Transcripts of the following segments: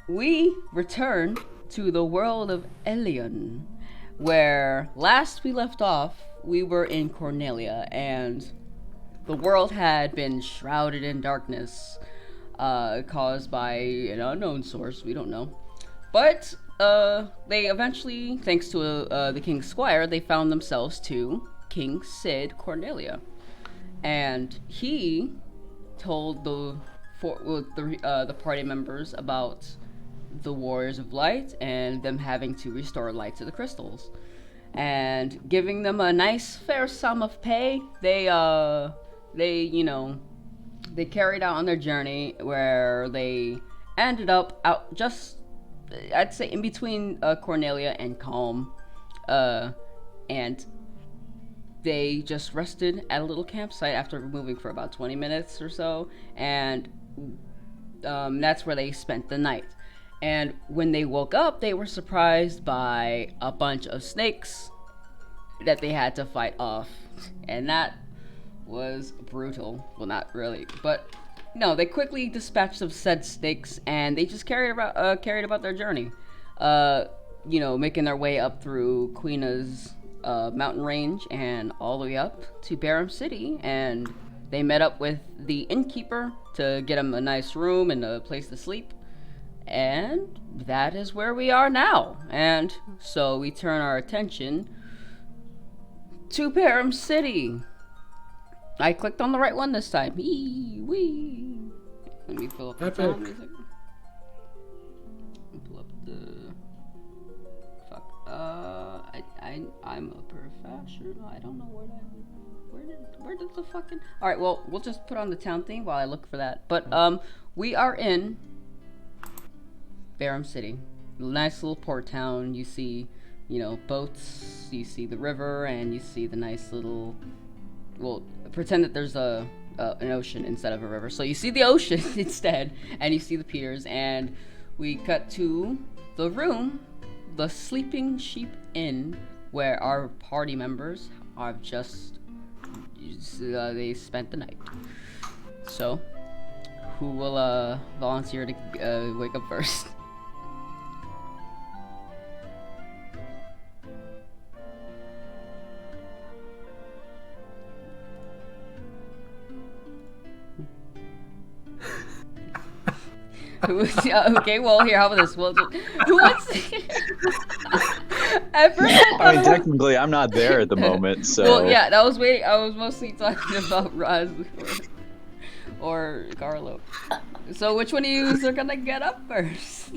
we return to the world of Elion, where last we left off, we were in Cornelia, and the world had been shrouded in darkness, caused by an unknown source. We don't know. But they eventually, thanks to the king's squire, they found themselves to King Cid Cornelia, and he told the party members about the Warriors of Light and them having to restore light to the crystals, and giving them a nice fair sum of pay. They carried out on their journey where they ended up out just, I'd say, in between Cornelia and Calm, and they just rested at a little campsite after moving for about 20 minutes or so, and that's where they spent the night. And when they woke up, they were surprised by a bunch of snakes that they had to fight off, and that was brutal. Well, not really, but no, they quickly dispatched of said snakes, and they just carried about their journey, making their way up through Queena's mountain range and all the way up to Barum City, and they met up with the innkeeper to get him a nice room and a place to sleep, and that is where we are now. And so we turn our attention to Barum City. I clicked on the right one this time. Wee. Let me pull up the sound music. Pull up the. Fuck. I'm a professional. I don't know where did the fucking. All right. Well, we'll just put on the town theme while I look for that. But we are in Barum City. Nice little port town. You see, boats. You see the river, and you see the nice little. Well, pretend that there's an ocean instead of a river. So you see the ocean instead, and you see the piers, and we cut to the room, the Sleeping Sheep Inn, where our party members have just, they spent the night. So, who will volunteer to wake up first? Okay, well, here, how about this? Well, who wants to... At first I mean, technically, I'm not there at the moment, so... Well, yeah, I was mostly talking about Raz or Carlo. So which one of you are gonna get up first?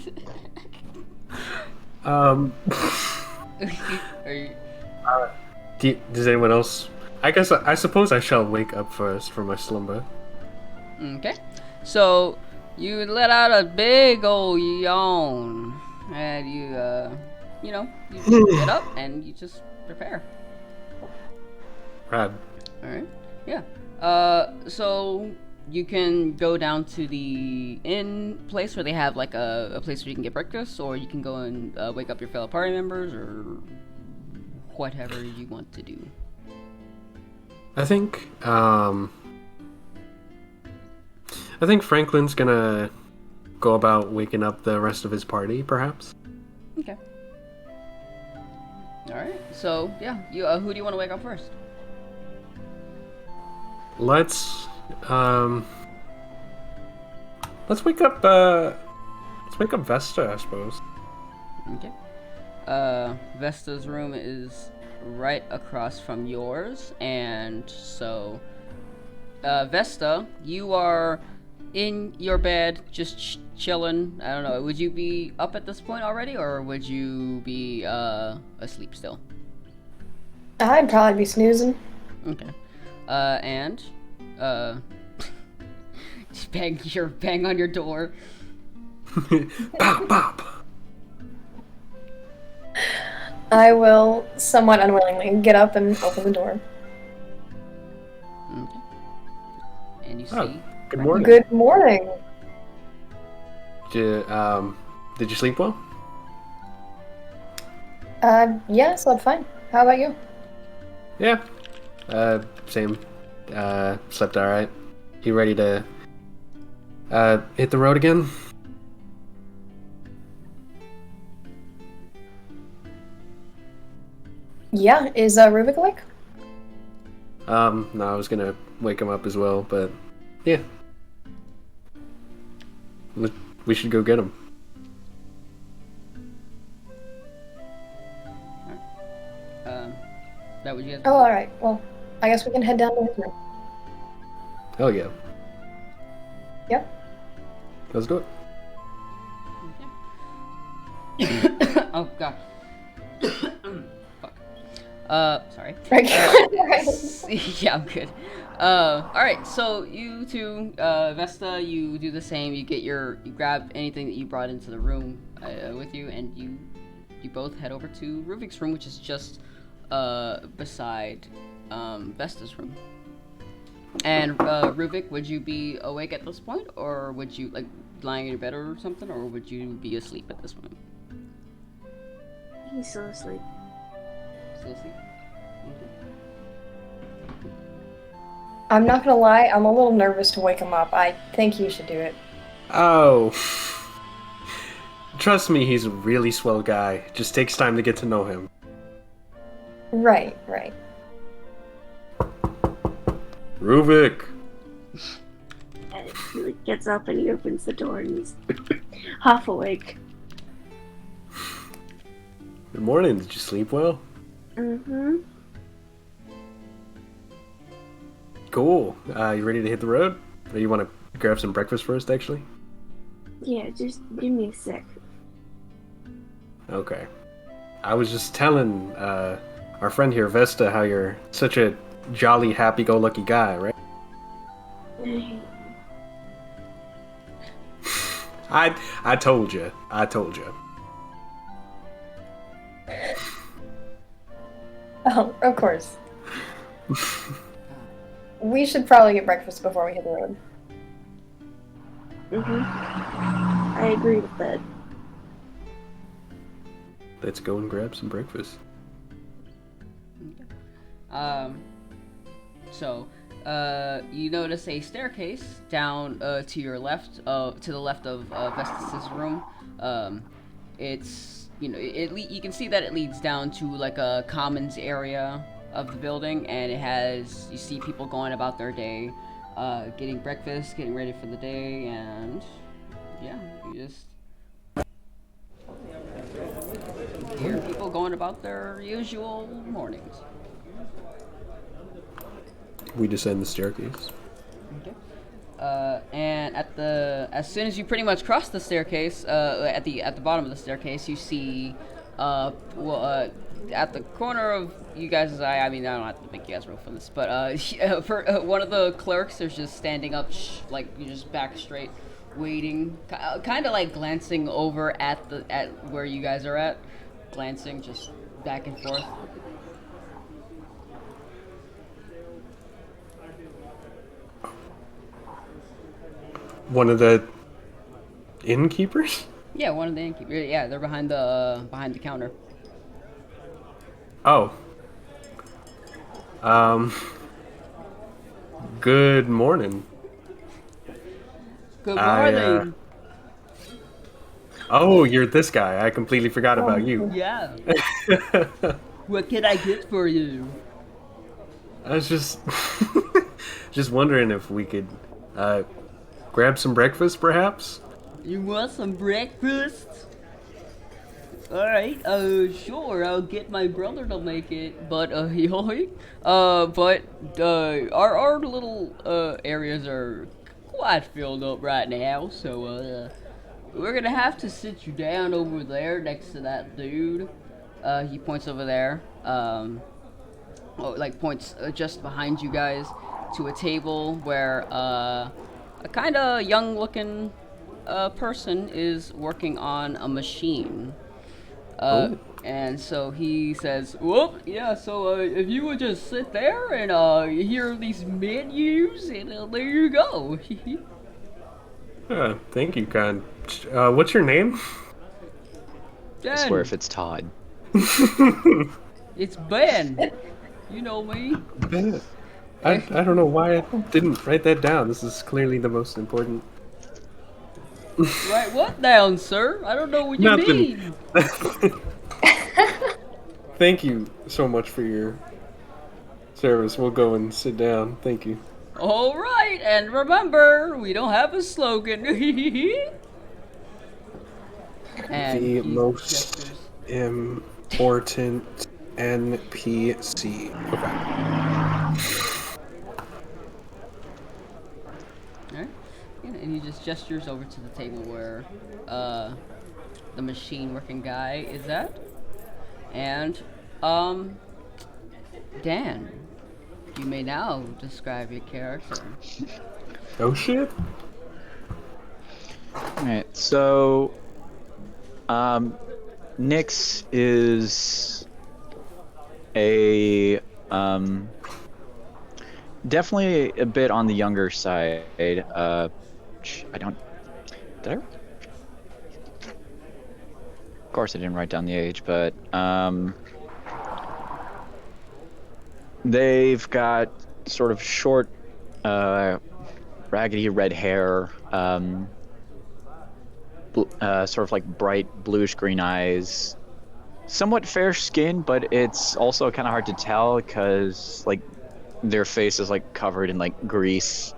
Does anyone else... I suppose I shall wake up first from my slumber. Okay. So... you let out a big old yawn, and you get up and you just prepare. Rad. Alright, yeah. So you can go down to the inn place where they have like a place where you can get breakfast, or you can go and wake up your fellow party members, or whatever you want to do. I think Franklin's gonna go about waking up the rest of his party, perhaps. Okay. All right. So yeah, you who do you want to wake up first? Let's wake up Vesta, I suppose. Okay. Vesta's room is right across from yours, and so Vesta, you are in your bed, just chilling. I don't know. Would you be up at this point already, or would you be asleep still? I'd probably be snoozing. Okay. And just bang on your door. Bop bop. I will, somewhat unwillingly, get up and open the door. Okay. And you see. Oh, good morning. Good morning. Did you sleep well? Yeah, slept fine. How about you? Yeah. Same. Slept alright. You ready to hit the road again? Yeah, is Rubik awake? No, I was gonna wake him up as well, but yeah. We should go get him. That would you guys? Oh, alright. Well, I guess we can head down to his room. Oh yeah. Yep. Let's do it. Oh god. Fuck. Sorry. Right. Yeah, I'm good. Alright, so you two, Vesta, you do the same. You grab anything that you brought into the room with you, and you both head over to Ruvik's room, which is just beside Vesta's room. And Ruvik, would you be awake at this point, or would you like lying in your bed or something, or would you be asleep at this point? He's still asleep. Still asleep? I'm not gonna lie, I'm a little nervous to wake him up. I think you should do it. Oh. Trust me, he's a really swell guy. Just takes time to get to know him. Right. Ruvik! And he like, gets up and he opens the door and he's half awake. Good morning. Did you sleep well? Mm-hmm. Cool. You ready to hit the road? Or you want to grab some breakfast first, actually? Yeah, just give me a sec. Okay. I was just telling our friend here, Vesta, how you're such a jolly, happy-go-lucky guy, right? I told you. Oh, of course. We should probably get breakfast before we hit the road. I agree with that. Let's go and grab some breakfast. So, you notice a staircase down to your left, to the left of Vestus's room. It's, you can see that it leads down to like a commons area of the building, and you see people going about their day, getting breakfast, getting ready for the day, and yeah, you just hear people going about their usual mornings. We descend the staircase. Okay. And as soon as you pretty much cross the staircase, at the bottom of the staircase, you see, at the corner of you guys' eye. I mean, I don't have to make you guys roll for this, but for one of the clerks, there's just standing up, like you just back straight, waiting, kind of like glancing over at where you guys are at, glancing just back and forth. One of the innkeepers? Yeah, one of the innkeepers. Yeah, they're behind the counter. Oh. Good morning. Good morning. Oh, you're this guy. I completely forgot about you. Yeah. What can I get for you? I was just wondering if we could grab some breakfast, perhaps? You want some breakfast? Alright, sure, I'll get my brother to make it, but, our little, areas are quite filled up right now, so, we're gonna have to sit you down over there next to that dude. He points over there, points just behind you guys to a table where, a kinda young-looking, person is working on a machine. And so he says, well, yeah, so if you would just sit there and hear these menus, and there you go. Thank you, Con. What's your name? Ben. I swear if it's Todd. It's Ben. You know me. Ben. I don't know why I didn't write that down. This is clearly the most important. Write what down, sir? I don't know what you Nothing. mean. thank you so much for your service. We'll go and sit down. Thank you. All right, and remember, we don't have a slogan. And The he most gestures. important NPC. Okay. Alright. Yeah, and he just gestures over to the table where the machine working guy is at. And Dan, you may now describe your character. Oh shit. Alright, so Nyx is a definitely a bit on the younger side. I don't did I? Of course I didn't write down the age, but they've got sort of short raggedy red hair, sort of like bright bluish green eyes, somewhat fair skin, but it's also kind of hard to tell because like their face is like covered in like grease.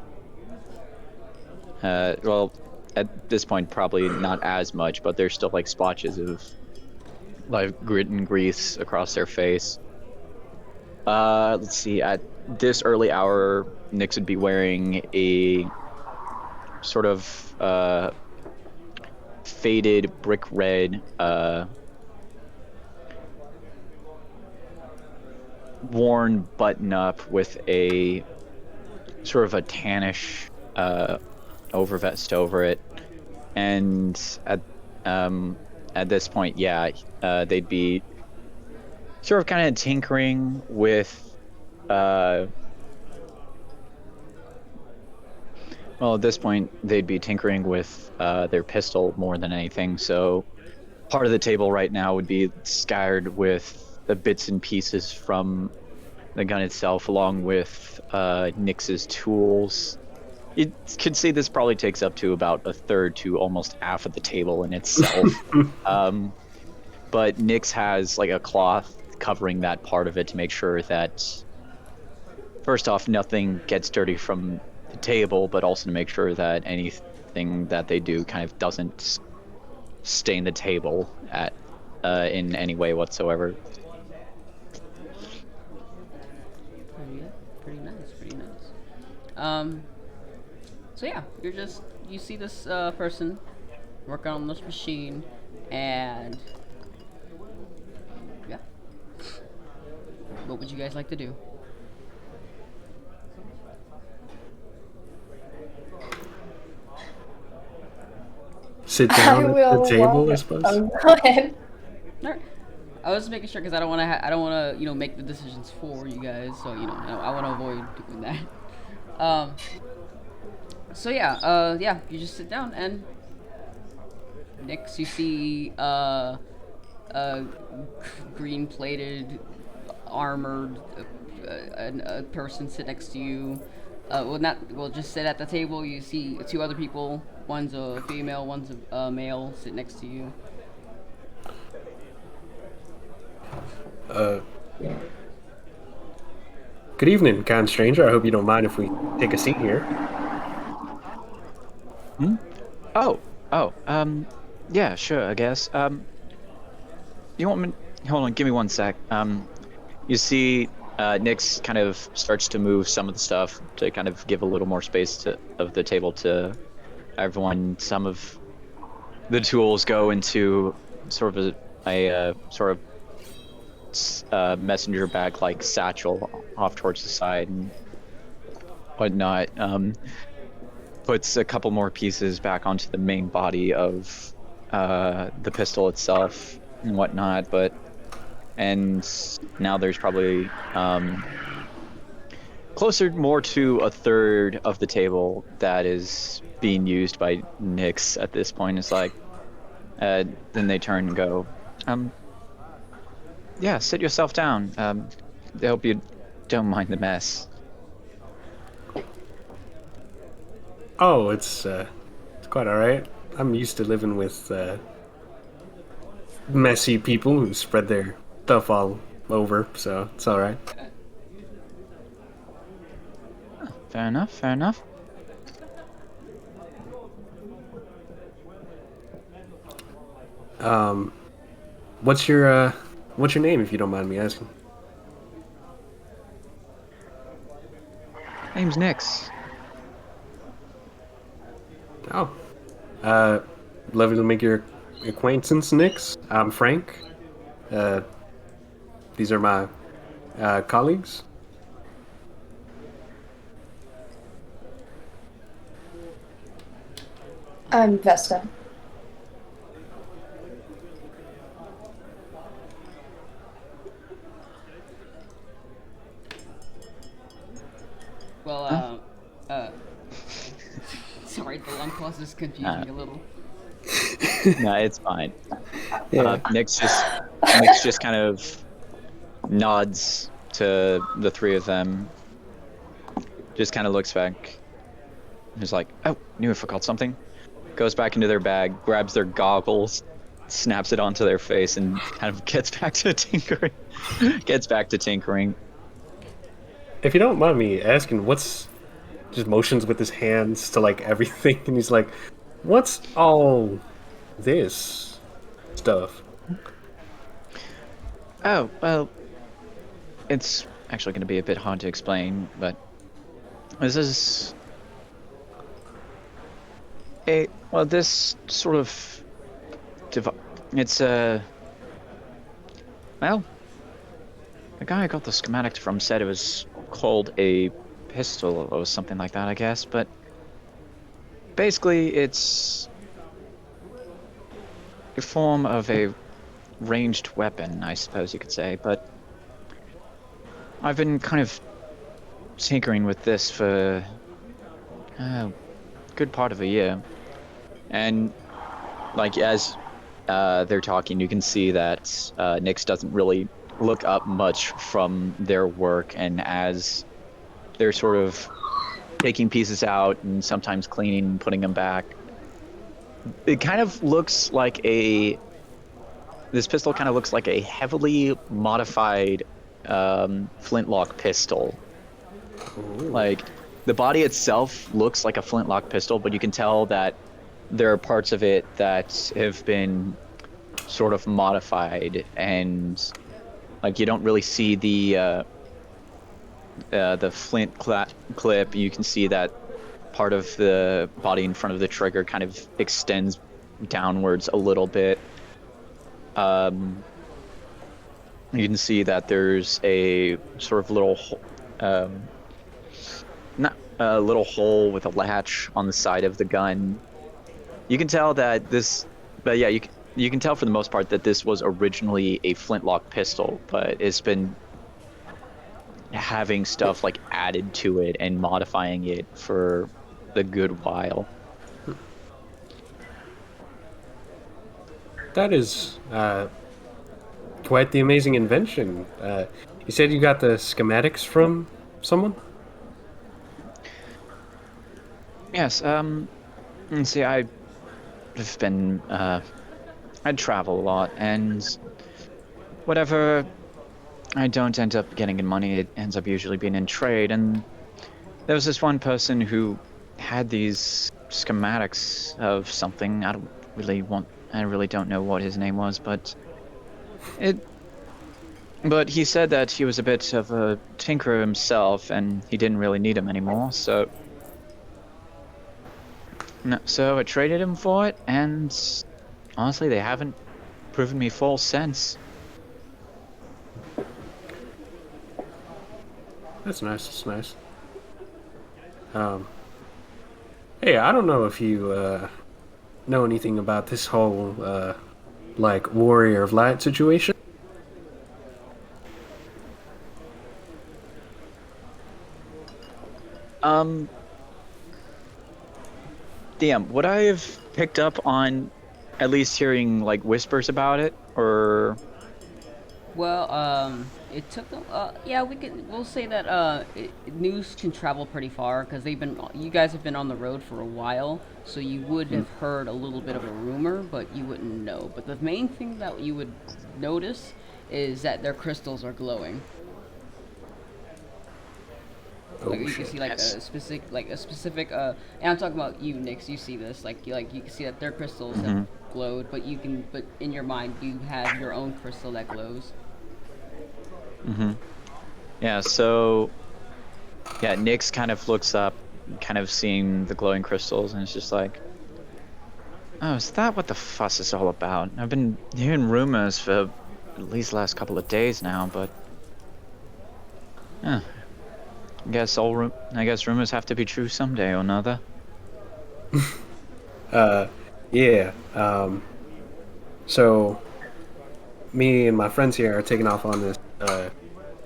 Well, at this point probably not as much, but there's still like splotches of like grit and grease across their face. Let's see, at this early hour Nyx would be wearing a sort of faded brick red worn button up with a sort of a tannish overvest over it, and at this point, yeah, they'd be sort of kind of tinkering with well, at this point they'd be tinkering with their pistol more than anything, so part of the table right now would be scattered with the bits and pieces from the gun itself, along with Nyx's tools. You could see this probably takes up to about a third to almost half of the table in itself. But Nyx has like a cloth covering that part of it to make sure that, first off, nothing gets dirty from the table, but also to make sure that anything that they do kind of doesn't stain the table in any way whatsoever. Pretty nice. So yeah, you see this person working on this machine, and yeah. What would you guys like to do? Sit down at the table, I suppose. Go ahead. Alright. I was just making sure because I don't want to. I don't want to, make the decisions for you guys. So I want to avoid doing that. So yeah. Yeah. You just sit down, and next you see a green-plated, armored a person sit next to you. Just sit at the table. You see two other people. One's a female. One's a male. Sit next to you. Good evening, kind stranger. I hope you don't mind if we take a seat here. Yeah, sure, I guess. You want me? Hold on, give me one sec. You see, Nyx kind of starts to move some of the stuff to kind of give a little more space of the table to everyone. Some of the tools go into sort of a messenger bag like satchel off towards the side and whatnot. Puts a couple more pieces back onto the main body of the pistol itself and whatnot, and now there's probably closer more to a third of the table that is being used by Nyx at this point. It's like then they turn and go, yeah, sit yourself down. I hope you don't mind the mess. Oh, it's quite all right. I'm used to living with messy people who spread their stuff all over, so it's all right. Fair enough. Fair enough. What's your name, if you don't mind me asking? Name's Nix. Oh, uh, lovely to make your acquaintance, Nix. I'm Frank. Uh, these are my colleagues. I'm Vesta. Well, sorry, the long pause is confusing a little. No, it's fine. Nix just kind of nods to the three of them. Just kind of looks back. He's like, "Oh, knew I forgot something." Goes back into their bag, grabs their goggles, snaps it onto their face, and kind of gets back to tinkering. If you don't mind me asking, what's just motions with his hands to like everything, and he's like, "What's all this stuff?" Oh, well, it's actually going to be a bit hard to explain, but this is this sort of it's well, the guy I got the schematics from said it was called a pistol or something like that, I guess, but basically it's a form of a ranged weapon, I suppose you could say, but I've been kind of tinkering with this for a good part of a year, and like as they're talking, you can see that Nyx doesn't really look up much from their work, and as they're sort of taking pieces out and sometimes cleaning and putting them back, it kind of looks like this pistol kind of looks like a heavily modified flintlock pistol. Ooh. Like, the body itself looks like a flintlock pistol, but you can tell that there are parts of it that have been sort of modified, and like you don't really see the flint clip. You can see that part of the body in front of the trigger kind of extends downwards a little bit. You can see that there's a sort of little not a little hole with a latch on the side of the gun. You can tell that but yeah, you can tell for the most part that this was originally a flintlock pistol, but it's been having stuff like added to it and modifying it for a good while. That is quite the amazing invention. You said you got the schematics from someone? Yes, and see, I've been, I travel a lot, and whatever I don't end up getting in money, it ends up usually being in trade, and there was this one person who had these schematics of something. I really don't know what his name was, but he said that he was a bit of a tinkerer himself, and he didn't really need them anymore, so I traded him for it, and honestly, they haven't proven me false since. That's nice. That's nice. Hey, I don't know if you know anything about this whole like Warrior of Light situation. DM, would I have picked up on at least hearing like whispers about it, or? Well, it took them. Yeah, we'll say that news can travel pretty far because you guys have been on the road for a while, so you would have heard a little bit of a rumor, but you wouldn't know. But the main thing that you would notice is that their crystals are glowing. Oh, Like you can shit. see like Yes. a specific and I'm talking about you, Nix. You see this like you can see that their crystals have Mhm. glowed, but in your mind you have your own crystal that glows. Yeah, so yeah, Nyx kind of looks up, kind of seeing the glowing crystals, and it's just like, oh, is that what the fuss is all about? I've been hearing rumors for at least the last couple of days now, but I guess I guess rumors have to be true someday or another. Yeah. So me and my friends here are taking off on this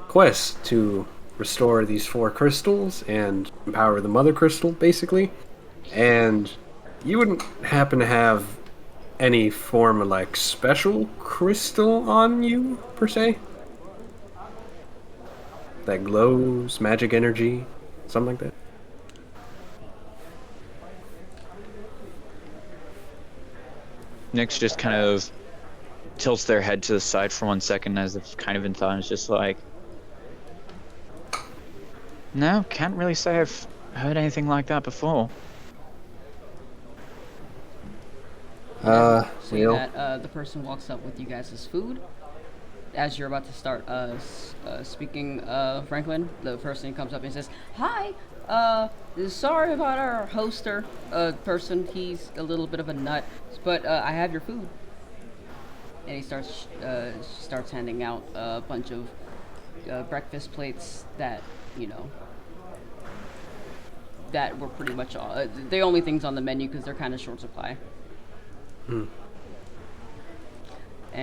quest to restore these 4 crystals and empower the mother crystal, basically. And you wouldn't happen to have any form of like special crystal on you per se that glows, magic energy, something like that. Nyx just kind of tilts their head to the side for 1 second as if kind of in thought, and it's just like, no, can't really say I've heard anything like that before. See Well, that the person walks up with you guys' food. As you're about to start speaking, Franklin, the person comes up and says, "Hi, sorry about our hoster person. He's a little bit of a nut, but I have your food." And he starts handing out a bunch of breakfast plates that you know that were pretty much the only things on the menu because they're kind of short supply. And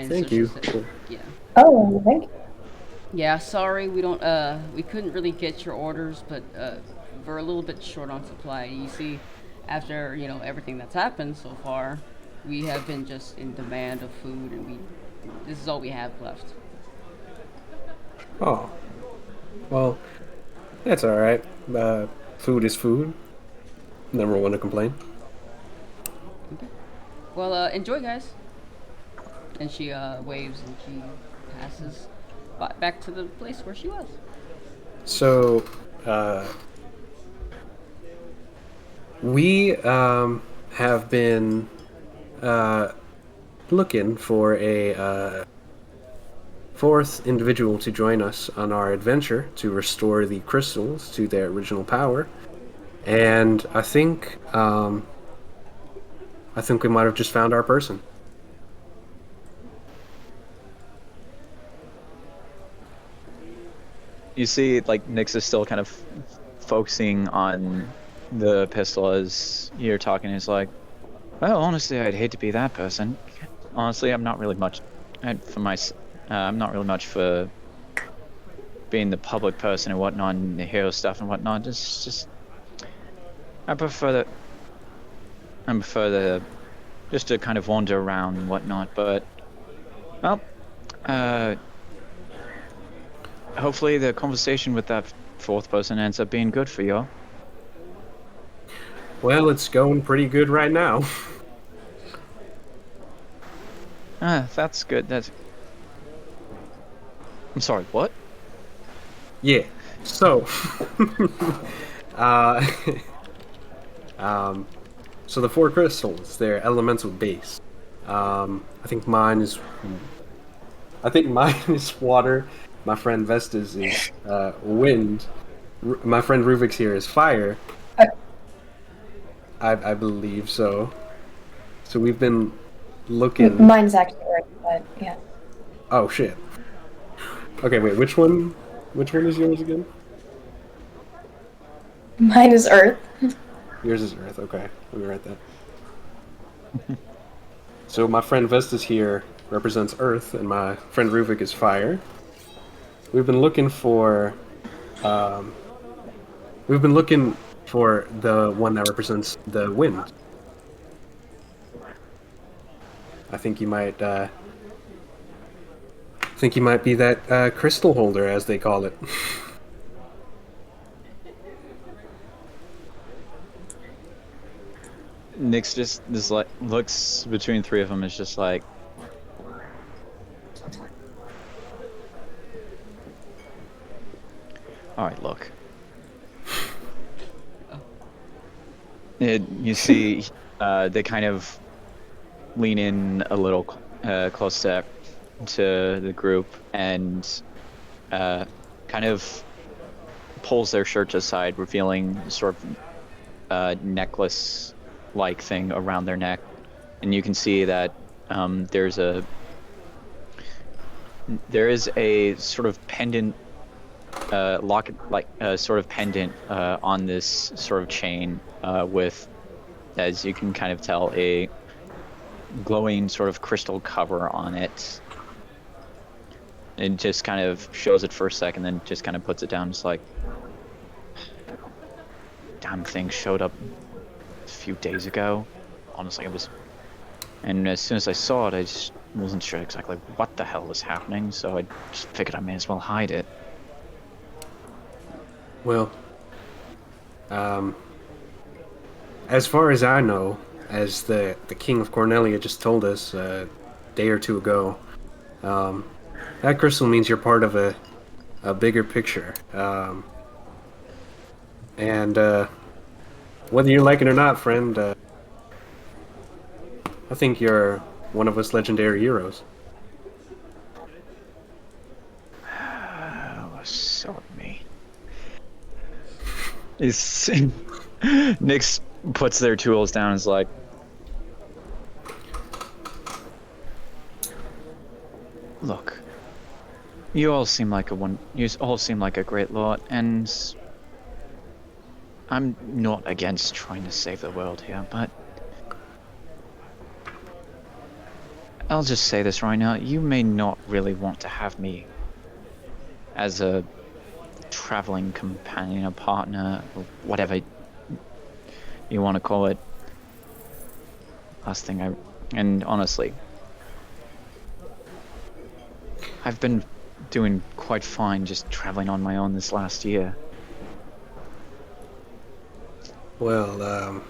so thank she you. said, "Yeah." Oh, thank you. Yeah, sorry, we couldn't really get your orders, but we're a little bit short on supply. You see, after, everything that's happened so far, we have been just in demand of food, and this is all we have left. Oh, well, that's all right. Food is food. Never want to complain. Okay. Well, enjoy, guys. And she waves and she passes back to the place where she was. So, we have been looking for a 4th individual to join us on our adventure to restore the crystals to their original power, and I think we might have just found our person. You see, like, Nyx is still kind of focusing on the pistol as you're talking. He's like, well, honestly, I'd hate to be that person. Honestly, I'm not really much I'm not really much for being the public person and whatnot, and the hero stuff and whatnot. Just I prefer the just to kind of wander around and whatnot. But well, hopefully the conversation with that 4th person ends up being good for you. Well, it's going pretty good right now. That's good. I'm sorry, what? Yeah. So, uh, so the 4 crystals, they're elemental base. I think mine is water. My friend Vestas is wind. My friend Ruvik's here is fire. Uh, I believe so. So we've been looking. Mine's actually right, but yeah. Oh shit. Okay, wait. Which one? Which one is yours again? Mine is Earth. Yours is Earth. Okay, let me write that. So my friend Vestas here represents Earth, and my friend Ruvik is fire. We've been looking for. We've been looking for the one that represents the wind. I think you might. Think you might be that crystal holder, as they call it. Nyx just like looks between 3 of them. Is just like, All right, look. You see, they kind of lean in a little closer to the group and kind of pulls their shirts aside, revealing sort of necklace-like thing around their neck, and you can see that there is a sort of pendant, locket, like sort of pendant on this sort of chain with, as you can kind of tell, a glowing sort of crystal cover on it. It just kind of shows it for a second, then just kind of puts it down. It's like, damn thing showed up a few days ago. Honestly, it was. And as soon as I saw it, I just wasn't sure exactly what the hell was happening, so I just figured I may as well hide it. Well, as far as I know, as the King of Cornelia just told us a day or two ago, that crystal means you're part of a bigger picture. And whether you like it or not, friend, I think you're one of us legendary heroes. So me. Nyx puts their tools down and is like, look, you all seem like a great lot, and I'm not against trying to save the world here, but I'll just say this right now, you may not really want to have me as a traveling companion, a partner, or whatever you want to call it. And honestly, I've been doing quite fine just traveling on my own this last year. Well,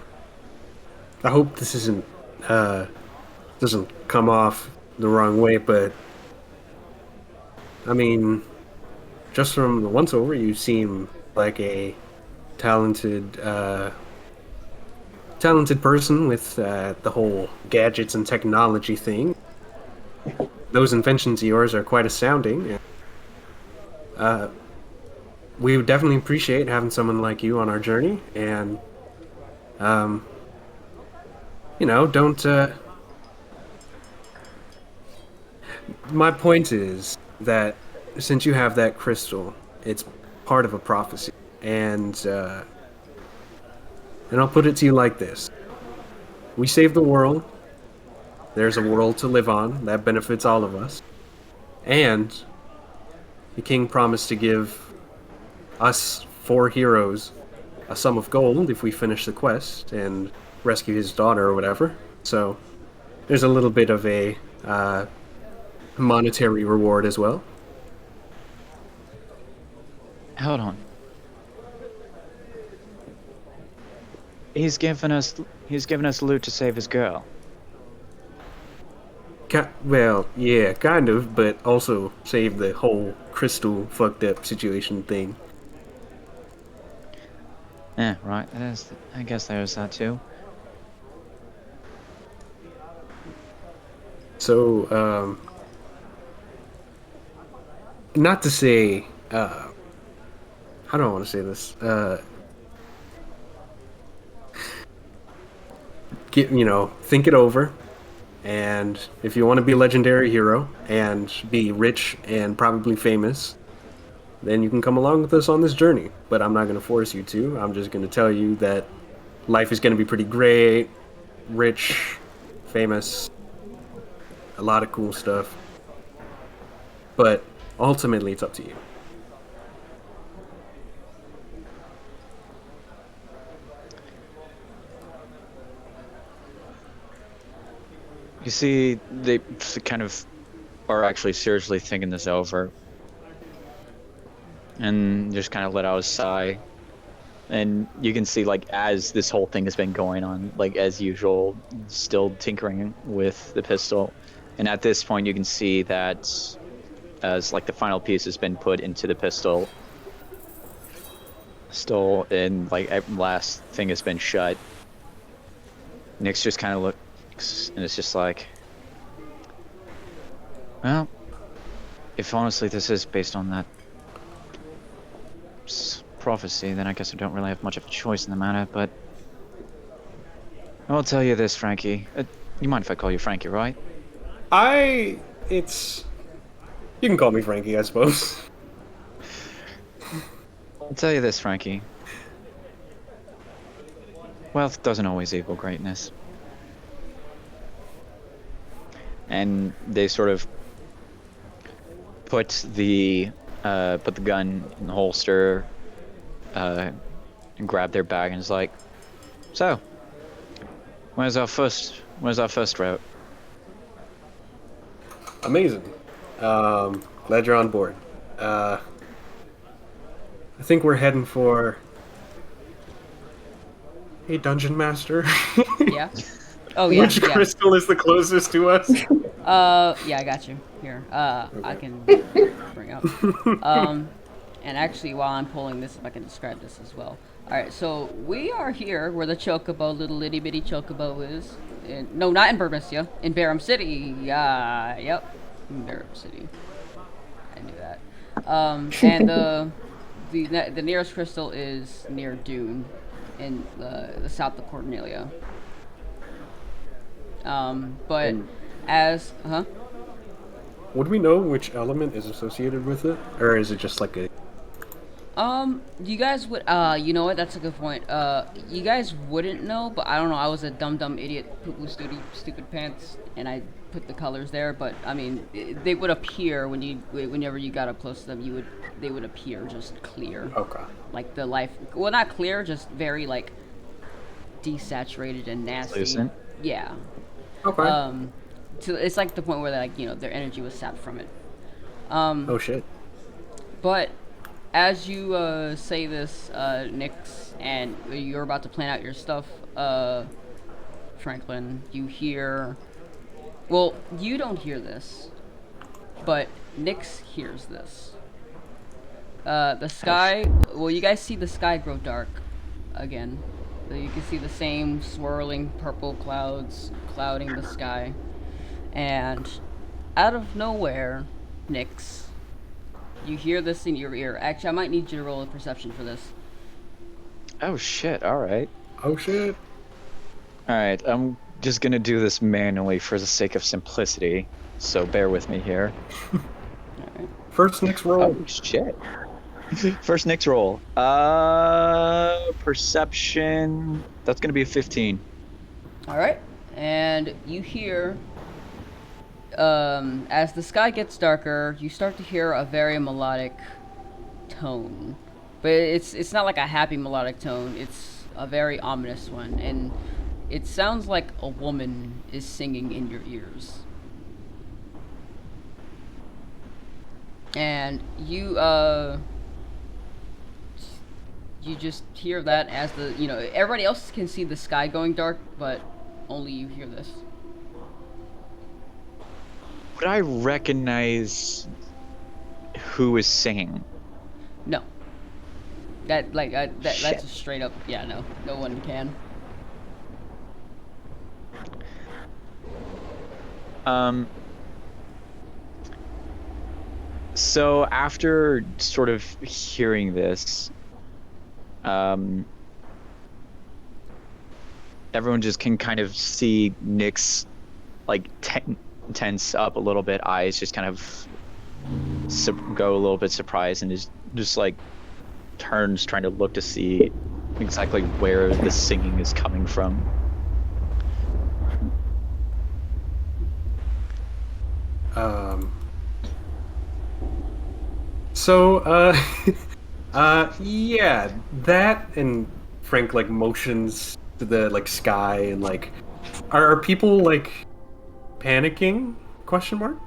I hope this doesn't come off the wrong way, but I mean, just from the once over, you seem like a talented person with the whole gadgets and technology thing. Those inventions of yours are quite astounding. We would definitely appreciate having someone like you on our journey, and don't. My point is that since you have that crystal, it's part of a prophecy, and I'll put it to you like this: we save the world. There's a world to live on that benefits all of us, and the king promised to give us 4 heroes a sum of gold if we finish the quest and rescue his daughter or whatever. So there's a little bit of a monetary reward as well. Hold on. He's given us loot to save his girl. Well, yeah, kind of, but also save the whole crystal fucked up situation thing. Yeah, right. I guess there's that too. So, not to say, how do I want to say this? Think it over. And if you want to be a legendary hero and be rich and probably famous, then you can come along with us on this journey. But I'm not going to force you to. I'm just going to tell you that life is going to be pretty great, rich, famous, a lot of cool stuff. But ultimately, it's up to you. You see, they kind of are actually seriously thinking this over. And just kind of let out a sigh. And you can see, like, as this whole thing has been going on, like, as usual, still tinkering with the pistol. And at this point, you can see that as, like, the final piece has been put into the pistol, crystal and like last thing has been shut, Nyx just kind of looks and it's just like, well, if honestly this is based on that prophecy, then I guess I don't really have much of a choice in the matter, but I'll tell you this, Frankie. You mind if I call you Frankie, right? It's... You can call me Frankie, I suppose. I'll tell you this, Frankie. Wealth doesn't always equal greatness. And they sort of put the gun in the holster, and grab their bag, and is like, so, where's our first route? Amazing. Glad you're on board. I think we're heading for a dungeon master. Yeah. Oh yeah. Which crystal is the closest to us? Yeah, I got you. Here. I can bring up. And actually, while I'm pulling this, if I can describe this as well. Alright, so we are here where the chocobo, little itty bitty chocobo is. No, not in Burmesia. In Barum City. Yep. In Barum City. I knew that. And the nearest crystal is near Dune in the south of Cornelia. But as Would we know which element is associated with it, or is it just like a? You guys would you know what? That's a good point. You guys wouldn't know, but I don't know. I was a dumb idiot, poo stupid pants, and I put the colors there. But I mean, they would appear whenever you got up close to them. They would appear just clear. Okay. Like the life, well, not clear, just very like desaturated and nasty. Translucent? Yeah. Okay. So it's like the point where like their energy was sapped from it. Oh shit. But as you say this, Nyx, and you're about to plan out your stuff, Franklin, you hear. Well, you don't hear this, but Nyx hears this. The sky. Well, you guys see the sky grow dark again. You can see the same swirling purple clouds clouding the sky. And out of nowhere, Nyx, you hear this in your ear. Actually, I might need you to roll a perception for this. Oh shit, alright. Oh shit. Alright, I'm just gonna do this manually for the sake of simplicity, so bear with me here. Alright. First next roll. Oh shit. First Nyx roll. Perception. That's gonna be a 15. Alright. And you hear, as the sky gets darker, you start to hear a very melodic tone. But it's not like a happy melodic tone, it's a very ominous one. And it sounds like a woman is singing in your ears. And you just hear that as everybody else can see the sky going dark, but only you hear this. Would I recognize who is singing? No. That's Shit. a straight up, no one can. So after sort of hearing this, everyone just can kind of see Nyx like tense up a little bit, eyes just kind of go a little bit surprised, and is just like turns trying to look to see exactly where the singing is coming from. Yeah, that and Frank like motions to the like sky and like, are people like panicking? Question mark.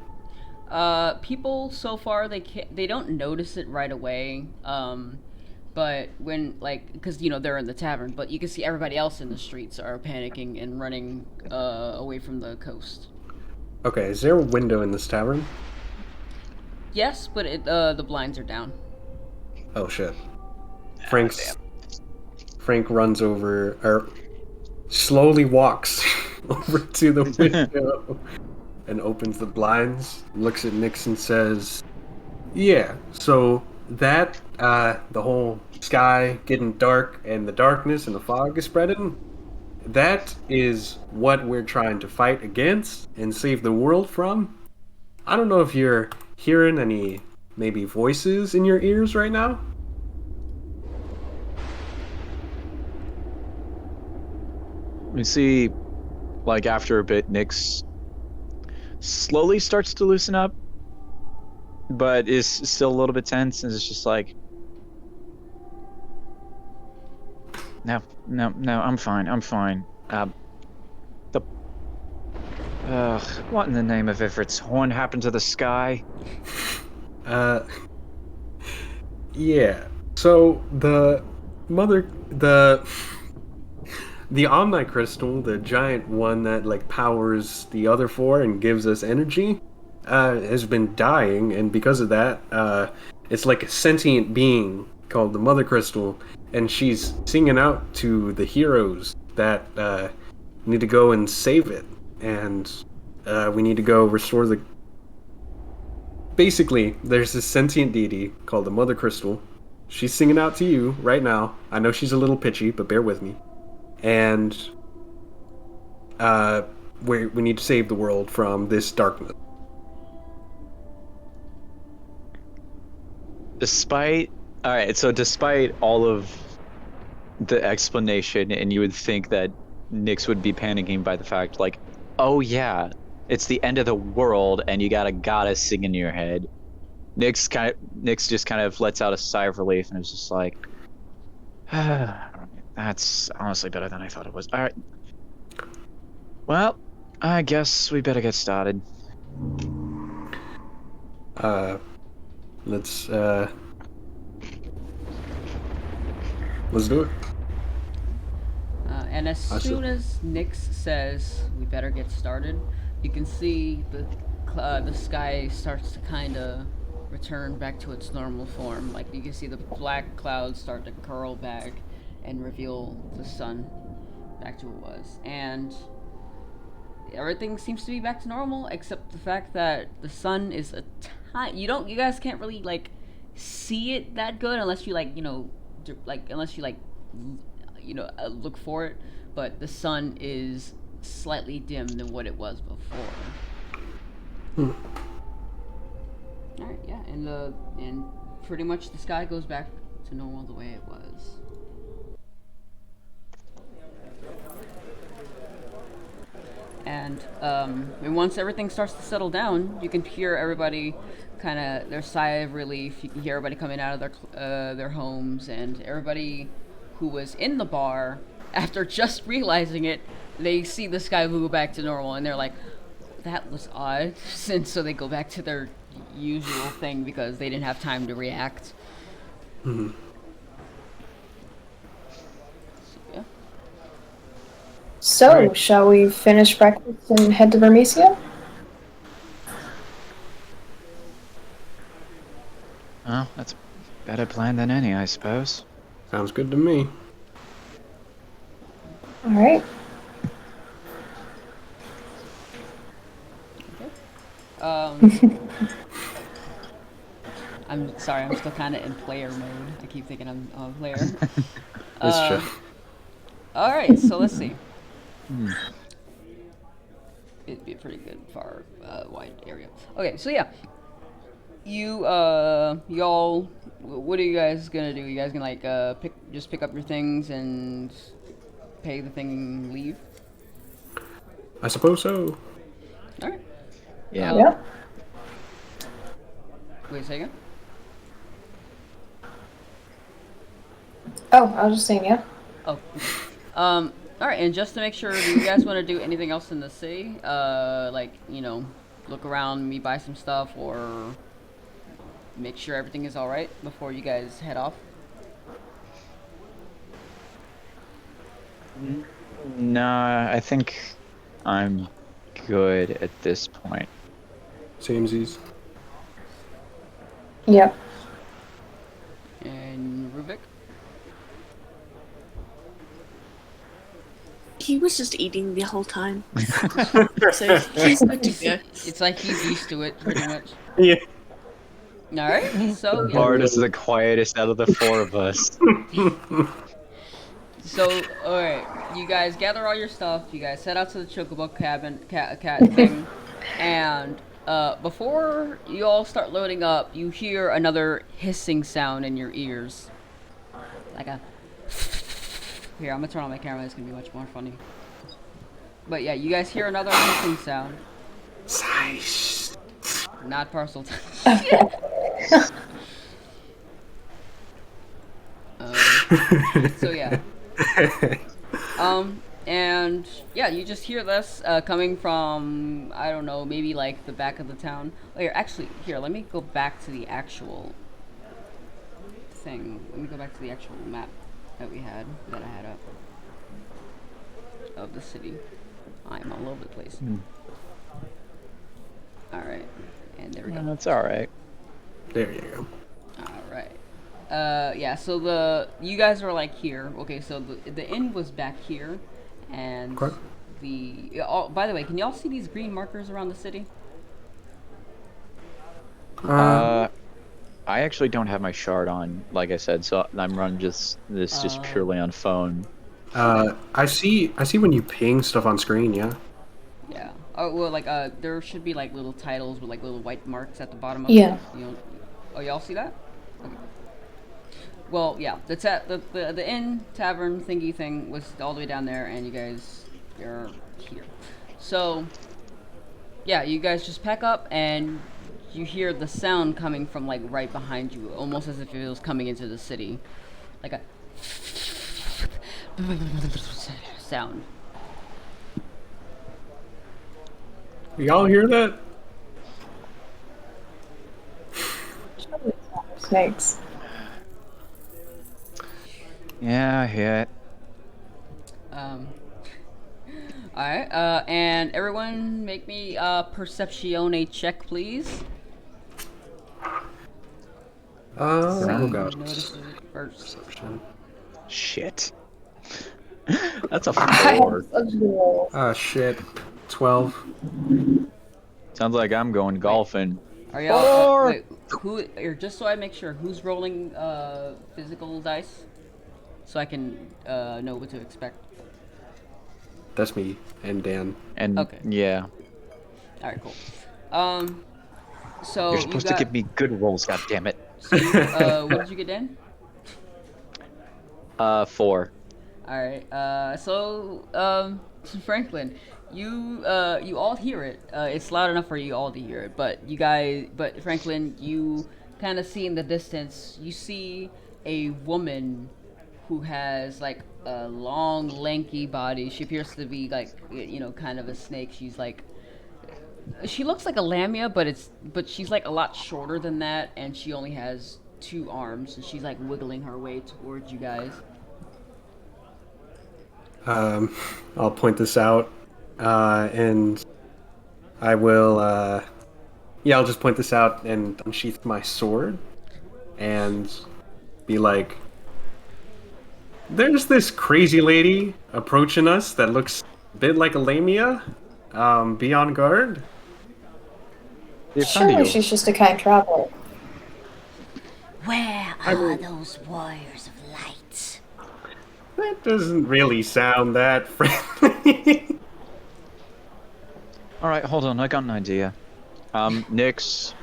People so far they don't notice it right away. But when because they're in the tavern, but you can see everybody else in the streets are panicking and running away from the coast. Okay, is there a window in this tavern? Yes, but the blinds are down. Oh shit. Frank runs over, or slowly walks over to the window and opens the blinds, looks at Nix and says, "Yeah, so that, the whole sky getting dark and the darkness and the fog is spreading, that is what we're trying to fight against and save the world from. I don't know if you're hearing any maybe voices in your ears right now." We see, like, after a bit, Nyx slowly starts to loosen up, but is still a little bit tense, and it's just like, no, I'm fine. The what in the name of Ifrit's horn happened to the sky? Yeah. So the Omni crystal, the giant one that like powers the other four and gives us energy, has been dying, and because of that, it's like a sentient being called the Mother Crystal, and she's singing out to the heroes that need to go and save it, and we need to go restore the. Basically, there's this sentient deity called the Mother Crystal. She's singing out to you right now. I know she's a little pitchy, but bear with me. And we need to save the world from this darkness. Despite all of the explanation, and you would think that Nyx would be panicking by the fact, like, oh yeah, it's the end of the world, and you got a goddess singing in your head. Nyx just kind of lets out a sigh of relief, and is just like, that's honestly better than I thought it was. All right. Well, I guess we better get started. Let's do it. And as soon as Nyx says we better get started, you can see the sky starts to kind of return back to its normal form. Like you can see the black clouds start to curl back and reveal the sun back to what it was. And everything seems to be back to normal, except the fact that the sun is a tiny. You guys can't really like see it that good unless you look for it. But the sun is slightly dim than what it was before. All right, yeah, and pretty much the sky goes back to normal the way it was. And once everything starts to settle down, you can hear everybody kind of their sigh of relief. You can hear everybody coming out of their homes, and everybody who was in the bar, after just realizing it, they see the sky move back to normal, and they're like, "That was odd." And so they go back to their usual thing because they didn't have time to react. Mm-hmm. So, right. Shall we finish breakfast and head to Vermesia? Well, that's a better plan than any, I suppose. Sounds good to me. Alright. I'm sorry, I'm still kind of in player mode. I keep thinking I'm a player. That's true. Alright, so let's see. It'd be a pretty good far wide area. Okay, so yeah, y'all, what are you guys gonna do? You guys gonna like pick up your things and pay the thing and leave? I suppose so. All right. Yeah. Yeah. Wait a second. Oh, I was just saying, yeah. Oh. All right, and just to make sure, do you guys want to do anything else in the city? Like, look around, maybe buy some stuff, or make sure everything is all right before you guys head off? Nah, I think I'm good at this point. Samesies. Yep. And Ruvik? He was just eating the whole time. So he's good to go. It's like he's used to it, pretty much. Yeah. Alright, so yeah. Bard is the quietest out of the four of us. So, alright, you guys gather all your stuff, you guys head out to the Chocobo cat thing, and before you all start loading up, you hear another hissing sound in your ears. Like a... Here, I'm gonna turn on my camera, it's gonna be much more funny. But yeah, you guys hear another hissing sound. Size. Not parcel. So yeah. And yeah, you just hear this coming from, I don't know, maybe like the back of the town. Oh, here, actually, here, let me go back to the actual thing. Let me go back to the actual map that I had up of the city. I'm all over the place. Alright, and there we go. That's alright. There you go. Alright. Yeah, so you guys are like here. Okay, so the inn was back here, and Okay. by the way, can y'all see these green markers around the city? I actually don't have my shard on, like I said, so I'm running just purely on phone. I see when you ping stuff on screen, yeah. Yeah. Oh well, like there should be like little titles with like little white marks at the bottom of Yeah. it. You know. Oh, y'all see that? Okay. Well, yeah, the inn tavern thingy thing was all the way down there, and you guys are here. So, yeah, you guys just pack up, and you hear the sound coming from like right behind you, almost as if it was coming into the city, like a sound. Y'all hear that? Snakes. Yeah, hit. Alright, and everyone make me a Perceptione check, please. Oh god. Notice it first. Shit. That's a I 4. have such good rolls. Ah shit. 12. Sounds like I'm going golfing. Are y'all, Four! wait, who, or just so I make sure, who's rolling, physical dice? So I can, know what to expect. That's me and Dan. And Okay. yeah, Alright, cool. So you're supposed to give me good rolls, goddammit. So you, what did you get, Dan? 4. Alright, Franklin, you all hear it. It's loud enough for you all to hear it, but Franklin, you kind of see in the distance, you see a woman who has like a long, lanky body. She appears to be like, you know, kind of a snake. She's like, she looks like a lamia, but she's like a lot shorter than that, and she only has 2 arms, and she's like wiggling her way towards you guys. I'll point this out, and I will, I'll just point this out and unsheath my sword, and be like, there's this crazy lady approaching us that looks a bit like a lamia. Be on guard. They found Surely you. she's just a kind traveler. Where are those warriors of light? That doesn't really sound that friendly. All right, hold on. I got an idea. Nyx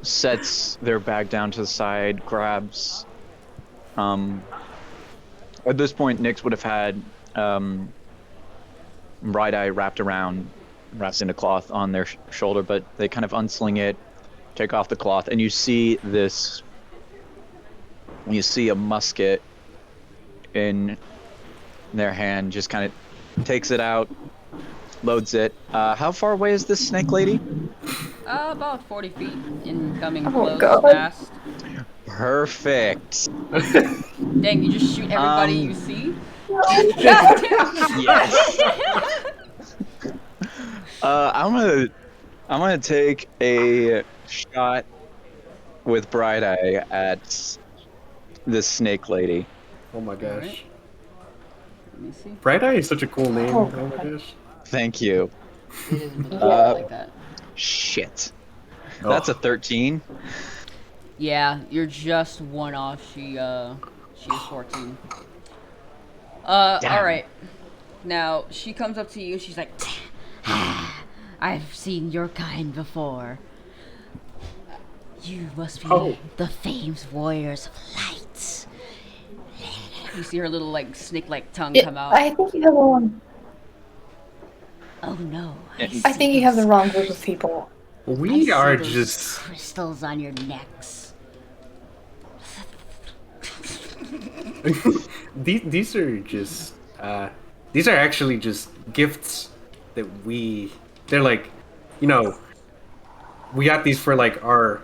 sets their bag down to the side, grabs. At this point, Nyx would have had Bright Eye wrapped in a cloth on their shoulder, but they kind of unsling it, take off the cloth, and you see this. You see a musket in their hand, just kind of takes it out, loads it. How far away is this snake lady? About 40 feet, incoming Oh, close, God. fast. Perfect. Dang, you just shoot everybody you see? Yes. I'm gonna take a shot with Bright Eye at this snake lady. Oh my gosh. Let me see. Bright Eye is such a cool name. Oh, Oh my gosh. Thank you. It is really Uh, like that. Shit. Oh. That's a 13. Yeah, you're just one off. She is 14. Damn. Alright. Now, she comes up to you, she's like, I've seen your kind before. You must be Oh. the famed warriors of light. you see her little, like, snake-like tongue It- come out. I think you have the wrong. Oh no. I I think you have the wrong group of people. We are those just. crystals on your necks. These are just. These are actually just gifts that we. They're like, you know, we got these for like our.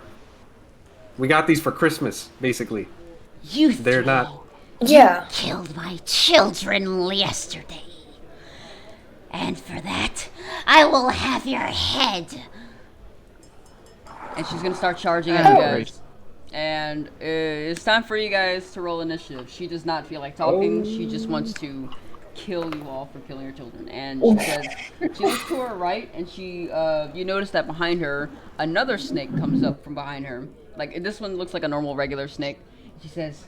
We got these for Christmas, basically. You They're three not. Yeah. killed my children yesterday. And for that, I will have your head. And she's gonna start charging at you guys. And it's time for you guys to roll initiative. She does not feel like talking. She just wants to kill you all for killing her children. And she says, she looks to her right, and she, you notice that behind her, another snake comes up from behind her. Like, this one looks like a normal, regular snake. She says,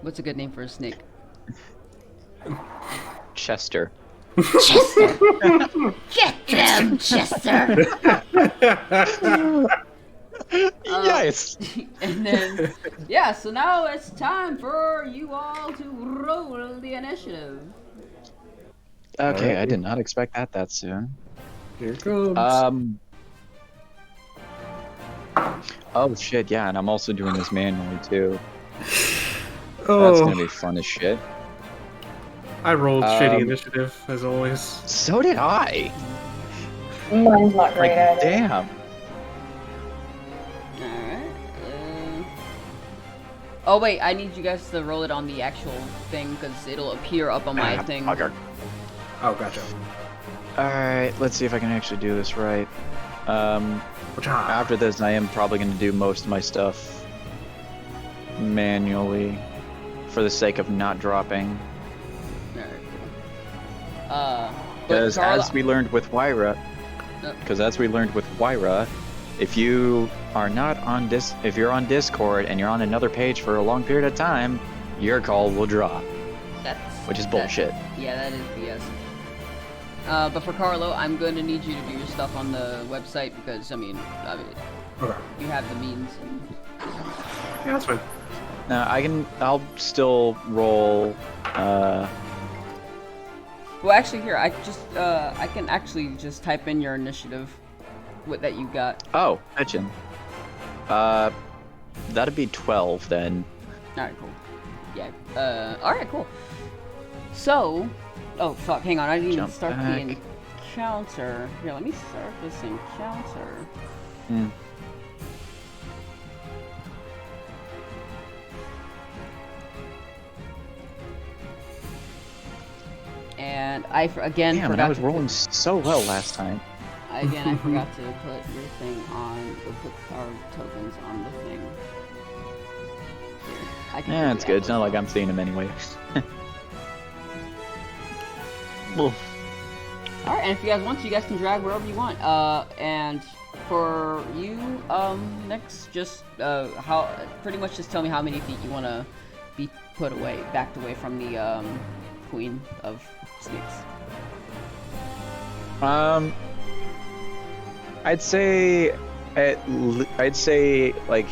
what's a good name for a snake? Chester. Chester! Get them, Chester! Yes. And then, yeah, so now it's time for you all to roll the initiative. Okay, I did not expect that soon. Here it comes. Oh shit, yeah, and I'm also doing this manually too. Oh, That's gonna be fun as shit. I rolled shitty Um, initiative as always. So did I. Mine's not Like, great either. damn. Alright. Oh, wait, I need you guys to roll it on the actual thing, because it'll appear up on my thing. Bugger. Oh, gotcha. Alright, let's see if I can actually do this right. After this, I am probably going to do most of my stuff manually for the sake of not dropping. Alright, cool. Because Carla- as we learned with Wyra, if you are not on if you're on Discord and you're on another page for a long period of time, your call will drop, which is bullshit. Yeah, that is BS. But for Carlo, I'm going to need you to do your stuff on the website because, I mean, Okay. you have the means. Yeah, that's fine. Now I'll still roll. Well, actually, here, I can actually just type in your initiative that you got. Oh, fetching. That'd be 12 then. Alright, cool. Yeah. Alright, cool. So, oh fuck, hang on, I didn't even Jump start back. the encounter. Here, let me start this encounter. Hmm. And I again Damn, and forgot I was to rolling so well last time. I forgot to put your thing on, put our tokens on the thing. Here, I can Yeah, put it's the good. It's not like apples I'm seeing him anyway. on. Alright, and if you guys want to, you guys can drag wherever you want. And for you, next, just, pretty much just tell me how many feet you want to be backed away from the, queen of snakes. I'd say like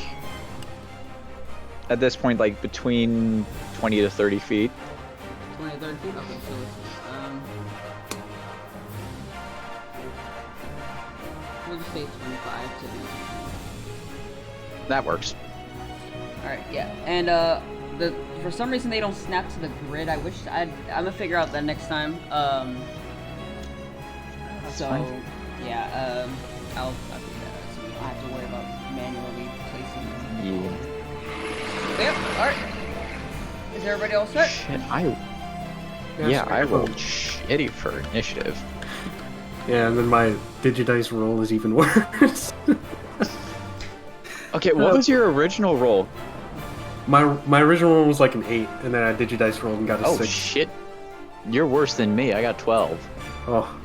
at this point like between 20 to 30 feet. 20 to 30 feet? Okay, so we'll just say 25 to the... That works. Alright, yeah. And, for some reason they don't snap to the grid. I'm gonna figure out that next time. So, fine. yeah, I'll do that so we don't have to worry about manually placing them. Yeah. Yep, alright. Is everybody all set? Shit, Yeah, I rolled shitty for initiative. Yeah, and then my Digidice roll is even worse. Okay, what was your original roll? My original one was like an 8, and then I digidice rolled and got a Oh 6. shit! You're worse than me. I got 12. Oh.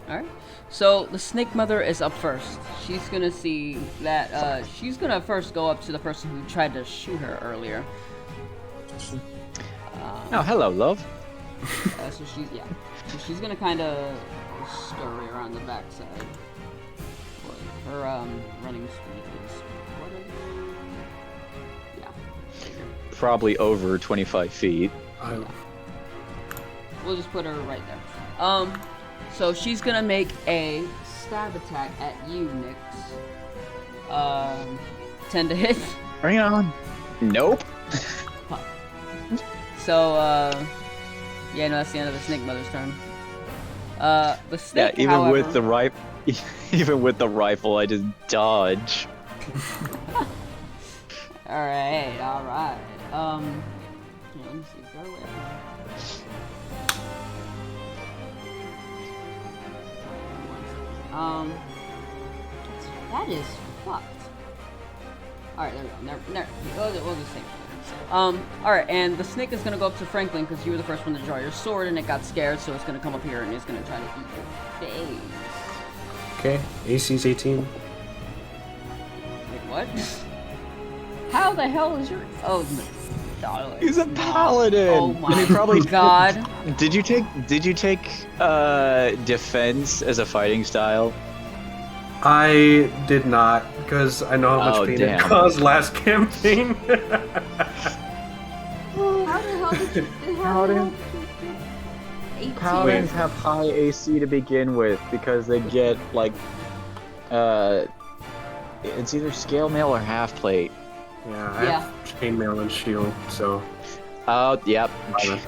Alright. So the snake mother is up first. She's gonna see that she's gonna first go up to the person who tried to shoot her earlier. Oh, hello, love. So she's gonna kind of scurry around the backside. Her running speed is whatever. Yeah. Probably over 25 feet. We'll just put her right there. So she's gonna make a stab attack at you, Nyx. 10 to hit. Bring it on. Nope. So, yeah, no, that's the end of the snake mother's turn. The snake, Yeah, even however, with the even with the rifle, I just dodge. Alright. Yeah, let me see, is there a way? That is fucked. Alright, there we go. We'll just take it. Alright, and the snake is gonna go up to Franklin because you were the first one to draw your sword and it got scared, so it's gonna come up here and it's gonna try to eat your face. Okay, AC's 18. Wait, what? How the hell is your... Oh, no. He's a paladin. Oh my And he probably god. Did you take defense as a fighting style? I did not, because I know how much pain damn. it caused last campaign. How the hell did you... Paladins have high AC to begin with because they get like it's either scale mail or half plate. Yeah, I have chainmail and shield, so... Oh, yep. God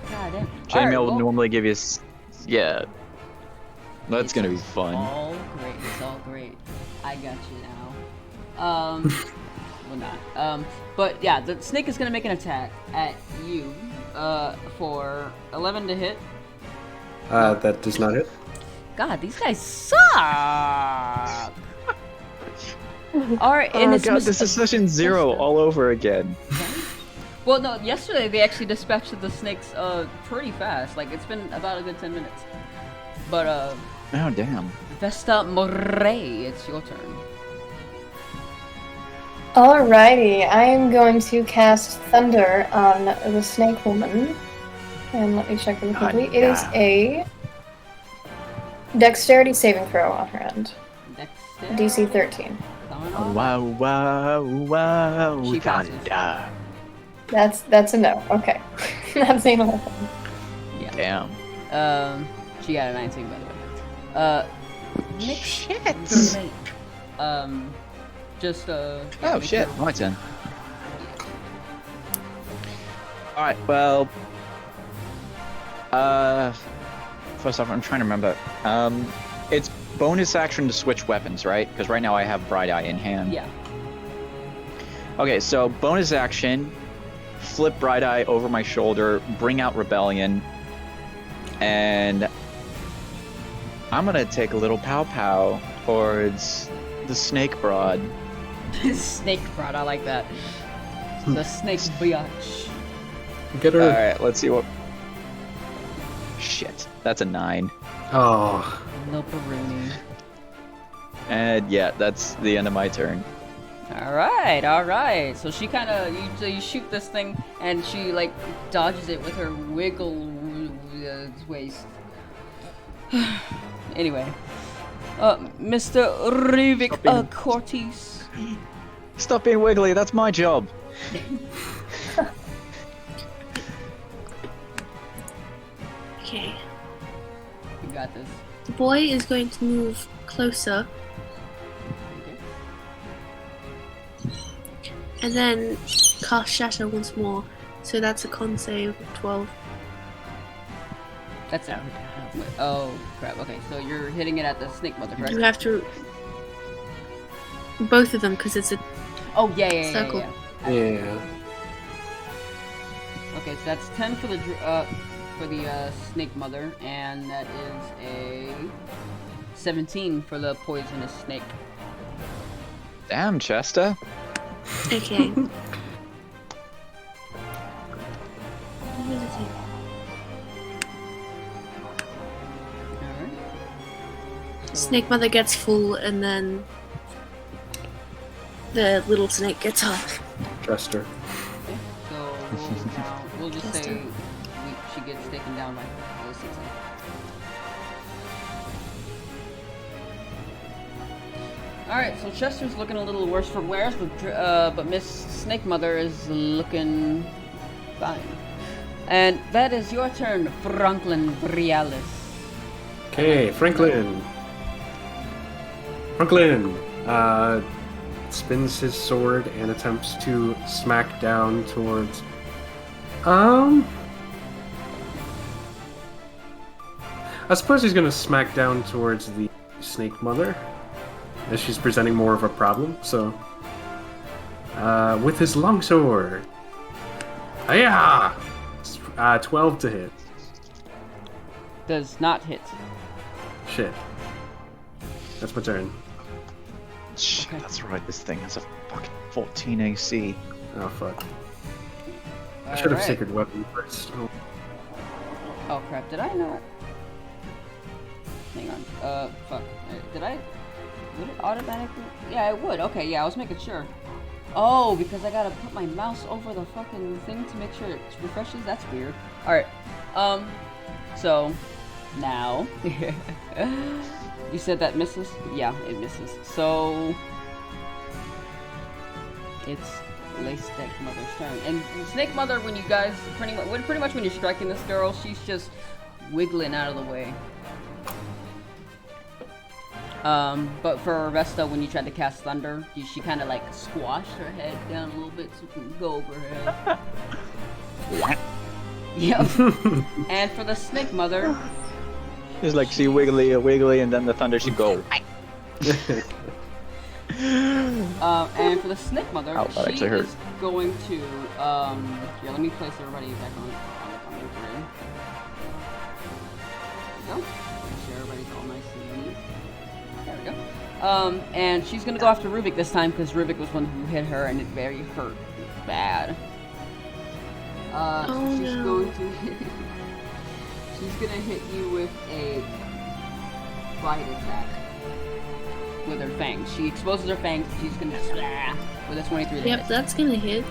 damn. Chainmail will normally give you yeah. That's gonna be fun. It's all great. I got you now. Well not. But yeah, the snake is gonna make an attack at you, for 11 to hit. That does not hit. God, these guys suck! Alright, and it's this is session 0 all over again. Well, no, yesterday they actually dispatched the snakes, pretty fast. Like, it's been about a good 10 minutes. But, Oh, damn. Vesta Moray, it's your turn. Alrighty, I am going to cast Thunder on the Snake Woman. And let me check really quickly. It is a Dexterity saving throw on her end. Dexterity. DC 13. Wow, wow, wow, She passes. thunder. That's a no. Okay. That's a no. Yeah. Damn. She got a 19, by the way. Shit. Just, Oh, make shit. her- My turn. Alright, well... First off, I'm trying to remember. It's bonus action to switch weapons, right? Because right now I have Bright Eye in hand. Yeah. Okay, so bonus action, flip Bright Eye over my shoulder, bring out Rebellion, and I'm gonna take a little pow pow towards the Snake Broad. Snake Broad, I like that. The snake biatch. Get her. Alright, let's see what... Shit, that's a 9. Oh. No Peruni. And yeah, that's the end of my turn. Alright. So she kind of, you shoot this thing, and she, like, dodges it with her wiggle waist. Anyway. Mr. Rivik Cortez. Stop being wiggly, that's my job. Okay. You got this. The boy is going to move closer Okay. and then cast Shatter once more. So that's a con save of 12. That's it. Oh, crap. Okay, so you're hitting it at the snake mother, correct? You have to. Both of them, because it's a. Oh, yeah. Circle. Yeah. Okay, so that's 10 for the snake mother, and that is a 17 for the poisonous snake. Damn, Chester. Okay. Alright. Snake Mother gets full, and then the little snake gets off. Chester. Okay, so we'll just say she gets taken down by the 16. Alright, so Chester's looking a little worse for wear, but Miss Snake Mother is looking fine. And that is your turn, Franklin Brialis. Okay, Franklin. Spins his sword and attempts to smack down towards. I suppose he's gonna smack down towards the Snake Mother, as she's presenting more of a problem. So, with his longsword, 12 to hit. Does not hit. Shit. That's my turn. Shit, that's right. This thing has a fucking 14 AC. Oh fuck. I should have Alright. Sacred Weapon first. Oh. Oh crap, did I not? Hang on. Fuck. Did I? Would it automatically? Yeah, it would. Okay, yeah, I was making sure. Oh, because I gotta put my mouse over the fucking thing to make sure it refreshes? That's weird. Alright. So, now. You said that misses? Yeah, it misses. So, it's Snake Mother's turn. And Snake Mother, when you guys, pretty much when you're striking this girl, she's just wiggling out of the way. But for Vesta, when you tried to cast Thunder, she kind of like squashed her head down a little bit so you can go over her head. Yep. And for the Snake Mother, It's like she wiggly, and then the thunder she go. and for the Snake Mother, Ow, that she actually hurt. is going to, here, let me place everybody back on the grid. There we go. Make sure everybody's all nice and neat. There we go. And she's gonna go after Rubik this time, because Rubik was one who hit her, and it very hurt bad. So she's going to she's gonna hit you with a bite attack with her fangs. She exposes her fangs. She's gonna with a 23 to Yep, hit. that's gonna hit.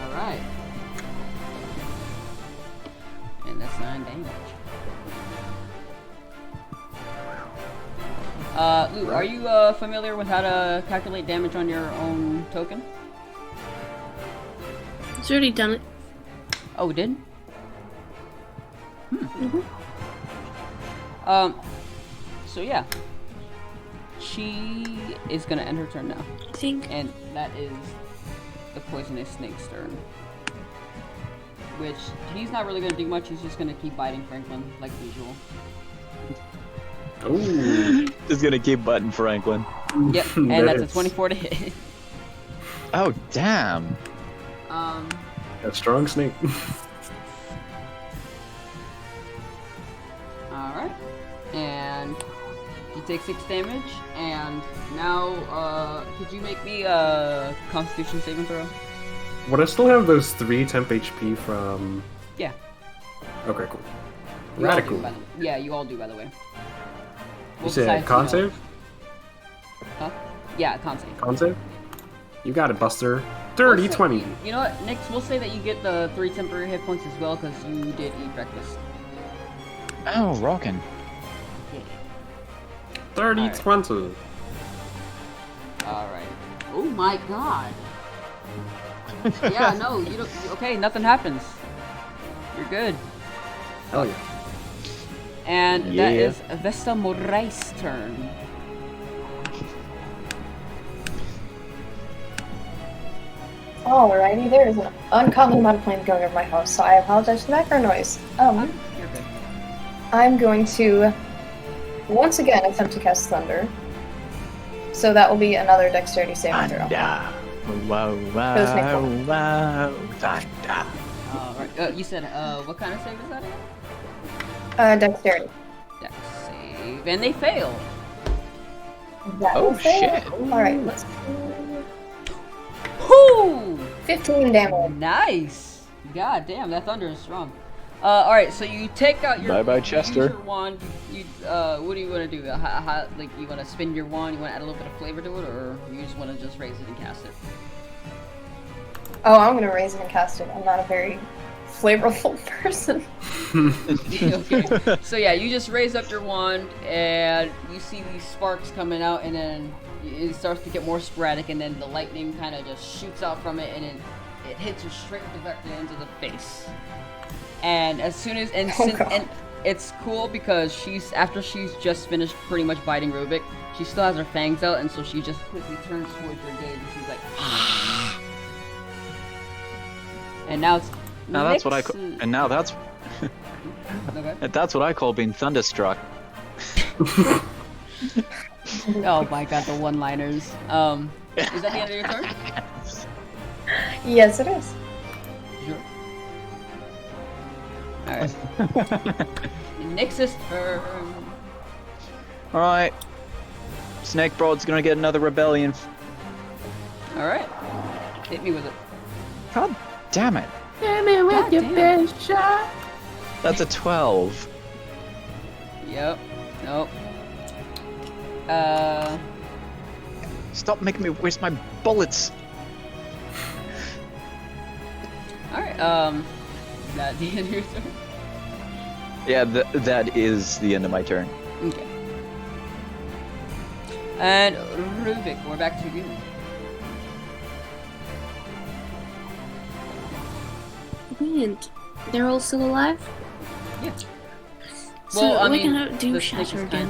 All right, and that's 9 damage. Lou, are you familiar with how to calculate damage on your own token? He's already done it. Oh, we did? So yeah. She is gonna end her turn now. I think. And that is the poisonous snake's turn. Which, he's not really gonna do much, he's just gonna keep biting Franklin, like usual. Ooh. Just gonna keep butting Franklin. Yep, and That that's a is- 24 to hit. Oh damn! That strong snake. Alright. And you take 6 damage, and now, could you make me a Constitution saving throw? Would I still have those 3 temp HP from... Yeah. Okay, cool. You all do, Radical. by the- yeah, you all do, by the way. You Well, said besides, con you know- save? Huh? Yeah, con save. Con save? You got it, Buster. Dirty We'll say- 20. You know what, Nix, we'll say that you get the 3 temporary hit points as well, because you did eat breakfast. Oh, rockin'. 30 Alright. 20. Alright. Oh my god. Yeah, no, you don't. Okay, nothing happens. You're good. Hell yeah. And that Yeah. is Vesta Morai's turn. Alrighty, there is an uncommon amount of planes going over my house, so I apologize for the background noise. You're good. I'm going to once again attempt to cast Thunder. So that will be another Dexterity saving throw. Thunder. Wow, For the snake wow, one. wow, thunder. Alright, you said, what kind of save is that again? Dexterity. Dex save. And they fail. That Oh, will fail. shit. Alright, let's Woo! 15 damage. Nice. God damn, that thunder is strong. All right, so you take out your. Bye-bye, you use Chester. your wand. What do you want to do? Like, you want to spin your wand? You want to add a little bit of flavor to it, or you just want to just raise it and cast it? Oh, I'm gonna raise it and cast it. I'm not a very flavorful person. Okay. So yeah, you just raise up your wand, and you see these sparks coming out, and then it starts to get more sporadic, and then the lightning kind of just shoots out from it, and it hits her straight directly into the face. And as soon as and it's cool because after she's just finished pretty much biting Rubik, she still has her fangs out, and so she just quickly turns towards your gaze, and she's like, and now it's. Now that's what I call. Nix's- And now that's. Okay. That's what I call being thunderstruck. Oh my god, the one-liners. Is that the end of your turn? Yes, it is. Sure. Alright. Nix's turn. Alright. Snake Broad's gonna get another rebellion. Alright. Hit me with it. God damn it. Hit me with God your damn. best shot. That's a 12. Yep. Nope. Stop making me waste my bullets. Alright, that the end of your turn? Yeah, that is the end of my turn. Okay. And Rubik, we're back to you. Brilliant. They're all still alive? Yeah. So Well, I we're mean, gonna do the snake Shatter is again.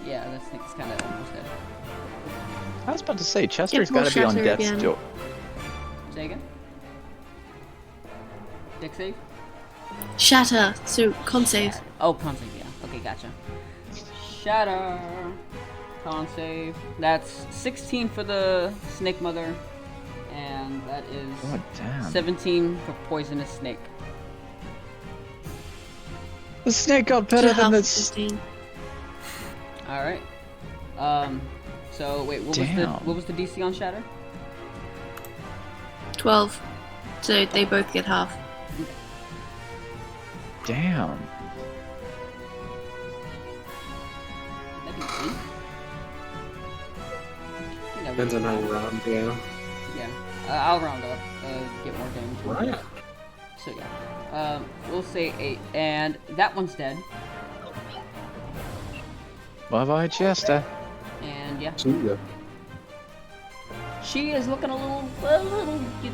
Yeah, the snake's kinda almost dead. I was about to say, Chester's more gotta be on Shatter death's again. door. Say again? Deck save? Shatter, so con save. Oh, con save, yeah. Okay, gotcha. Shatter. Con save. That's 16 for the snake mother. And that is God damn. 17 for poisonous snake. The snake got better So than half this. 15. Alright. So wait, Damn. what was the DC on Shatter? 12. So they both get half. Damn. That'd be 8? Depends on how you round, yeah. Yeah. I'll round up, get more damage. Right. So yeah. We'll say 8. And that one's dead. Bye-bye, Chester. And yeah. See ya. She is looking a little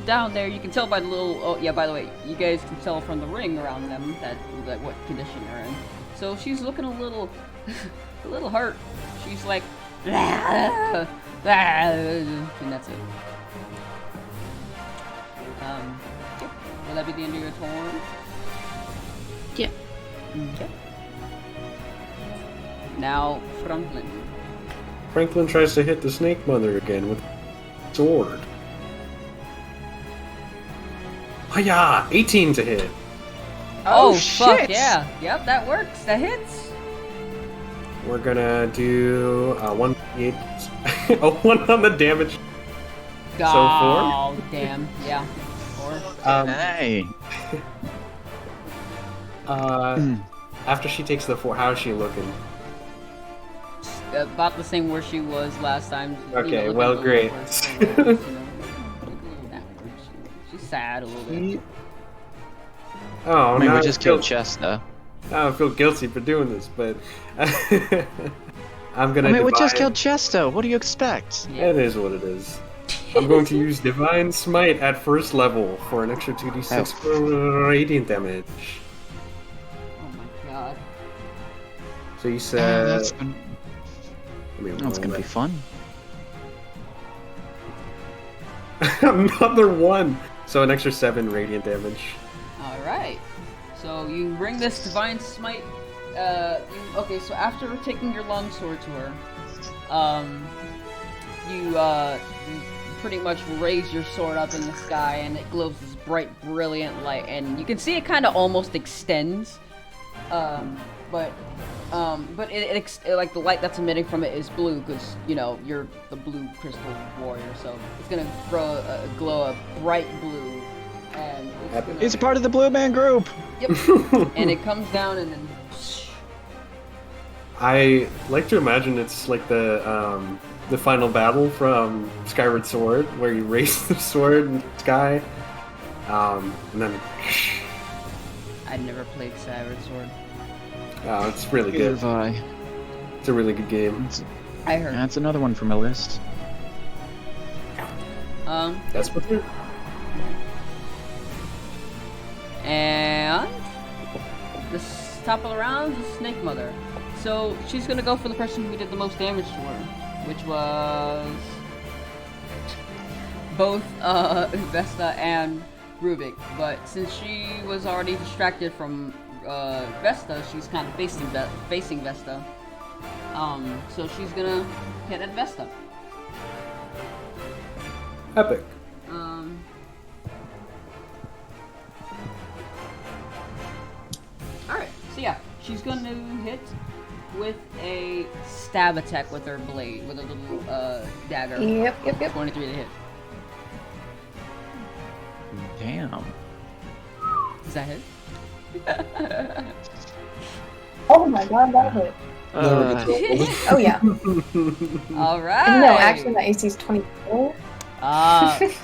down there. You can tell by the little. Oh yeah, by the way, you guys can tell from the ring around them that what condition they're in. So she's looking a little hurt. She's like, and that's it. Yeah. Will that be the end of your turn? Yeah. Okay. Now Franklin. Franklin tries to hit the snake mother again with sword. Hiya! 18 to hit. Oh, shit! fuck yeah! Yep, that works. That hits. We're gonna do 1d8. A 1 on the damage. Oh, damn. Yeah. 4. Hey. After she takes the 4, how is she looking? About the same where she was last time. Okay, looking well, a little great. worse, you know, looking backwards. She's sad a little bit. Oh, I mean, now we just killed Chester. Now I feel guilty for doing this, but I'm gonna. I mean, we just divine- killed Chester. What do you expect? Yeah. It is what it is. I'm going to use Divine Smite at first level for an extra 2d6 for radiant damage. Oh my god. So you said. That's Let me gonna be fun. Another 1! So an extra 7 radiant damage. Alright. So you bring this divine smite. Okay, so after taking your longsword to her, you pretty much raise your sword up in the sky, and it glows this bright, brilliant light, and you can see it kind of almost extends But like the light that's emitting from it is blue because you know you're the blue crystal warrior, so it's gonna glow a bright blue, and It's part of the Blue Man Group. Yep. And it comes down and then. I like to imagine it's like the final battle from Skyward Sword, where you raise the sword in the sky, and then. I'd never played Skyward Sword. Oh, it's really good. It's a really good game. I heard. That's another one from my list. That's what they're. And this top of the round is Snake Mother. So she's gonna go for the person who did the most damage to her, which was both Vesta and Rubik. But since she was already distracted from Vesta, she's kind of facing Vesta. So she's gonna hit at Vesta. Epic. Alright, so yeah, she's gonna hit with a stab attack with her blade, with a little dagger. Yep. 23 to hit. Damn. Is that hit? Oh my god, that hit. Oh yeah. Alright! No, actually my AC is 24.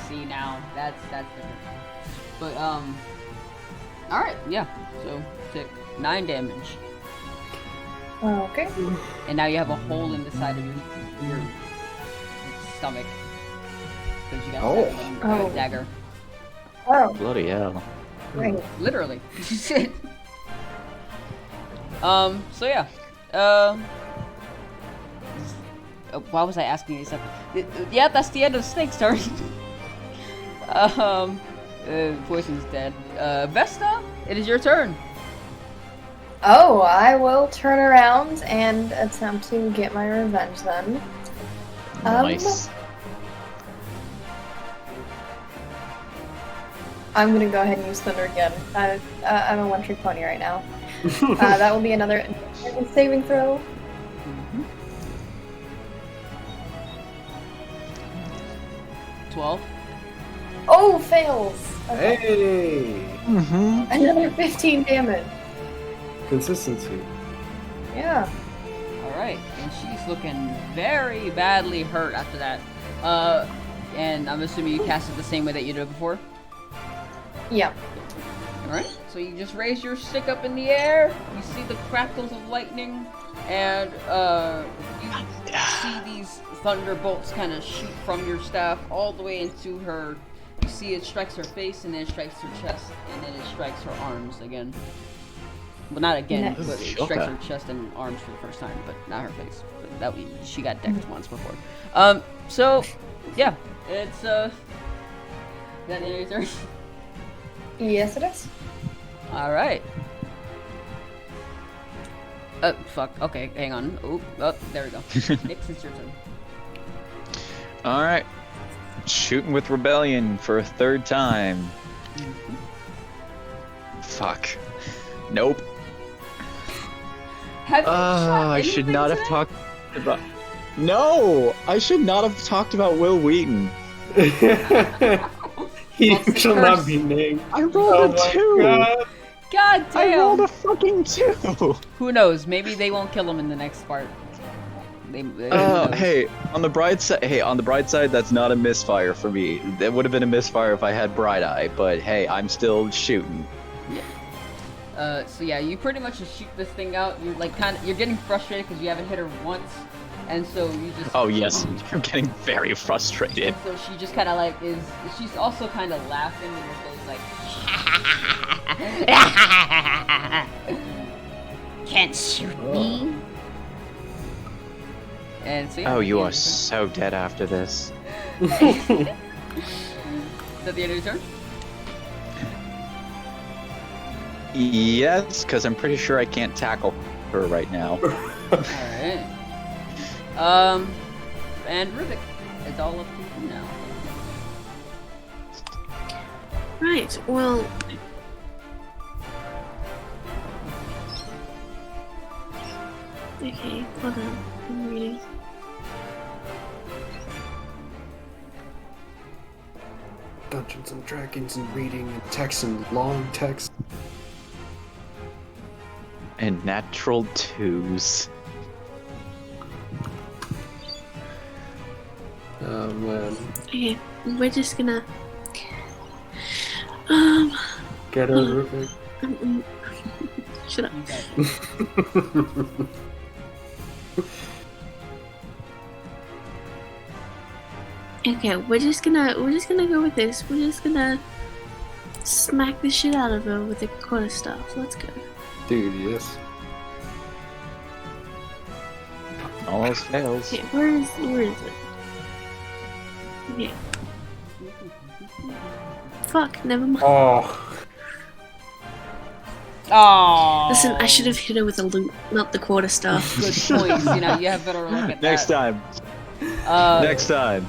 See now, that's different. But, alright, yeah, so take 9 damage. Okay. And now you have a hole in the side of your stomach. Because you got Oh. a dagger. Oh, Bloody hell. great. Literally. So yeah. Why was I asking you something? Yeah, that's the end of Snake's turn. Poison's dead. Vesta, it is your turn. Oh, I will turn around and attempt to get my revenge then. Nice. I'm gonna go ahead and use Thunder again. I'm a one-trick pony right now. That will be another saving throw. 12. Oh, fails! Okay. Hey! Another 15 damage. Consistency. Yeah. Alright, and she's looking very badly hurt after that. And I'm assuming you cast it the same way that you did before? Yeah. Alright, so you just raise your stick up in the air, you see the crackles of lightning, and you see these thunderbolts kind of shoot from your staff all the way into her. You see it strikes her face, and then it strikes her chest, and then it strikes her arms again. Well, not again, Nice. but it strikes her chest and arms for the first time, but not her face. But she got decked once before. So, yeah, it's, that the end of your turn? Yes, it is. Alright. Fuck. Okay, hang on. Oh, there we go. Nick, it's your turn. Alright. Shooting with Rebellion for a third time. Fuck. Nope. Have you shot I should anything not have today? talked about... No! I should not have talked about Will Wheaton. He That's the shall curse. not be named. I rolled a 2! God. God I damn! rolled a fucking 2! Who knows? Maybe they won't kill him in the next part. Who knows? Hey, on the bright side, that's not a misfire for me. That would have been a misfire if I had Bright Eye, but hey, I'm still shooting. So yeah, you pretty much just shoot this thing out. You're like you're getting frustrated because you haven't hit her once, and so you just. Oh yes, I'm getting very frustrated. And so she just kind of like she's also kind of laughing in your face like. Can't shoot me. And so yeah. Oh, you yeah, are so dead after this. Is that the end of your turn? Yes, because I'm pretty sure I can't tackle her right now. Alright. And Rubik, it's all up to you now. Right, well. Okay, hold on. I'm reading. Dungeons and Dragons and reading and text and long text. And natural 2s. Oh man. Okay, we're just gonna. Get over it. Shut up. Okay, we're just gonna go with this. We're just gonna smack the shit out of her with the quarterstaff. Let's go. Dude, yes. Almost fails. Okay, where is it? Okay. Fuck, never mind. Oh. Oh. Listen, I should have hit her with a loot, not the quarterstaff. Good points. You know, you have better look at Next that. time. Uh, Next time.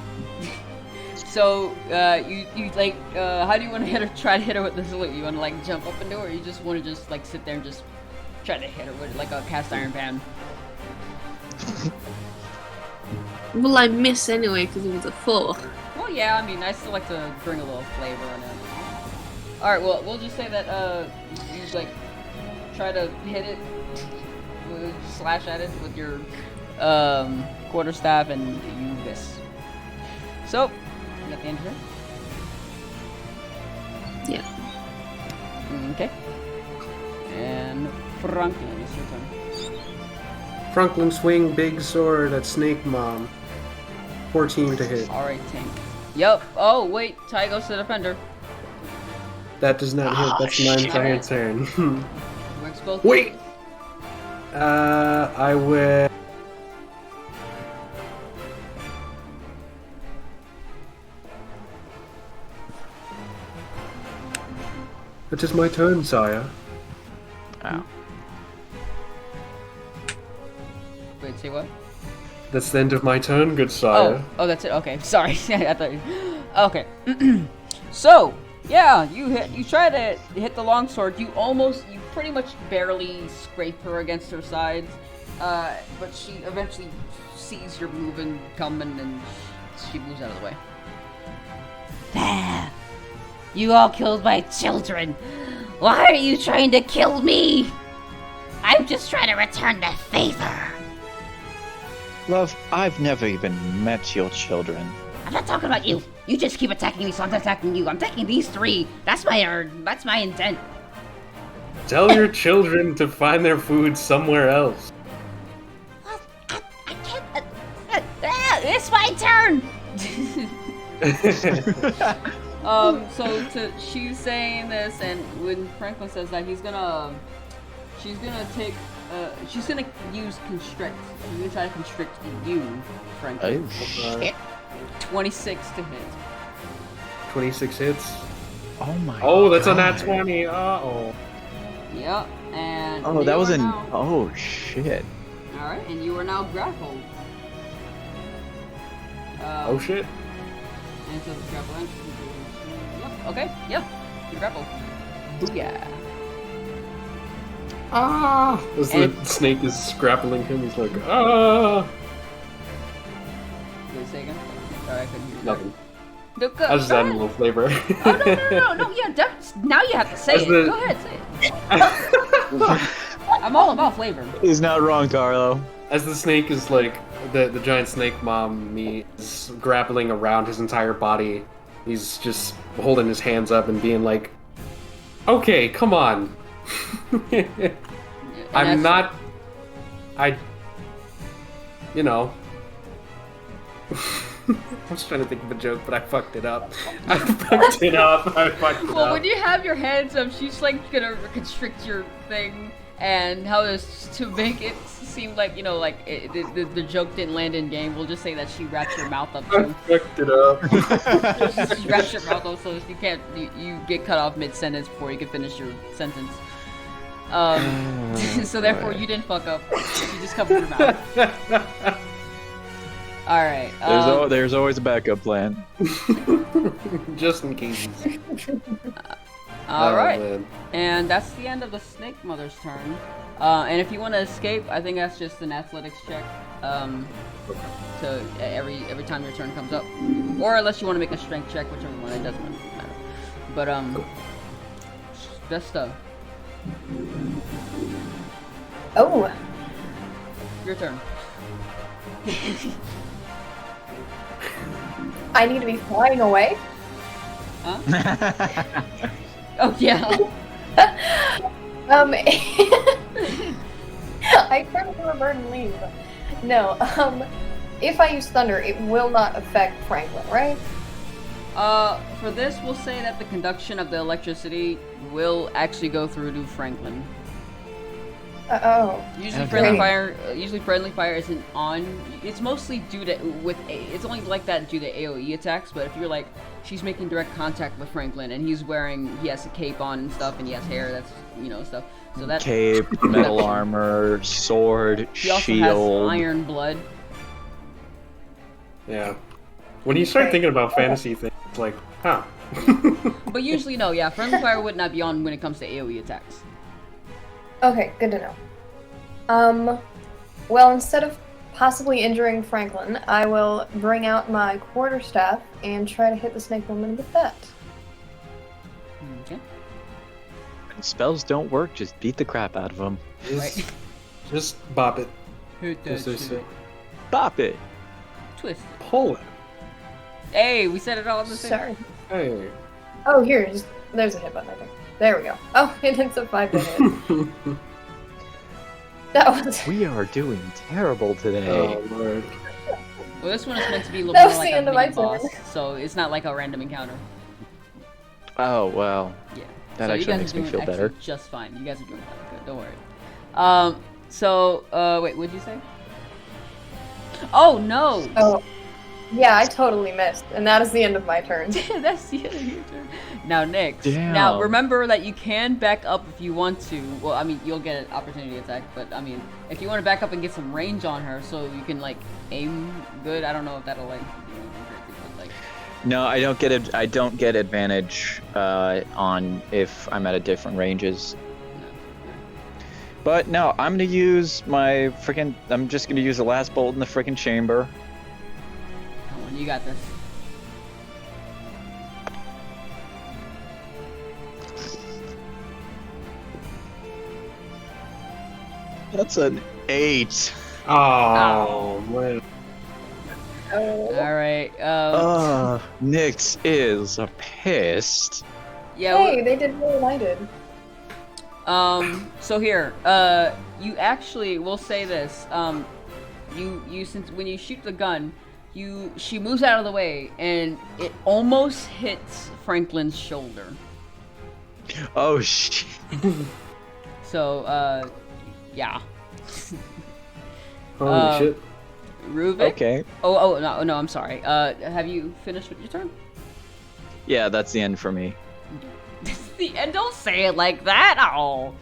So, you like, how do you want to hit her? Try to hit her with the salute? You want to like jump up and do it, or you just want to just like sit there and just try to hit her with like a cast iron pan? Well, I miss anyway because it was a 4. Well, yeah. I mean, I still like to bring a little flavor in it. All right. Well, we'll just say that you like try to hit it, slash at it with your quarterstaff, and you miss. So, you got the end here. Yeah. Okay. And Franklin, it's your turn. Franklin swing big sword at Snake Mom. 14 to hit. Alright, tank. Yup. Oh, wait. Ty goes to the defender. That does not hit. That's my entire shit. turn. Works both Wait! ways. I will. It is my turn, sire. Ow. Wait, say what? That's the end of my turn, good sire. Oh, that's it. Okay, sorry. I thought. Okay. So, yeah, you try to hit the longsword. You pretty much barely scrape her against her sides, but she eventually sees your move and coming, and she moves out of the way. There. You all killed my children. Why are you trying to kill me? I'm just trying to return the favor. Love, I've never even met your children. I'm not talking about you. You just keep attacking me, so I'm attacking you. I'm attacking these 3. That's my intent. Tell your children to find their food somewhere else. Well, I can't. It's my turn. She's saying this, and when Franklin says that, she's gonna use constrict. She's gonna try to constrict you, Franklin. Oh, shit. 26 to hit. 26 hits. Oh my Oh, that's a God. nat 20. Uh-oh. Yep, and Oh, that you was are an. now- Oh, shit. Alright, and you are now grappled. Oh, shit. And so the grapple ends. Yep, okay, yep. You're grappled. Booyah. Ah! As the And- snake is grappling him, he's like, ah! Did I say again? Sorry, I couldn't hear you. Nothing. No, go, I was just go adding a ahead. little flavor. Oh, no, yeah, now you have to say As it. the- Go ahead, say it. I'm all about flavor. He's not wrong, Carlo. As the snake is like, the giant snake mom me is grappling around his entire body, he's just holding his hands up and being like, okay, come on. I'm not. You know. I was trying to think of a joke, but I fucked it up. I fucked it up. Well, when you have your hands up, she's like gonna constrict your thing, and how this to make it seem like like the joke didn't land in game. We'll just say that she wraps your mouth up I too. fucked it up. She wraps your mouth up so you can't you get cut off mid sentence before you can finish your sentence. So therefore you didn't fuck up. You just covered your mouth. All right. There's always a backup plan. Just in case. All right. Man. And that's the end of the Snake Mother's turn. And if you want to escape, I think that's just an athletics check. To every time your turn comes up, or unless you want to make a strength check, whichever one. It doesn't matter. But best stuff. Oh, Your turn. I need to be flying away. Huh? Oh yeah. I turn into a bird and leave. No, if I use thunder, it will not affect Franklin, right? For this, we'll say that the conduction of the electricity will actually go through to Franklin. Oh. Usually, Okay. friendly fire isn't on. It's mostly due to it's only like that due to AOE attacks. But if you're like, she's making direct contact with Franklin, and he has a cape on and stuff, and he has hair, that's stuff. So that Cape, metal armor, sword, he also shield. has iron blood. Yeah. When you start thinking about fantasy things, it's like, huh. But usually, no, yeah, friendly fire would not be on when it comes to AOE attacks. Okay, good to know. Well, instead of possibly injuring Franklin, I will bring out my quarterstaff and try to hit the snake woman with that. Okay. When spells don't work, just beat the crap out of them. Right. Just bop it. Hit As they say. Bop it. Twist. Pull it. Hey, we said it all in the same. Sorry. Hey. Oh, there's a hit button, I think. There we go. Oh, and it's a 5 to hit. That was... We are doing terrible today. Oh, Lord. Well, this one is meant to be a little That more was like the a end of my mini boss, turn. so it's not like a random encounter. Oh, well. Yeah. That So you actually guys makes are me doing feel actually better. just fine. You guys are doing fine. Good. Don't worry. Wait, what'd you say? Oh no! Oh, yeah, I totally missed. And that is the end of my turn. That's the end of your turn. Now, Nyx. Damn. Now, remember that you can back up if you want to. Well, I mean, you'll get an opportunity attack, but I mean, if you want to back up and get some range on her, so you can like aim good. I don't know if that'll like. But, like No, I don't get advantage on if I'm at a different ranges. But no, I'm gonna use my freaking. I'm just gonna use the last bolt in the freaking chamber. come on, you got this. That's an 8. Oh, man. Oh. All right. Nyx is pissed. Yeah. Hey, they did more than I did. So here, you actually, we'll say this, since when you shoot the gun, she moves out of the way, and it almost hits Franklin's shoulder. Oh shit. So, yeah. Holy shit. Ruvik? Okay. Oh, no, I'm sorry. Have you finished with your turn? Yeah, that's the end for me. The end, don't say it like that! Oh,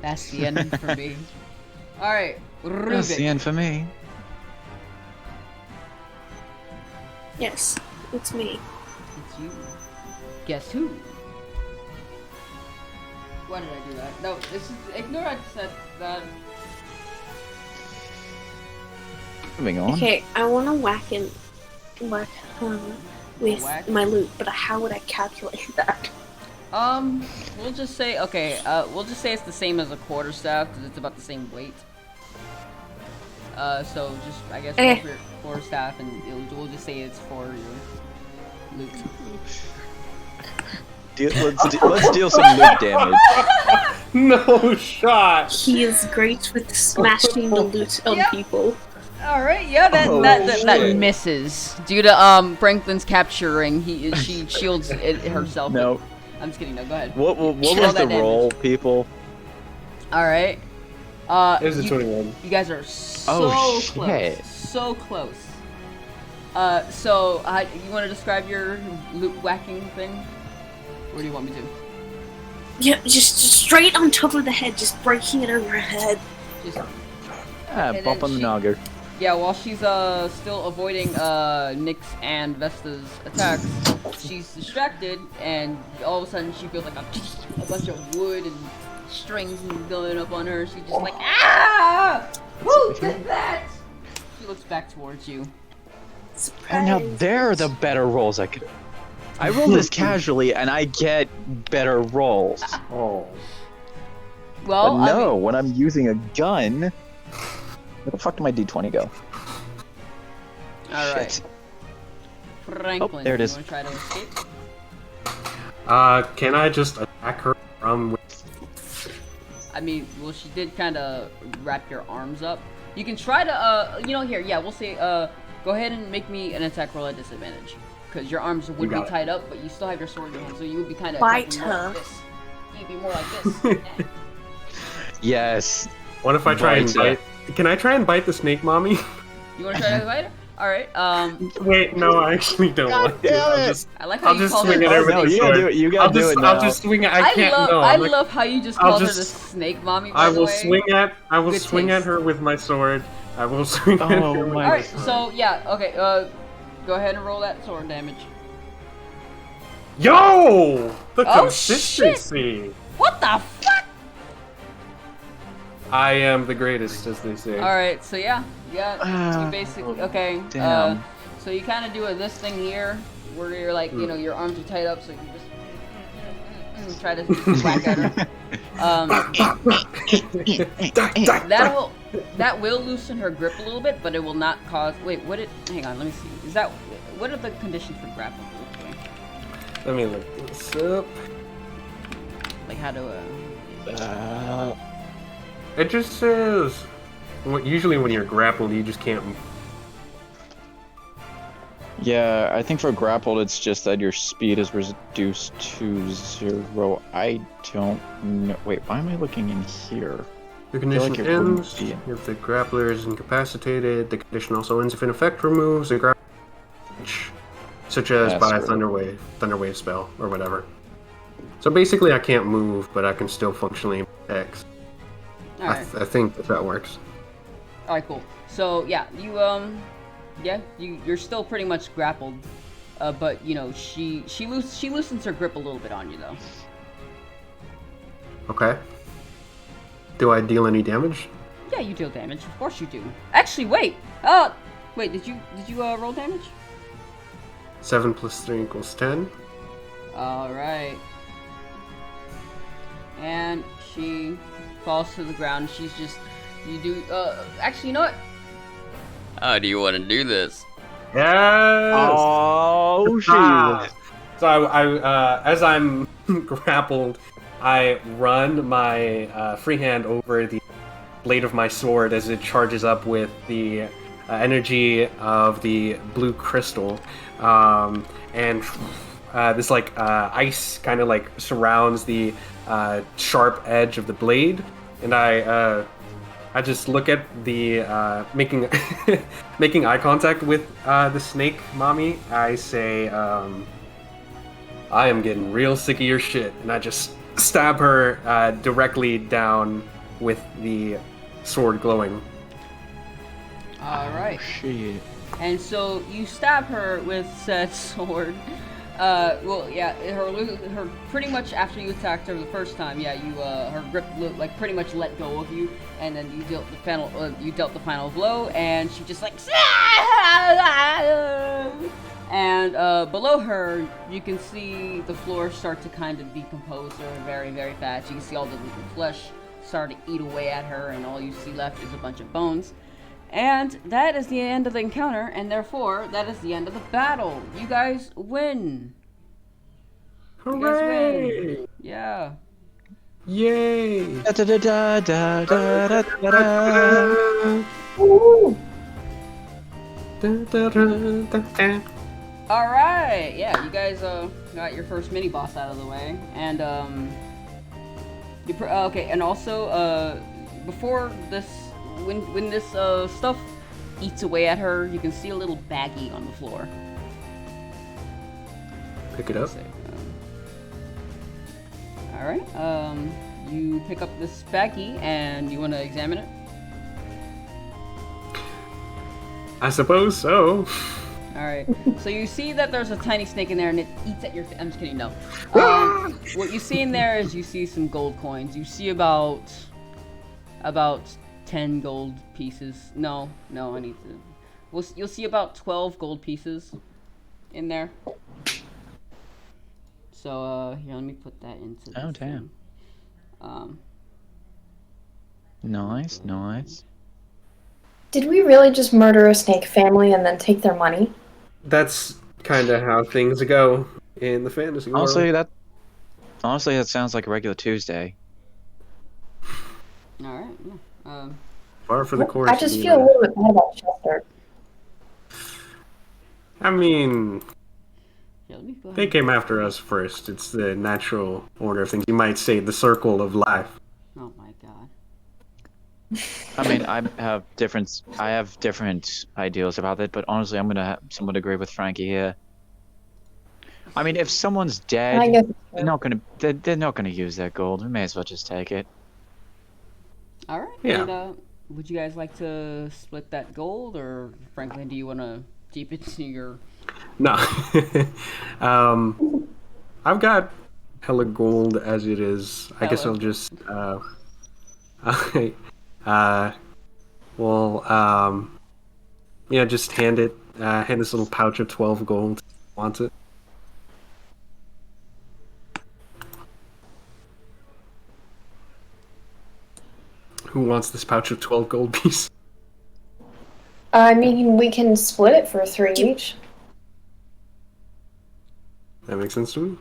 that's the end for me. Alright, That's the Ruvik. end for me. Yes, it's me. It's you. Guess who? Why did I do that? No, this is ignore I said that. Moving on. Okay, I want to whack with Whack? my loot, but how would I calculate that? We'll just say we'll just say it's the same as a quarterstaff because it's about the same weight. So just I guess roll for your quarterstaff, and we'll just say it's for your loot. Let's deal some loot damage. No shot. He is great with smashing the loot on Yep. people. All right, yeah, that shit. misses due to Franklin's capturing. She shields it herself. No. I'm just kidding. No, go ahead. What Roll was that the damage. roll, people? All right. It was a you, 21. you guys are so Oh, close. shit. So close. You want to describe your loot whacking thing? Or do you want me to? Yeah, just straight on top of the head, just breaking it over her head. Just Ah, And bump then on the she- nogger. yeah, while she's still avoiding Nyx and Vesta's attacks, she's distracted, and all of a sudden she feels like a bunch of wood and strings going up on her. She's just like, ah! Who did that? She looks back towards you. And now they're the better rolls I could. I roll this casually, and I get better rolls. Oh. Well, But no, when I'm using a gun, where the fuck did my D20 go? all right. Shit. Franklin, there it is. You want to try to escape? Can I just attack her from? I mean, well, she did kind of wrap your arms up. You can try to, here, yeah, we'll say, go ahead and make me an attack roll at disadvantage. Because your arms would be tied up, but you still have your sword in your hand, so you would be kind of Bite more her. like this. You'd be more like this. Yes. What if I try and Bite bite? Can I try and bite the snake, mommy? You want to try to bite her? Alright, Wait, no, I actually don't want to. damn I'll it. just, I like how I'll you just called swing her at the everything. No, you gotta do it. You gotta do it now. I'll just swing it. I Like, love how you just I'll called her just- the snake mommy, by I the will way. Good swing taste. at her with my sword. I will swing at Oh her with my my Alright, sword. so, yeah, okay, go ahead and roll that sword damage. Yo! The Oh, consistency! What the fuck? I am the greatest, as they say. Alright, so yeah, Ah, you basically, okay, damn. so you kind of do this thing here, where you're like, you know, your arms are tied up, so you just try to whack at her. That will loosen her grip a little bit, but it will not cause, wait, hang on, let me see, what are the conditions for grappling? Let me look this up. Like how to, It just says... Usually when you're grappled, you just can't... Yeah, I think for grappled, it's just that your speed is reduced to 0. I don't know. Wait, why am I looking in here? The condition like it wouldn't ends be. if the grappler is incapacitated. The condition also ends if an effect removes a grappler, such as by a That's right. thunderwave spell or whatever. So basically, I can't move, but I can still functionally X. alright. I think that works. Alright, cool. So yeah, you're still pretty much grappled, but you know she loosens her grip a little bit on you though. Okay. Do I deal any damage? Yeah, you deal damage. Of course you do. Actually, wait. Did you roll damage? 7 plus 3 equals 10. All right. And she falls to the ground. She's just actually, you know what? How do you want to do this? Yes! Oh, Ah! So I as I'm grappled, I run my free hand over the blade of my sword as it charges up with the energy of the blue crystal, and this like ice kind of like surrounds the sharp edge of the blade, and I just look at the making making eye contact with the snake mommy. I say, I am getting real sick of your shit, and I just stab her directly down with the sword glowing. All right. Shit. And so you stab her with said sword. Her pretty much after you attacked her the first time, her grip like pretty much let go of you, and then you dealt the final blow, and she just like, and below her you can see the floor start to kind of decompose her very, very fast. You can see all the flesh start to eat away at her, and all you see left is a bunch of bones. And that is the end of the encounter, and therefore, that is the end of the battle. You guys win. You guys win. Yeah. Yay! Da, da, da, da, da, da, da, da. Alright, yeah, you guys got your first mini-boss out of the way. And, okay, and also, before this, when this stuff eats away at her, you can see a little baggie on the floor. Pick it up. Alright, you pick up this baggie and you want to examine it? I suppose so. Alright, so you see that there's a tiny snake in there and it eats at your I'm just kidding, no. What you see in there is you see some gold coins. You see about 10 gold pieces. No, I need to... you'll see about 12 gold pieces in there. So, here, let me put that into Oh, this damn. thing. Nice. Did we really just murder a snake family and then take their money? That's kind of how things go in the fantasy world. Honestly, that sounds like a regular Tuesday. Alright, yeah. Far for the course. I just feel a little bit bad about Chester. I mean, Yeah, let me go ahead. they came after us first. It's the natural order of things. You might say the circle of life. Oh my god. I mean, I have different ideals about it, but honestly, I'm gonna somewhat agree with Frankie here. I mean, if someone's I dead, guess they're not gonna use that gold. We may as well just take it. Alright, Yeah. and would you guys like to split that gold, or Franklin, do you want to keep it to your... No. I've got hella gold as it is. I guess Hella. I'll just just hand this little pouch of 12 gold. Want it? Who wants this pouch of 12 gold piece? I mean, we can split it for 3 each. That makes sense to me.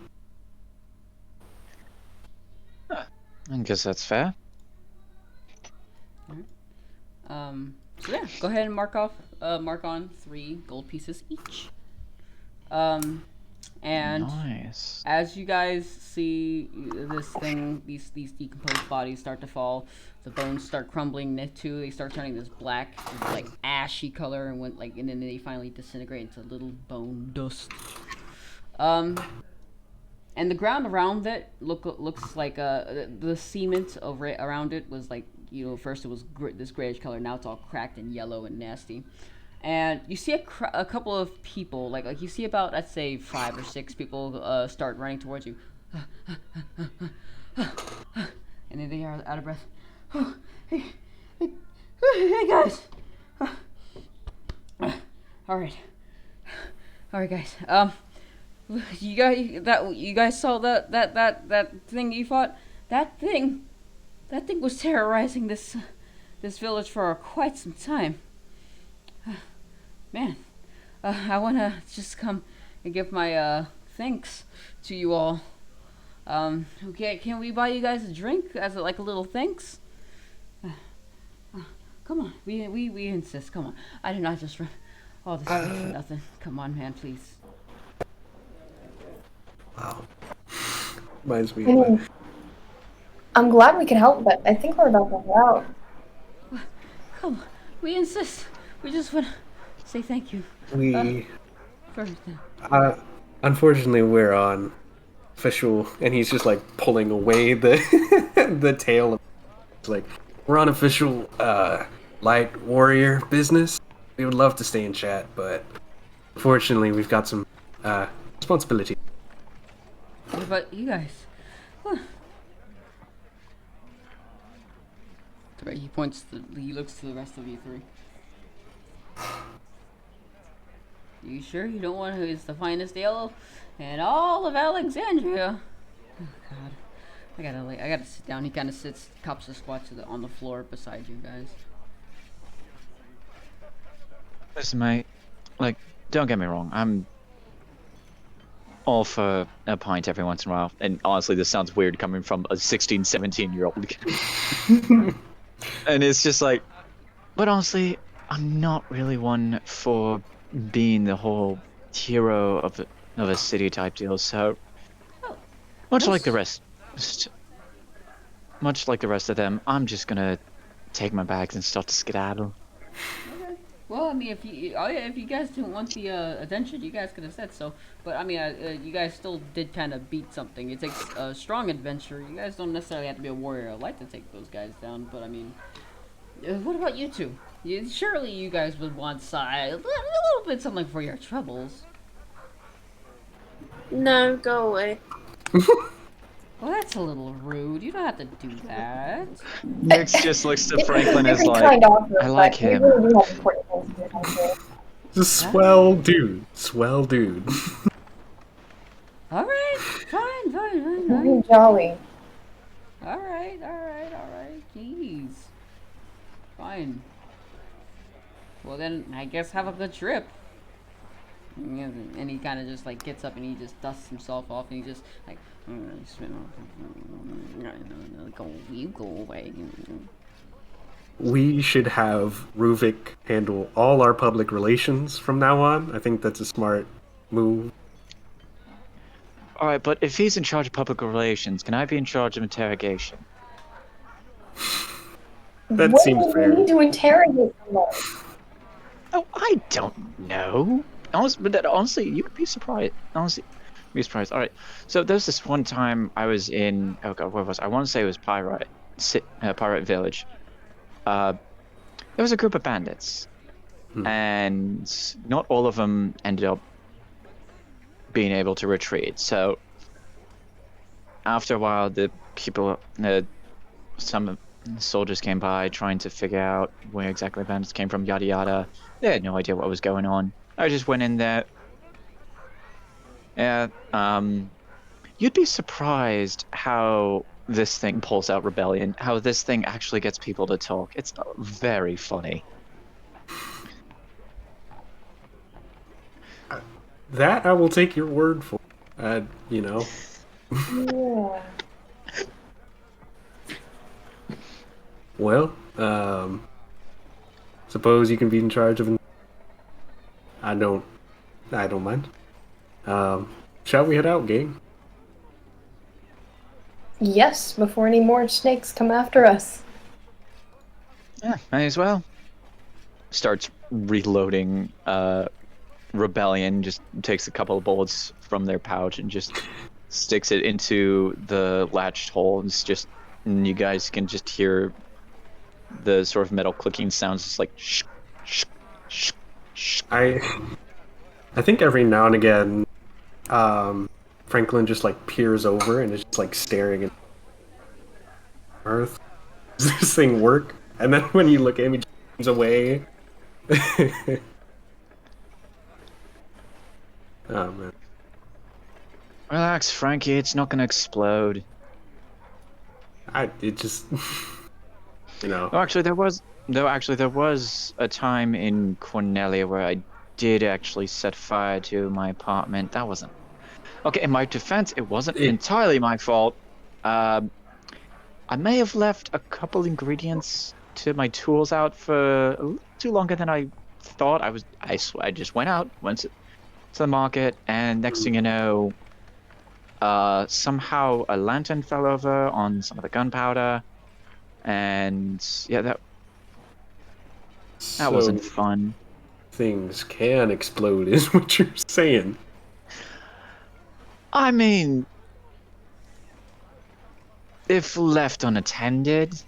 I guess that's fair. So yeah, go ahead and mark on 3 gold pieces each. And Nice. as you guys see this thing, these decomposed bodies start to fall, the bones start crumbling too. They start turning this black, like ashy color, and then they finally disintegrate into little bone dust. And the ground around it looks like the cement around it was like, first it was this grayish color, now it's all cracked and yellow and nasty. And you see a couple of people, like you see about, let's say, 5 or 6 people start running towards you. And then they are out of breath. Oh, hey guys. All right, guys. You guys saw that thing you fought? That thing was terrorizing this village for quite some time. Man, I wanna just come and give my thanks to you all. Okay, can we buy you guys a drink as a little thanks? Come on, we insist. Come on, I did not just run all this way for nothing. Come on, man, please. Wow. Reminds me I mean, I'm glad we could help, but I think we're about to run out. Come on, we insist. We just want to say thank you we for everything. unfortunately we're on official, and he's just like pulling away the the tail of, like, we're on official light warrior business. We would love to stay and chat, but unfortunately we've got some responsibility. What about you guys? Huh. Right, he looks to the rest of you 3. You sure you don't want it's the finest ale in all of Alexandria? Oh God, I gotta sit down. He kind of cops a squat on the floor beside you guys. Listen, mate. Like, don't get me wrong. I'm all for a pint every once in a while. And honestly, this sounds weird coming from a 16, 17-year-old kid. And it's just like, but honestly, I'm not really one for being the whole hero of a city type deal. So, much like the rest of them, I'm just gonna take my bags and start to skedaddle. Okay. Well, I mean, if you guys didn't want the attention, you guys could have said so. But I mean, you guys still did kind of beat something. It takes a strong adventure. You guys don't necessarily have to be a warrior. I'd like to take those guys down, but I mean, what about you two? Surely you guys would want a little bit something for your troubles. No, go away. Well, that's a little rude. You don't have to do that. Nyx just looks to It's Franklin a as very like, kind offer, I like but we him. really do have important things to attend to. Just swell dude. Swell dude. All right, fine. Very jolly. All right. Jeez. Fine. Well then, I guess have a good trip. And he kind of just like gets up and he just dusts himself off and he just like, you go away. We should have Ruvik handle all our public relations from now on. I think that's a smart move. Alright, but if he's in charge of public relations, can I be in charge of interrogation? That What seems do fair. we need to interrogate someone? Oh, I don't know. Honestly, you could be surprised. Honestly, be surprised. Alright, so there's this one time I was in, oh god, where was I? I want to say it was Pyrite Village. There was a group of bandits. And not all of them ended up being able to retreat. So after a while, the people, some soldiers came by trying to figure out where exactly bandits came from, yada yada. They had no idea what was going on. I just went in there. Yeah, you'd be surprised how this thing pulls out rebellion, how this thing actually gets people to talk. It's very funny. That I will take your word for. You know. Yeah. Well, suppose you can be in charge of. I don't mind. Shall we head out, gang? Yes, before any more snakes come after us. Yeah, may as well. Starts reloading Rebellion, just takes a couple of bullets from their pouch and just sticks it into the latched hole. And you guys can just hear the sort of metal clicking sounds, just like shh, shh, shh, shh. I think every now and again, Franklin just like peers over and is just like staring at Earth. Does this thing work? And then when you look at him, he just turns away. Oh man. Relax, Frankie. It's not gonna explode. It just, you know. Oh, actually, there was a time in Cornelia where I did actually set fire to my apartment. That wasn't okay. In my defense, it wasn't entirely my fault. I may have left a couple ingredients to my tools out for a little too longer than I thought. I just went to the market, and next thing you know, somehow a lantern fell over on some of the gunpowder, and yeah, that wasn't fun. Things can explode, is what you're saying. I mean, if left unattended,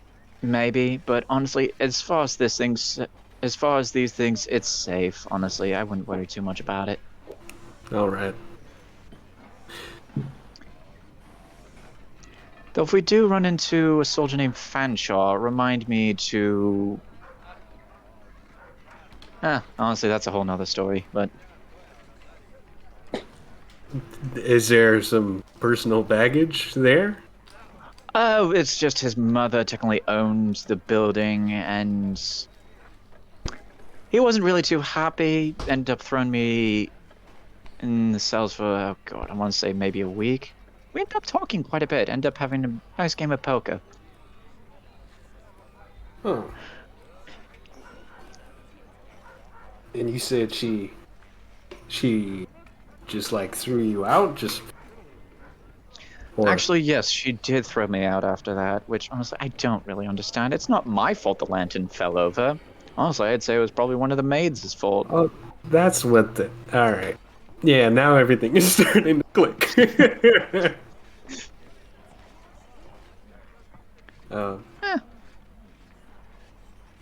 maybe, but honestly, as far as these things, it's safe. Honestly, I wouldn't worry too much about it. All right. Though if we do run into a soldier named Fanshawe, remind me to... honestly, that's a whole nother story, but... Is there some personal baggage there? Oh, it's just his mother technically owns the building, and... he wasn't really too happy, ended up throwing me in the cells for, oh god, I want to say maybe a week. We ended up talking quite a bit, ended up having a nice game of poker. Huh. And you said she just like threw you out, or... Actually, yes, she did throw me out after that, which honestly I don't really understand. It's not my fault the lantern fell over. Honestly, I'd say it was probably one of the maids' fault. Oh, that's what the... Alright. Yeah, now everything is starting to click.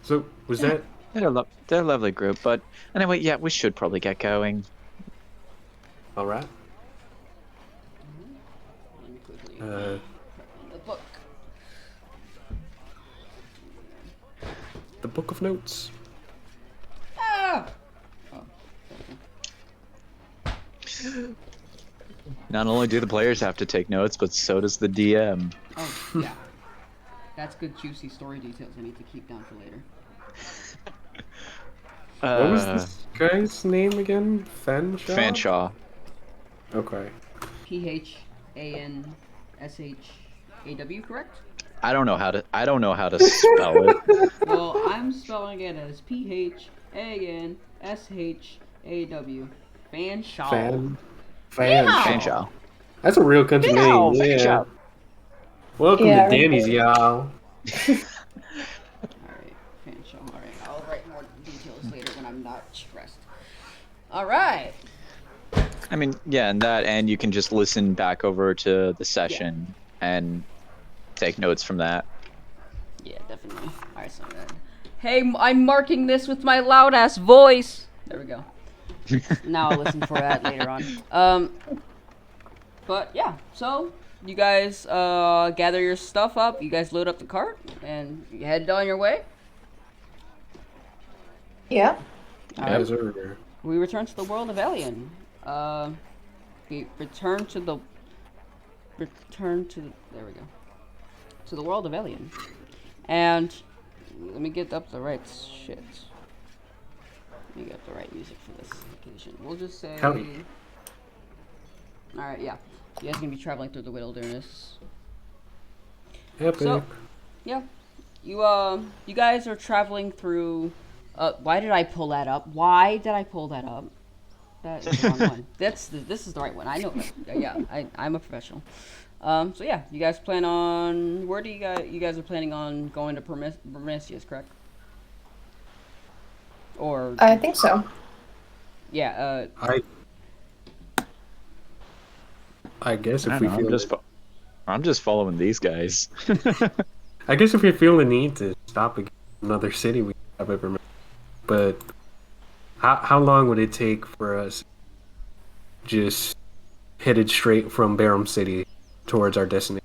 So, was that they're a lovely group, but anyway, yeah, we should probably get going. All right. Let me quickly Uh, open the book. the book of notes. Ah! Oh, Not only do the players have to take notes, but so does the DM. oh, yeah. That's good, juicy story details I need to keep down for later. What was this guy's name again? Fanshaw? Fanshaw. Okay. P-H-A-N-S-H-A-W, correct? I don't know how to spell it. Well, I'm spelling it as P-H-A-N-S-H-A-W. Fanshaw. Fanshaw. Fanshaw. That's a real country name. Yeah. Fanshaw. Welcome Yeah, to Danny's, y'all. Alright, Fanshaw. Alright, I'll write more details later when I'm not stressed. Alright. I mean, yeah, and you can just listen back over to the session and take notes from that. Yeah, definitely. Alright, so then. Hey, I'm marking this with my loud ass voice. There we go. Now I'll listen for that later on. But yeah, so you guys gather your stuff up. You guys load up the cart and you head on your way. Yeah. Yes, sir. We return to the world of Alien. We return to the there we go. To the world of Alien. And let me get up the right shit. Let me get the right music for this occasion. We'll just say Howdy. Alright, yeah. You guys are gonna be traveling through the wilderness. Epic. So, yeah. You guys are traveling through why did I pull that up? Why did I pull that up? That is the wrong one. This is the right one. I know that. Yeah, I'm a professional. So yeah, you guys plan on where do you guys are planning on going to Prometheus, correct? Or I think so. yeah, I guess I if don't we know, feel I'm just following these guys. I guess if we feel the need to stop in another city, we have ever. But how long would it take for us just headed straight from Barham City towards our destination?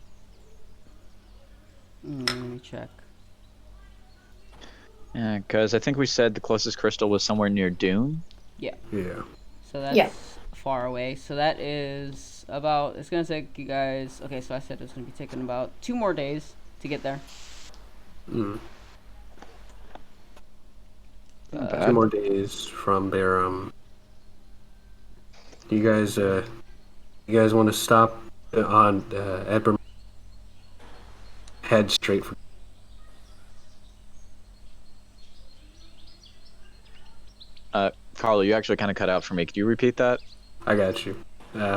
let me check. Yeah, because I think we said the closest crystal was somewhere near Dune. Yeah. Yeah. So that's Yeah. far away. So that is about. It's gonna take you guys. Okay, so I said it's gonna be taking about 2 more days to get there. Mm. Not 2 bad. more days from Barham. You guys want to stop on at Barham? Head straight for. Carlo, you actually kind of cut out for me. Could you repeat that? I got you.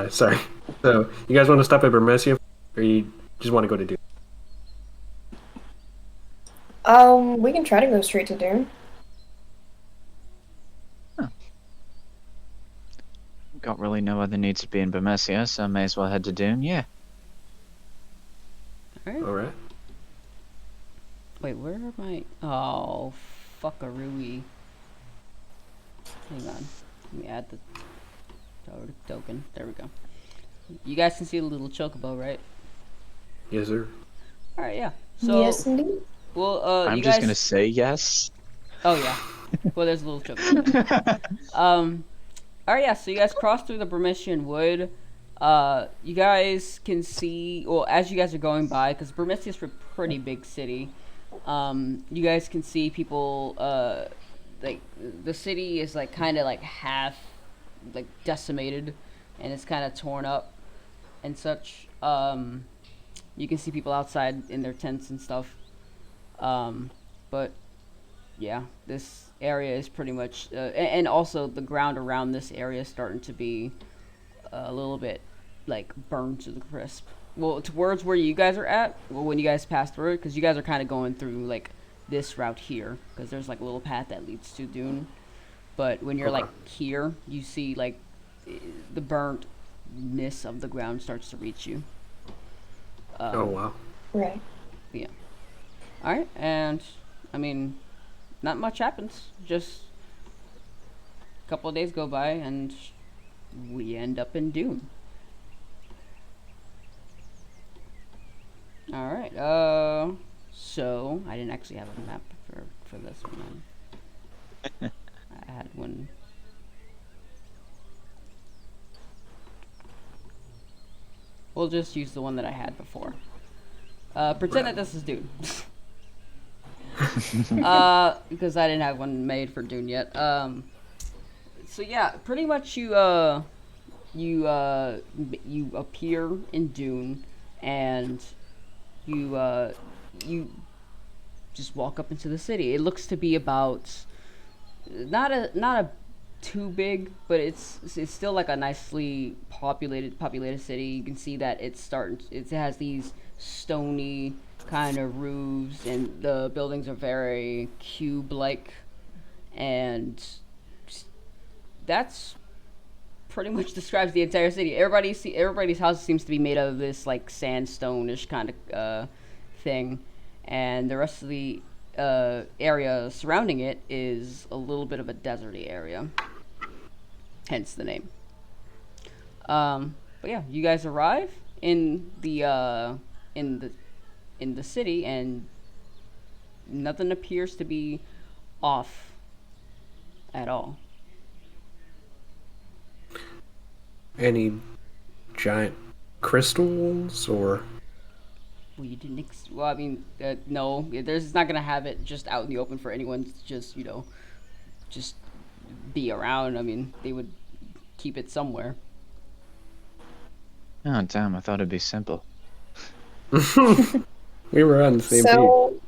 Sorry. So you guys want to stop at Bermesia, or you just want to go to Dune? We can try to go straight to Dune. Got really no other needs to be in Bermesia, so I may as well head to Dune. Yeah. All right. All right. Wait, where am I? Oh, fuckarooey. Hang on. Let me add the token. There we go. You guys can see the little chocobo, right? Yes, sir. All right, yeah. So, Yes, indeed. well, I'm you just guys. gonna say yes. Oh yeah. Well, there's a little chocobo. All right, yeah. So you guys cross through the Burmesian Wood. You guys can see. Well, as you guys are going by, because Burmesia's a pretty big city. You guys can see people. Like the city is like kind of like half like decimated and it's kind of torn up and such. You can see people outside in their tents and stuff, but yeah, this area is pretty much and also the ground around this area is starting to be a little bit like burned to the crisp. Well, towards where you guys are at, well, when you guys pass through it, because you guys are kind of going through like this route here, because there's like a little path that leads to Dune. But when you're like here, you see like the burntness of the ground starts to reach you. Oh wow. Right. Yeah. All right, and I mean, not much happens. Just a couple of days go by, and we end up in Dune. All right. So I didn't actually have a map for this one. I had one. We'll just use the one that I had before. Pretend that this is Dune. Because I didn't have one made for Dune yet. So yeah, pretty much you appear in Dune, and you just walk up into the city. It looks to be about not a too big, but it's still like a nicely populated city. You can see that it has these stony kind of roofs, and the buildings are very cube-like, and that's pretty much describes the entire city. Everybody's house seems to be made out of this like sandstone-ish kind of thing, and the rest of the area surrounding it is a little bit of a deserty area, hence the name. But yeah, you guys arrive in the city, and nothing appears to be off at all. Any giant crystals or? Well, you didn't. Well, I mean, no. There's not gonna have it just out in the open for anyone to just just be around. I mean, they would keep it somewhere. Oh, damn, I thought it'd be simple. We were on the same page. So,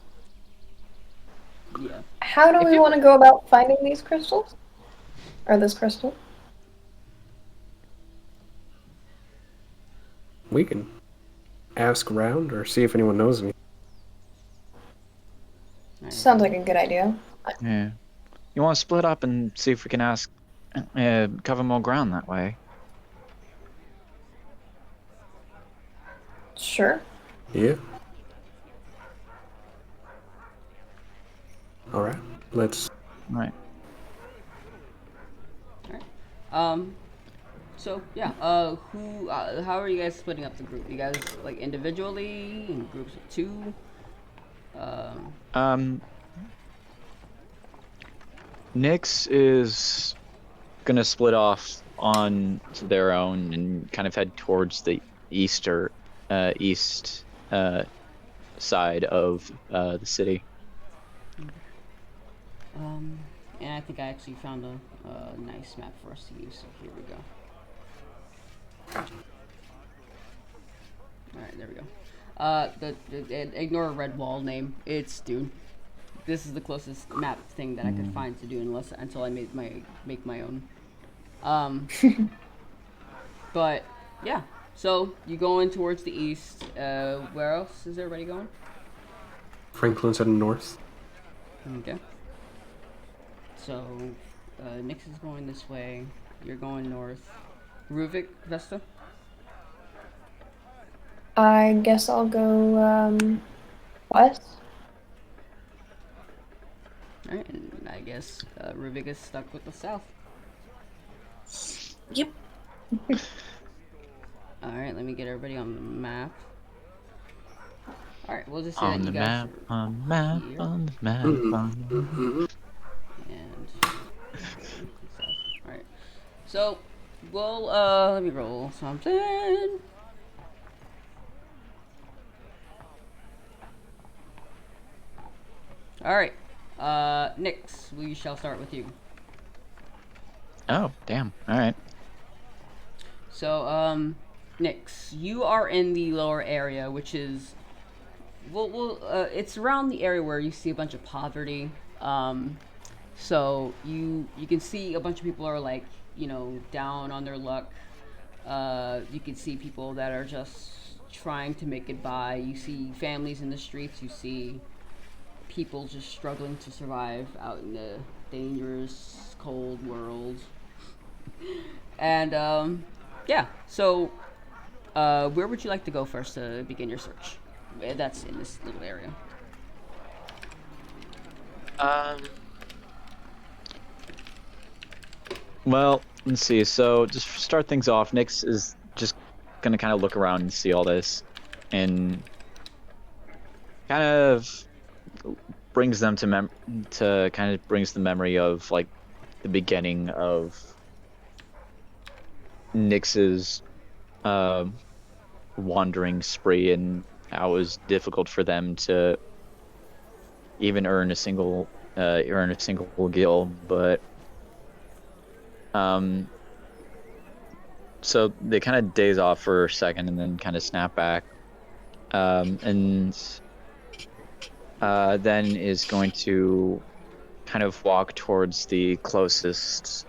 Yeah. how do we want to go about finding these crystals? Or this crystal? We can ask around or see if anyone knows any. Sounds like a good idea. Yeah. You want to split up and see if we can cover more ground that way? Sure. Yeah. All right. Let's. Right. So yeah, how are you guys splitting up the group? You guys like individually, in groups of two? Nyx is gonna split off on their own and kind of head towards the east side of the city. And I think I actually found a nice map for us to use. So here we go. All right, there we go. Ignore red wall name. It's Dune. This is the closest map thing that I could find to do until I make my own. But yeah, so you go in towards the east. Where else is everybody going? Franklin's heading north. Okay. So Nyx is going this way. You're going north. Ruvik, Vesta? I guess I'll go west. Alright, and I guess Ruvik is stuck with the south. Yep. Alright, let me get everybody on the map. Alright, we'll just say On that the you guys map, are on the map, here. on the map, on the map. And alright. So we'll let me roll something. Alright. Nyx, we shall start with you. Oh, damn. Alright. So, Nyx, you are in the lower area, which is it's around the area where you see a bunch of poverty. So you can see a bunch of people are like, down on their luck. You can see people that are just trying to make it by. You see families in the streets. You see people just struggling to survive out in the dangerous, cold world. And yeah. So, where would you like to go first to begin your search? That's in this little area. Um. Well, let's see. So just to start things off, Nyx is just gonna kind of look around and see all this, and kind of brings them to kind of brings the memory of like the beginning of Nyx's um wandering spree and how it was difficult for them to even earn a single gil, but um so they kind of daze off for a second and then kind of snap back, and then is going to kind of walk towards the closest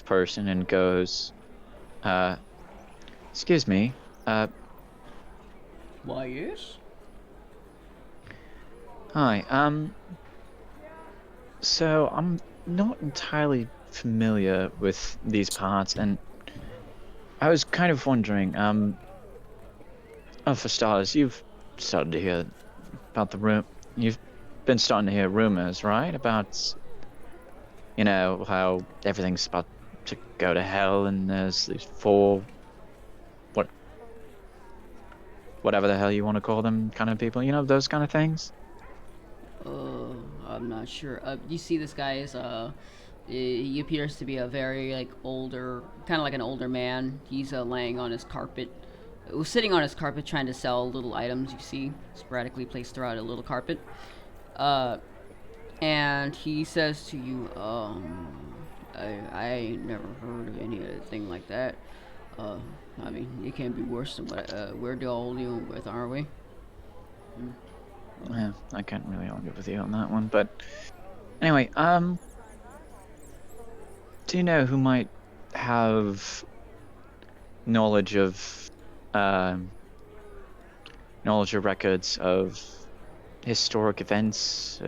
person and goes, uh excuse me, Why, yes? hi, so I'm not entirely familiar with these parts, and I was kind of wondering, oh, for starters, you've started to hear about you've been starting to hear rumors, right? About, how everything's about to go to hell, and there's these four, what, whatever the hell you want to call them, kind of people, those kind of things? I'm not sure. You see, this guy is he appears to be a very like older, kind of like an older man. He's laying on his carpet, sitting on his carpet, trying to sell little items. You see, sporadically placed throughout a little carpet. Uh, and he says to you, I ain't never heard of anything like that. Uh, I mean, it can't be worse than what we're all dealing with, aren't we? Yeah, I can't really argue with you on that one, but anyway, do you know who might have knowledge of, um, knowledge of records of historic events,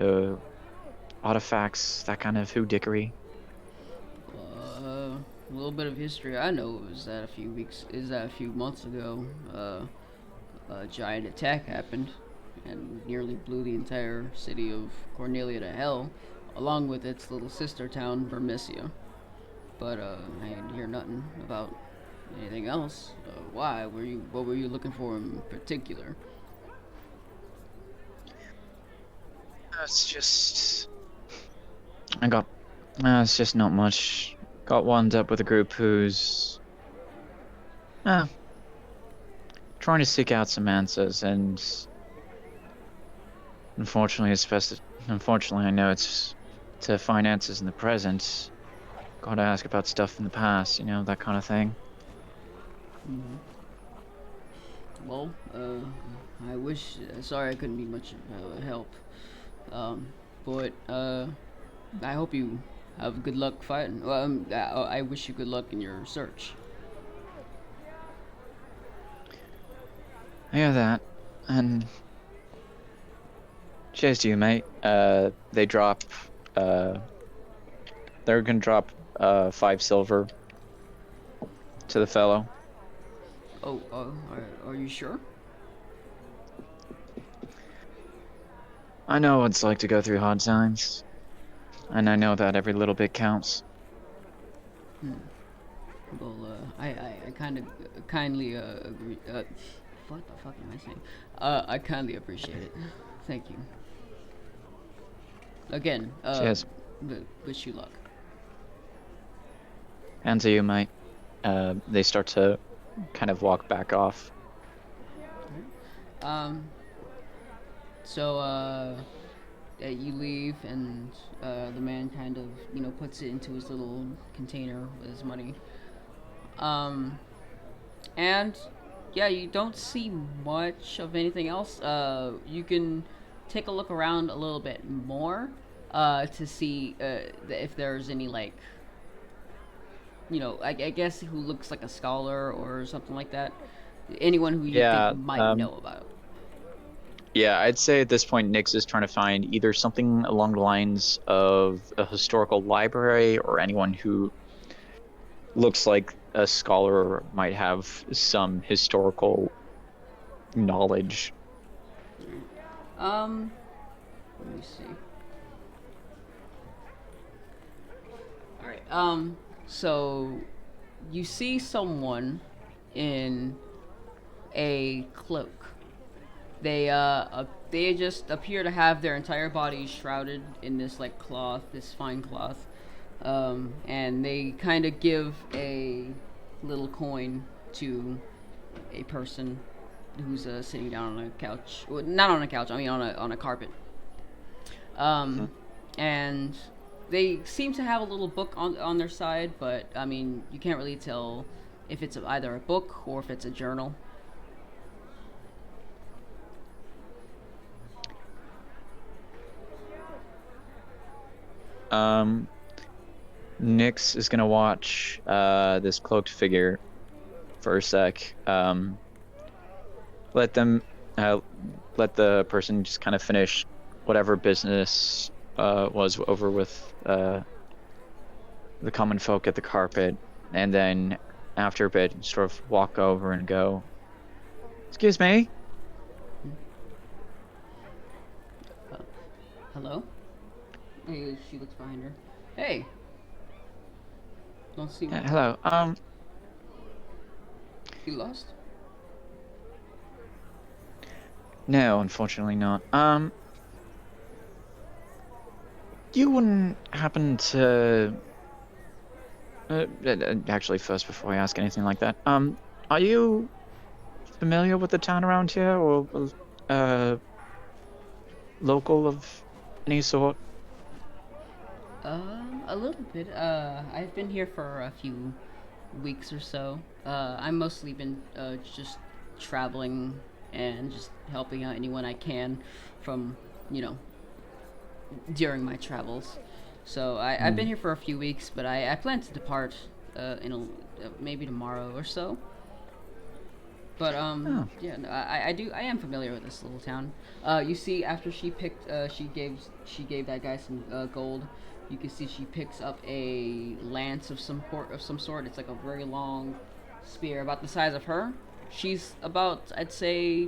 artifacts, that kind of hoodickery? A little bit of history I know is that a few months ago, a giant attack happened and nearly blew the entire city of Cornelia to hell, along with its little sister town, Vermisia. But I didn't hear nothing about anything else. Why? What were you looking for in particular? It's just, I got, it's just not much. Got wound up with a group who's, uh, trying to seek out some answers, and unfortunately, I know it's to find answers in the present. Gotta ask about stuff in the past, that kind of thing. Mm-hmm. Well, I wish. Sorry, I couldn't be much help. Um, but I hope you have good luck fighting. Well, I wish you good luck in your search. I hear that, and cheers to you, mate. They drop, uh, they're gonna drop 5 silver to the fellow. Oh, are you sure? I know what it's like to go through hard times, and I know that every little bit counts. Hmm. Well, I kind of kindly agree. What the fuck am I saying? I kindly appreciate it. Thank you. Again, Cheers. Wish you luck. And to you, mate. They start to kind of walk back off. So, you leave, and the man kind of, puts it into his little container with his money. And yeah, you don't see much of anything else. You can take a look around a little bit more to see if there's any, like, I guess who looks like a scholar or something like that. Anyone who you think might know about. Yeah, I'd say at this point, Nyx is trying to find either something along the lines of a historical library, or anyone who looks like a scholar or might have some historical knowledge. Let me see. All right. So you see someone in a cloak. They just appear to have their entire bodies shrouded in this like cloth, this fine cloth, and they kind of give a little coin to a person who's sitting down on a couch. Well, not on a couch. I mean on a carpet. And they seem to have a little book on their side, but I mean you can't really tell if it's either a book or if it's a journal. Nyx is gonna watch this cloaked figure for a sec. Let them, let the person just kind of finish whatever business was over with the common folk at the carpet, and then after a bit, sort of walk over and go, "Excuse me." Hello? Hey, she looks behind her. Hey. Don't see me. Hello. You lost? No, unfortunately not. You wouldn't happen to... actually, first, before I ask anything like that, are you familiar with the town around here, or, local of any sort? A little bit. I've been here for a few weeks or so. I've mostly been, just traveling and just helping out anyone I can from, during my travels. So I've been here for a few weeks, but I plan to depart maybe tomorrow or so. But yeah, no, I am familiar with this little town. You see, after she picked, she gave that guy some gold. You can see she picks up a lance of some sort. It's like a very long spear, about the size of her. She's about, I'd say,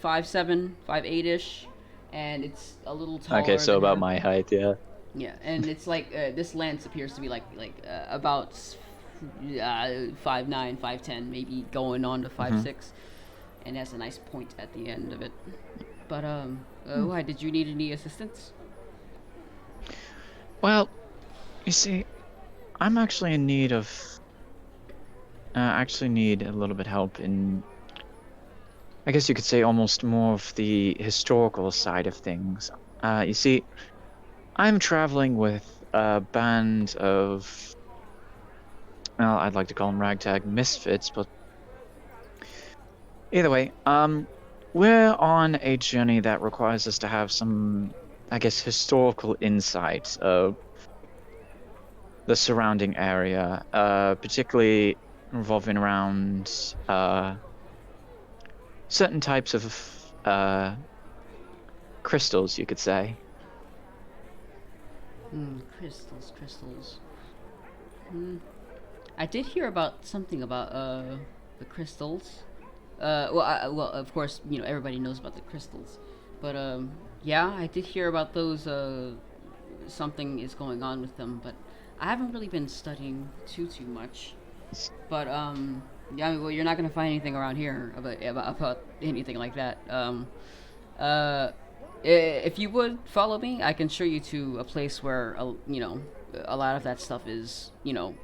5'7", 5'8" and it's a little taller. Okay, so than about her. my height, yeah. Yeah, and it's like this lance appears to be about 5'9", 5'10", maybe going on to 5'6", and has a nice point at the end of it. But why did you need any assistance? Well, you see, I'm actually in need of... actually need a little bit help in... I guess you could say almost more of the historical side of things. You see, I'm traveling with a band of... Well, I'd like to call them ragtag misfits, but... Either way, we're on a journey that requires us to have some, I guess, historical insight of the surrounding area, particularly revolving around certain types of crystals, you could say. Crystals. I did hear about something about the crystals. Well, of course, everybody knows about the crystals, but yeah, I did hear about those. Something is going on with them, but I haven't really been studying too much. But yeah, well, you're not gonna find anything around here about anything like that. If you would follow me, I can show you to a place where a lot of that stuff is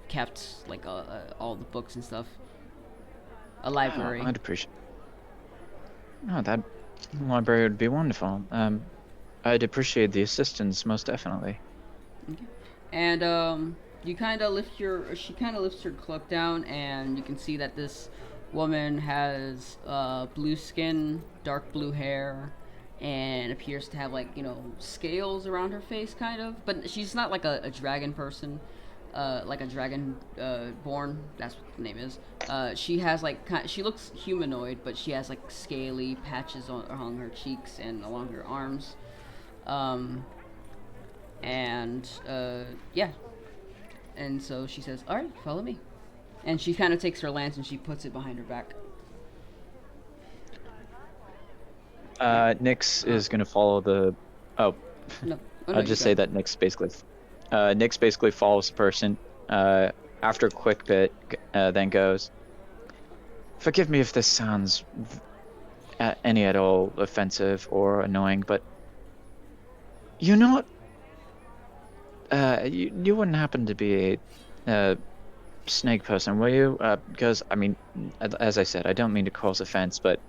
kept, like all the books and stuff. A library. I'd appreciate. No, that library would be wonderful. I'd appreciate the assistance, most definitely. Okay. And you kind of she kind of lifts her cloak down, and you can see that this woman has blue skin, dark blue hair, and appears to have scales around her face, kind of. But she's not like a dragon person. Like a dragon born, that's what the name is. She has she looks humanoid, but she has scaly patches along her cheeks and along her arms. Yeah. And so she says, "All right, follow me." And she kind of takes her lance and she puts it behind her back. Nyx is gonna follow the. Oh, No. Oh, no, I'll you just go. say that Nyx basically follows the person. After a quick bit, then goes. Forgive me if this sounds any at all offensive or annoying, but you know what? You wouldn't happen to be a snake person, will you? Because I mean, as I said, I don't mean to cause offense, but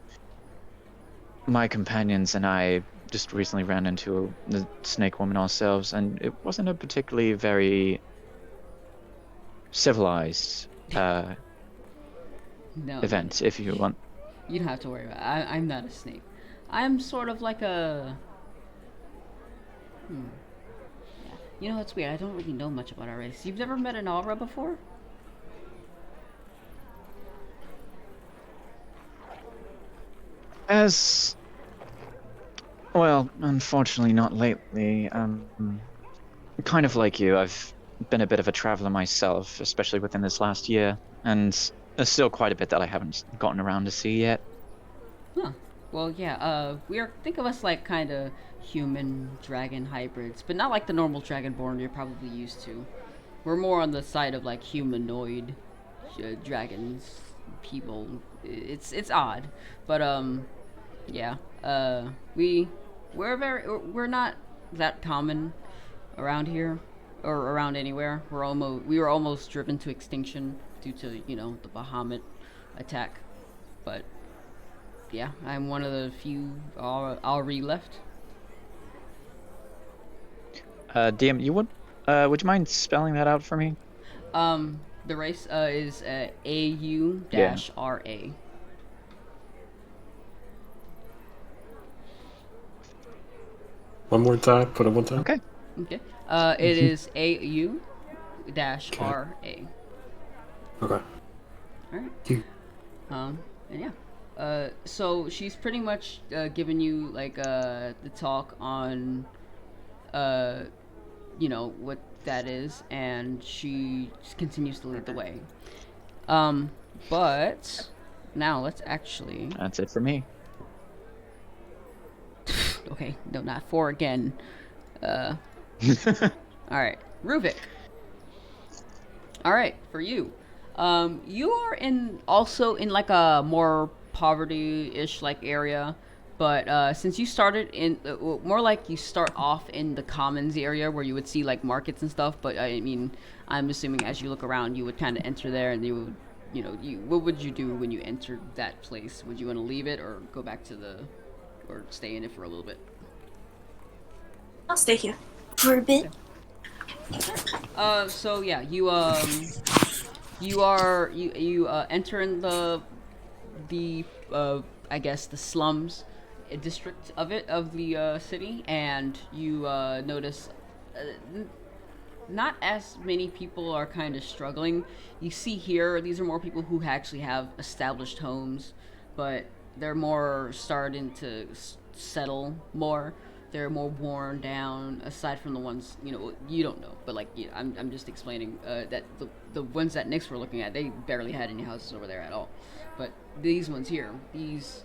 my companions and I just recently ran into the snake woman ourselves, and it wasn't a particularly very civilized No, event, if you want. you don't have to worry about it. I'm not a snake. I'm sort of like a. You know, it's weird. I don't really know much about our race. You've never met an aura before? As well, unfortunately, not lately. Kind of like you, I've been a bit of a traveler myself, especially within this last year, and there's still quite a bit that I haven't gotten around to see yet. Huh. Well, yeah, think of us like kind of human dragon hybrids, but not like the normal dragonborn you're probably used to. We're more on the side of like humanoid dragons, people. It's odd, but yeah. We're not that common around here or around anywhere. We were almost driven to extinction due to the Bahamut attack, but yeah, I'm one of the few Alri left. DM, would you mind spelling that out for me? The race is AU-RA. One more time. Put it one time. Okay. Okay. It is AU-RA. Okay. Alright. You- And yeah. So she's pretty much given you like the talk on what that is, and she just continues to lead the way. But now let's actually. That's it for me. Okay, no, not 4 again. All right, Ruvik. All right, for you. You are also in like a more poverty-ish like area, but since you started in more like you start off in the commons area where you would see like markets and stuff. But I mean, I'm assuming as you look around, you would kind of enter there, and you would, what would you do when you entered that place? Would you want to leave it or go back to or stay in it for a little bit? I'll stay here for a bit. So yeah, you enter in the I guess the slums district of the city, and you notice not as many people are kind of struggling. You see here, these are more people who actually have established homes, but they're more starting to settle more. They're more worn down, aside from the ones you don't know, but like I'm just explaining that the ones that Nyx were looking at, they barely had any houses over there at all, but these ones here, these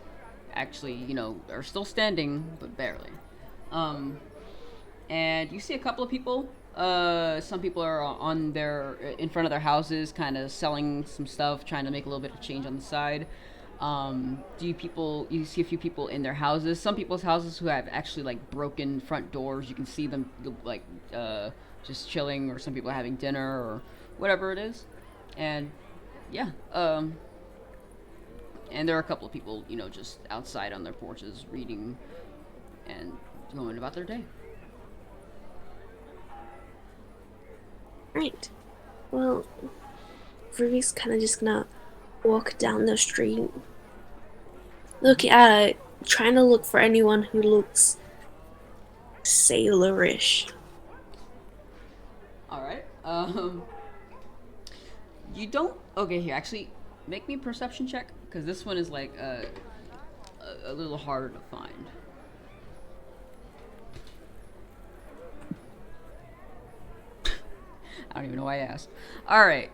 actually are still standing, but barely. And you see a couple of people. Some people are in front of their houses, kind of selling some stuff, trying to make a little bit of change on the side. You see a few people in their houses. Some people's houses who have actually like broken front doors. You can see them like just chilling, or some people are having dinner or whatever it is. And yeah, and there are a couple of people, just outside on their porches reading and going about their day. Right. Well, Ruby's kind of just gonna walk down the street, trying to look for anyone who looks sailorish. All right. You don't. Okay, here. Actually, make me a perception check, because this one is like a little harder to find. I don't even know why I asked. All right.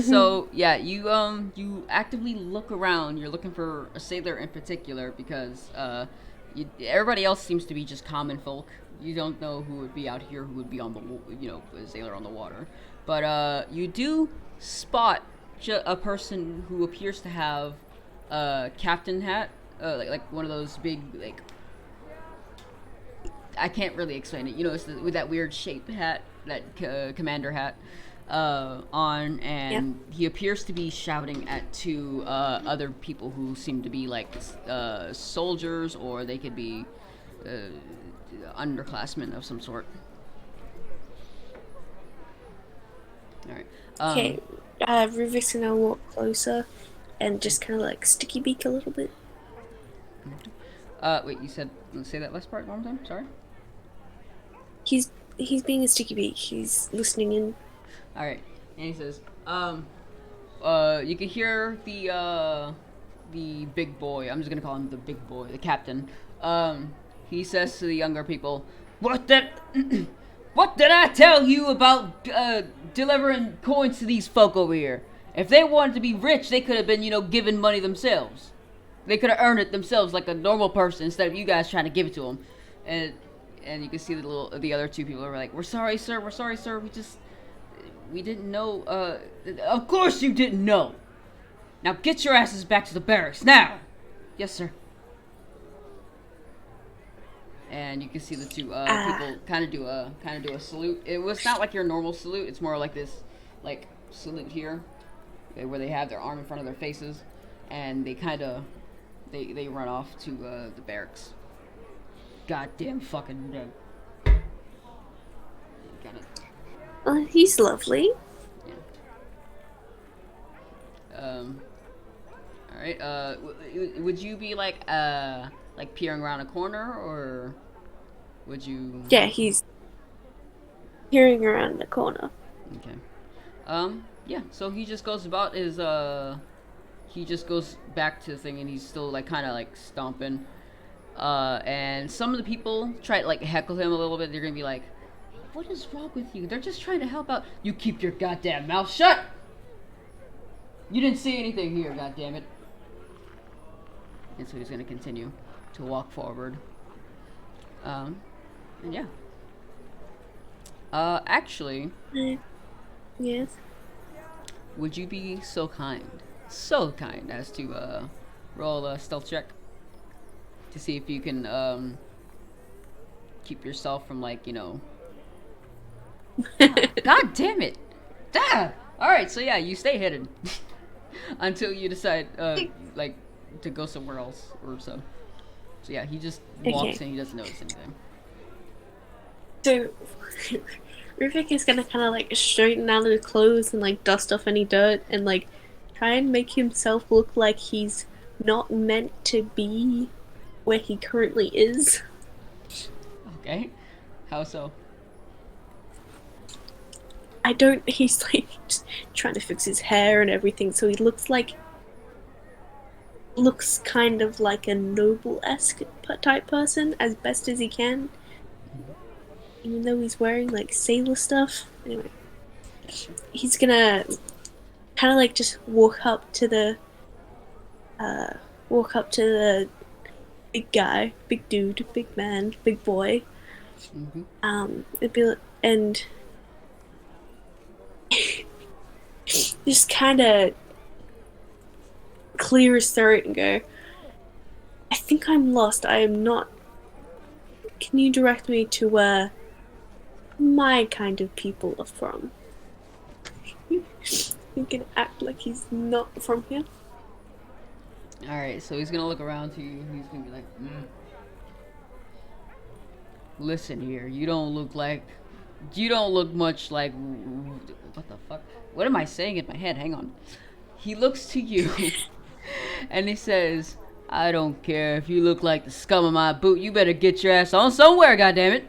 So yeah, you actively look around. You're looking for a sailor in particular because everybody else seems to be just common folk. You don't know who would be out here, who would be on the, a sailor on the water. But you do spot a person who appears to have a captain hat, like one of those big, like, I can't really explain it. It's with that weird shape hat, that commander hat on, and he appears to be shouting at two other people who seem to be like soldiers, or they could be underclassmen of some sort. All right. Okay, Ruvik's gonna walk closer and just kind of like sticky beak a little bit. Wait, you said, say that last part one more time? Sorry? He's being a sticky beak. He's listening in. Alright, and he says, you can hear the big boy, I'm just gonna call him the big boy, the captain. He says to the younger people, what did I tell you about, delivering coins to these folk over here? If they wanted to be rich, they could have been, given money themselves. They could have earned it themselves like a normal person instead of you guys trying to give it to them. And you can see the other two people are like, we're sorry, sir. We didn't know, of course you didn't know. Now get your asses back to the barracks, now! Yes, sir. And you can see the two, people kind of do a salute. It was not like your normal salute, it's more like this, like, salute here, where they have their arm in front of their faces, and they they run off to, the barracks. Goddamn fucking dead. Got it. He's lovely. Yeah. All right. Would you be like peering around a corner, or would you? Yeah, he's peering around the corner. Okay. Yeah. So he just goes about his he just goes back to the thing, and he's still like kind of like stomping. And some of the people try to like heckle him a little bit. They're gonna be like, what is wrong with you? They're just trying to help out. You keep your goddamn mouth shut! You didn't say anything here, goddammit. And so he's gonna continue to walk forward. And yeah. Actually, Yes. would you be so kind as to roll a stealth check to see if you can keep yourself from like, God damn it! Damn! Alright, so yeah, you stay hidden. Until you decide, like, to go somewhere else or so. So yeah, he just walks and he doesn't notice anything. So, Ruvik is gonna kind of like straighten out his clothes and like dust off any dirt and like try and make himself look like he's not meant to be where he currently is. Okay. How so? He's like just trying to fix his hair and everything, so he looks kind of like a noble-esque type person as best as he can. Even though he's wearing like sailor stuff. Anyway. He's gonna kind of like just walk up to the big guy, big dude, big man, big boy. Mm-hmm. And just kind of clear his throat and go, I think I'm lost. I am not. Can you direct me to where my kind of people are from? He can act like he's not from here. Alright, so he's gonna look around to you. He's gonna be like, Listen here, you don't look much like. What the fuck? What am I saying in my head? Hang on. He looks to you and he says, I don't care if you look like the scum of my boot. You better get your ass on somewhere, goddammit.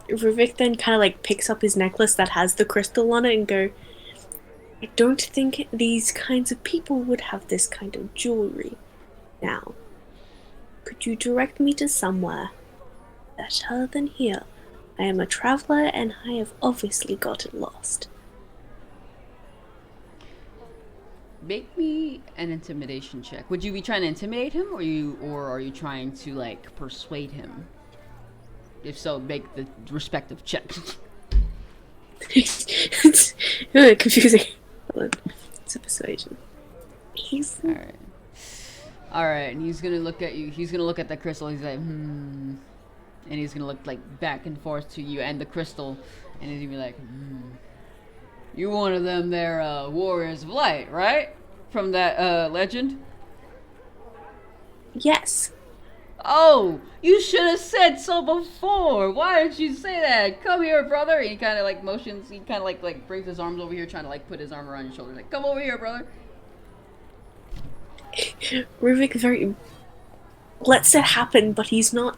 Ruvik then kind of like picks up his necklace that has the crystal on it and go, I don't think these kinds of people would have this kind of jewelry. Now, could you direct me to somewhere better than here? I am a traveler and I have obviously gotten lost. make me an intimidation check. Would you be trying to intimidate him, or are you trying to like persuade him? If so, make the respective check. It's really confusing. Hold on. It's a persuasion. He's All right, and he's gonna look at you. He's gonna look at the crystal. He's like, and he's gonna look like back and forth to you and the crystal, and he's gonna be like, You one of them there warriors of light, right? From that legend? yes. Oh, you should have said so before. Why didn't you say that? Come here, brother. And he kind of like motions. He kind of like brings his arms over here, trying to like put his arm around your shoulder. Like, come over here, brother. Ruvik very lets it happen, but he's not.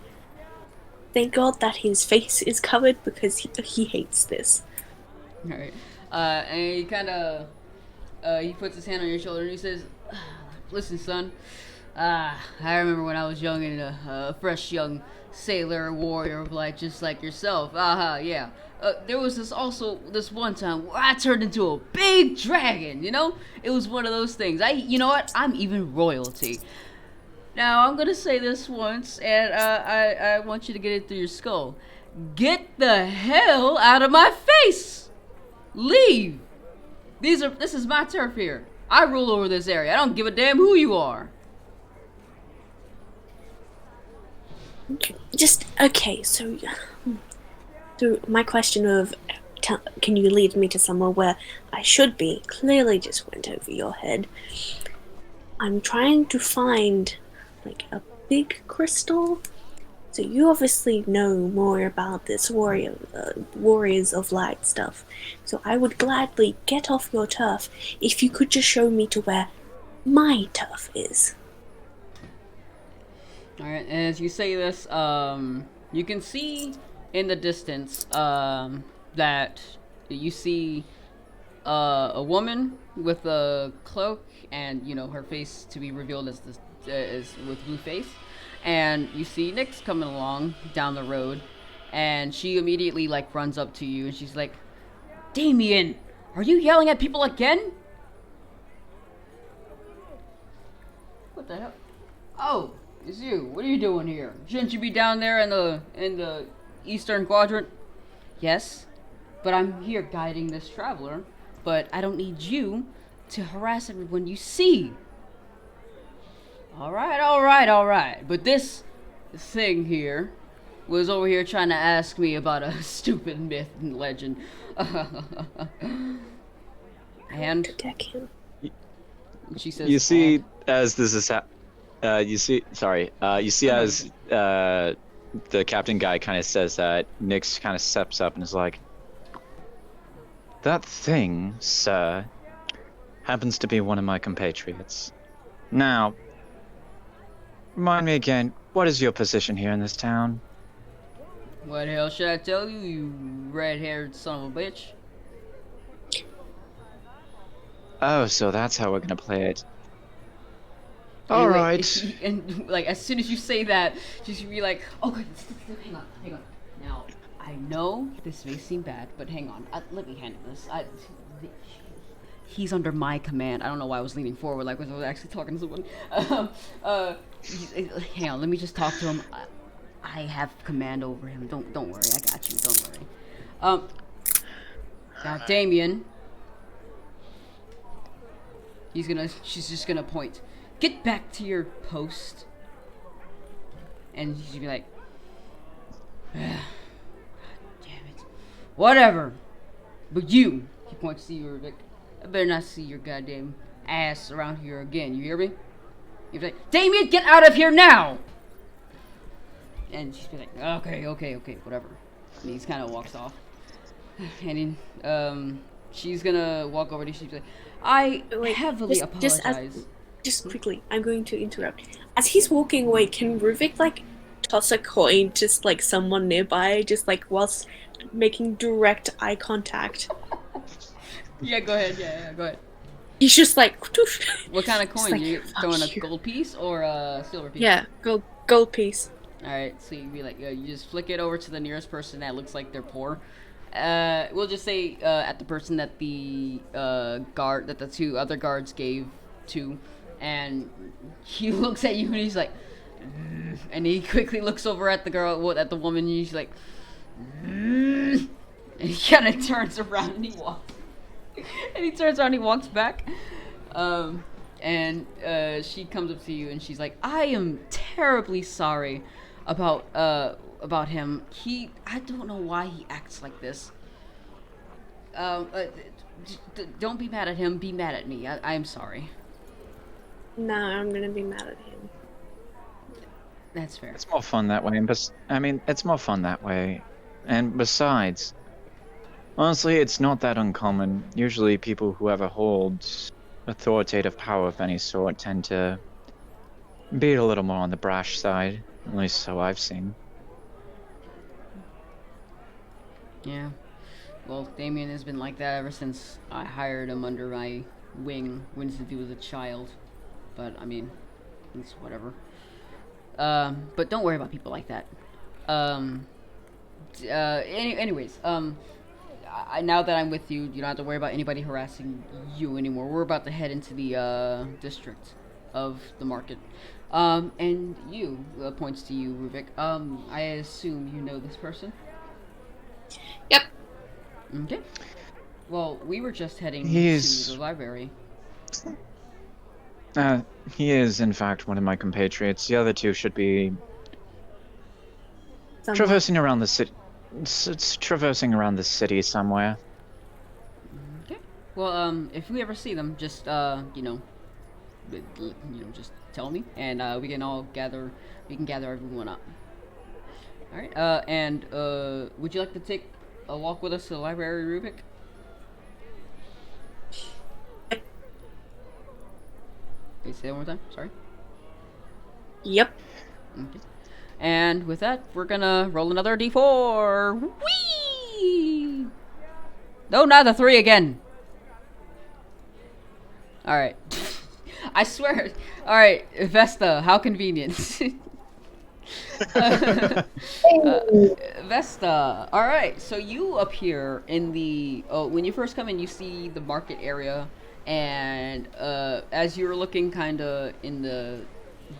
Thank God that his face is covered because he hates this. All right. And he kind of he puts his hand on your shoulder and he says, "Listen, son. I remember when I was young and a fresh young sailor warrior of light, just like yourself. Yeah. There was this one time where I turned into a big dragon. You know, it was one of those things. You know what? I'm even royalty. Now I'm gonna say this once, and I want you to get it through your skull. Get the hell out of my face! Leave. This is my turf here. I rule over this area. I don't give a damn who you are." Just okay. So my question of can you lead me to somewhere where I should be clearly just went over your head. I'm trying to find like a big crystal. So you obviously know more about this warriors of light stuff. So I would gladly get off your turf if you could just show me to where my turf is. Alright, and as you say this, you can see in the distance that you see a woman with a cloak and, you know, her face to be revealed as with blue face. And you see Nyx coming along down the road, and she immediately like runs up to you and she's like, "Damien, are you yelling at people again?" What the hell? Oh, it's you. What are you doing here? Shouldn't you be down there in the eastern quadrant? Yes, but I'm here guiding this traveler, but I don't need you to harass everyone you see. All right. But this thing here was over here trying to ask me about a stupid myth and legend. And she says, You see, as this is you see as the captain guy kind of says that, Nyx kind of steps up and is like, "That thing, sir, happens to be one of my compatriots. Now, remind me again, what is your position here in this town?" "What the hell should I tell you, you red-haired son of a bitch?" Oh, so that's how we're gonna play it. Anyway, Alright. And like as soon as you say that, she's gonna be like, "Oh, good, hang on. Now, I know this may seem bad, but hang on. Let me handle this. He's under my command." I don't know why I was leaning forward, like I was actually talking to someone. Hang on, let me just talk to him. I have command over him. Don't worry, I got you. Don't worry. Now, Damien. She's just gonna point. "Get back to your post." And she's gonna be like, "God damn it. Whatever. But you," he points to you, Vic, "I better not see your goddamn ass around here again. You hear me?" He's like, "Damien, get out of here now!" And she's like, okay, whatever. And he kind of walks off. And then, she's gonna walk over to you. She's like, "I heavily apologize." Just quickly, I'm going to interrupt. As he's walking away, can Ruvik like toss a coin just like someone nearby, just like whilst making direct eye contact? Yeah, go ahead. Yeah, go ahead. He's just like, what kind of coin? Like, You throwing a gold piece or a silver piece? Yeah, gold piece. Alright, so you be like, you just flick it over to the nearest person that looks like they're poor. We'll just say at the person that the that the two other guards gave to, and he looks at you and he's like, and he quickly looks over at the girl, at the woman, and he's like, and he kind of turns around and he walks, and he turns around and he walks back, and she comes up to you and she's like, I am terribly sorry about him. I don't know why he acts like this. Don't be mad at him. Be mad at me. I'm sorry. No, I'm gonna be mad at him. That's fair. It's more fun that way. It's more fun that way. And besides, honestly, it's not that uncommon. Usually people who ever hold authoritative power of any sort tend to be a little more on the brash side. At least so I've seen. Yeah. Well, Damien has been like that ever since I hired him under my wing when to do with a child. But, I mean, it's whatever. But don't worry about people like that. Anyways, now that I'm with you, you don't have to worry about anybody harassing you anymore. We're about to head into the district of the market. And you, points to you, Ruvik. I assume you know this person? Yep. Okay. Well, we were just heading to the library. He is, in fact, one of my compatriots. The other two should be traversing around the city. Traversing around the city somewhere. Okay. Well, if we ever see them, just just tell me, and we can all gather. We can gather everyone up. All right. And would you like to take a walk with us to the library, Rubik? Wait, say that one more time. Sorry. Yep. Okay. And with that, we're gonna roll another d4. Whee! No, not the 3 again. All right. I swear. All right, Vesta. How convenient. Vesta. All right. So you appear in the. Oh, when you first come in, you see the market area, and as you're looking kind of in the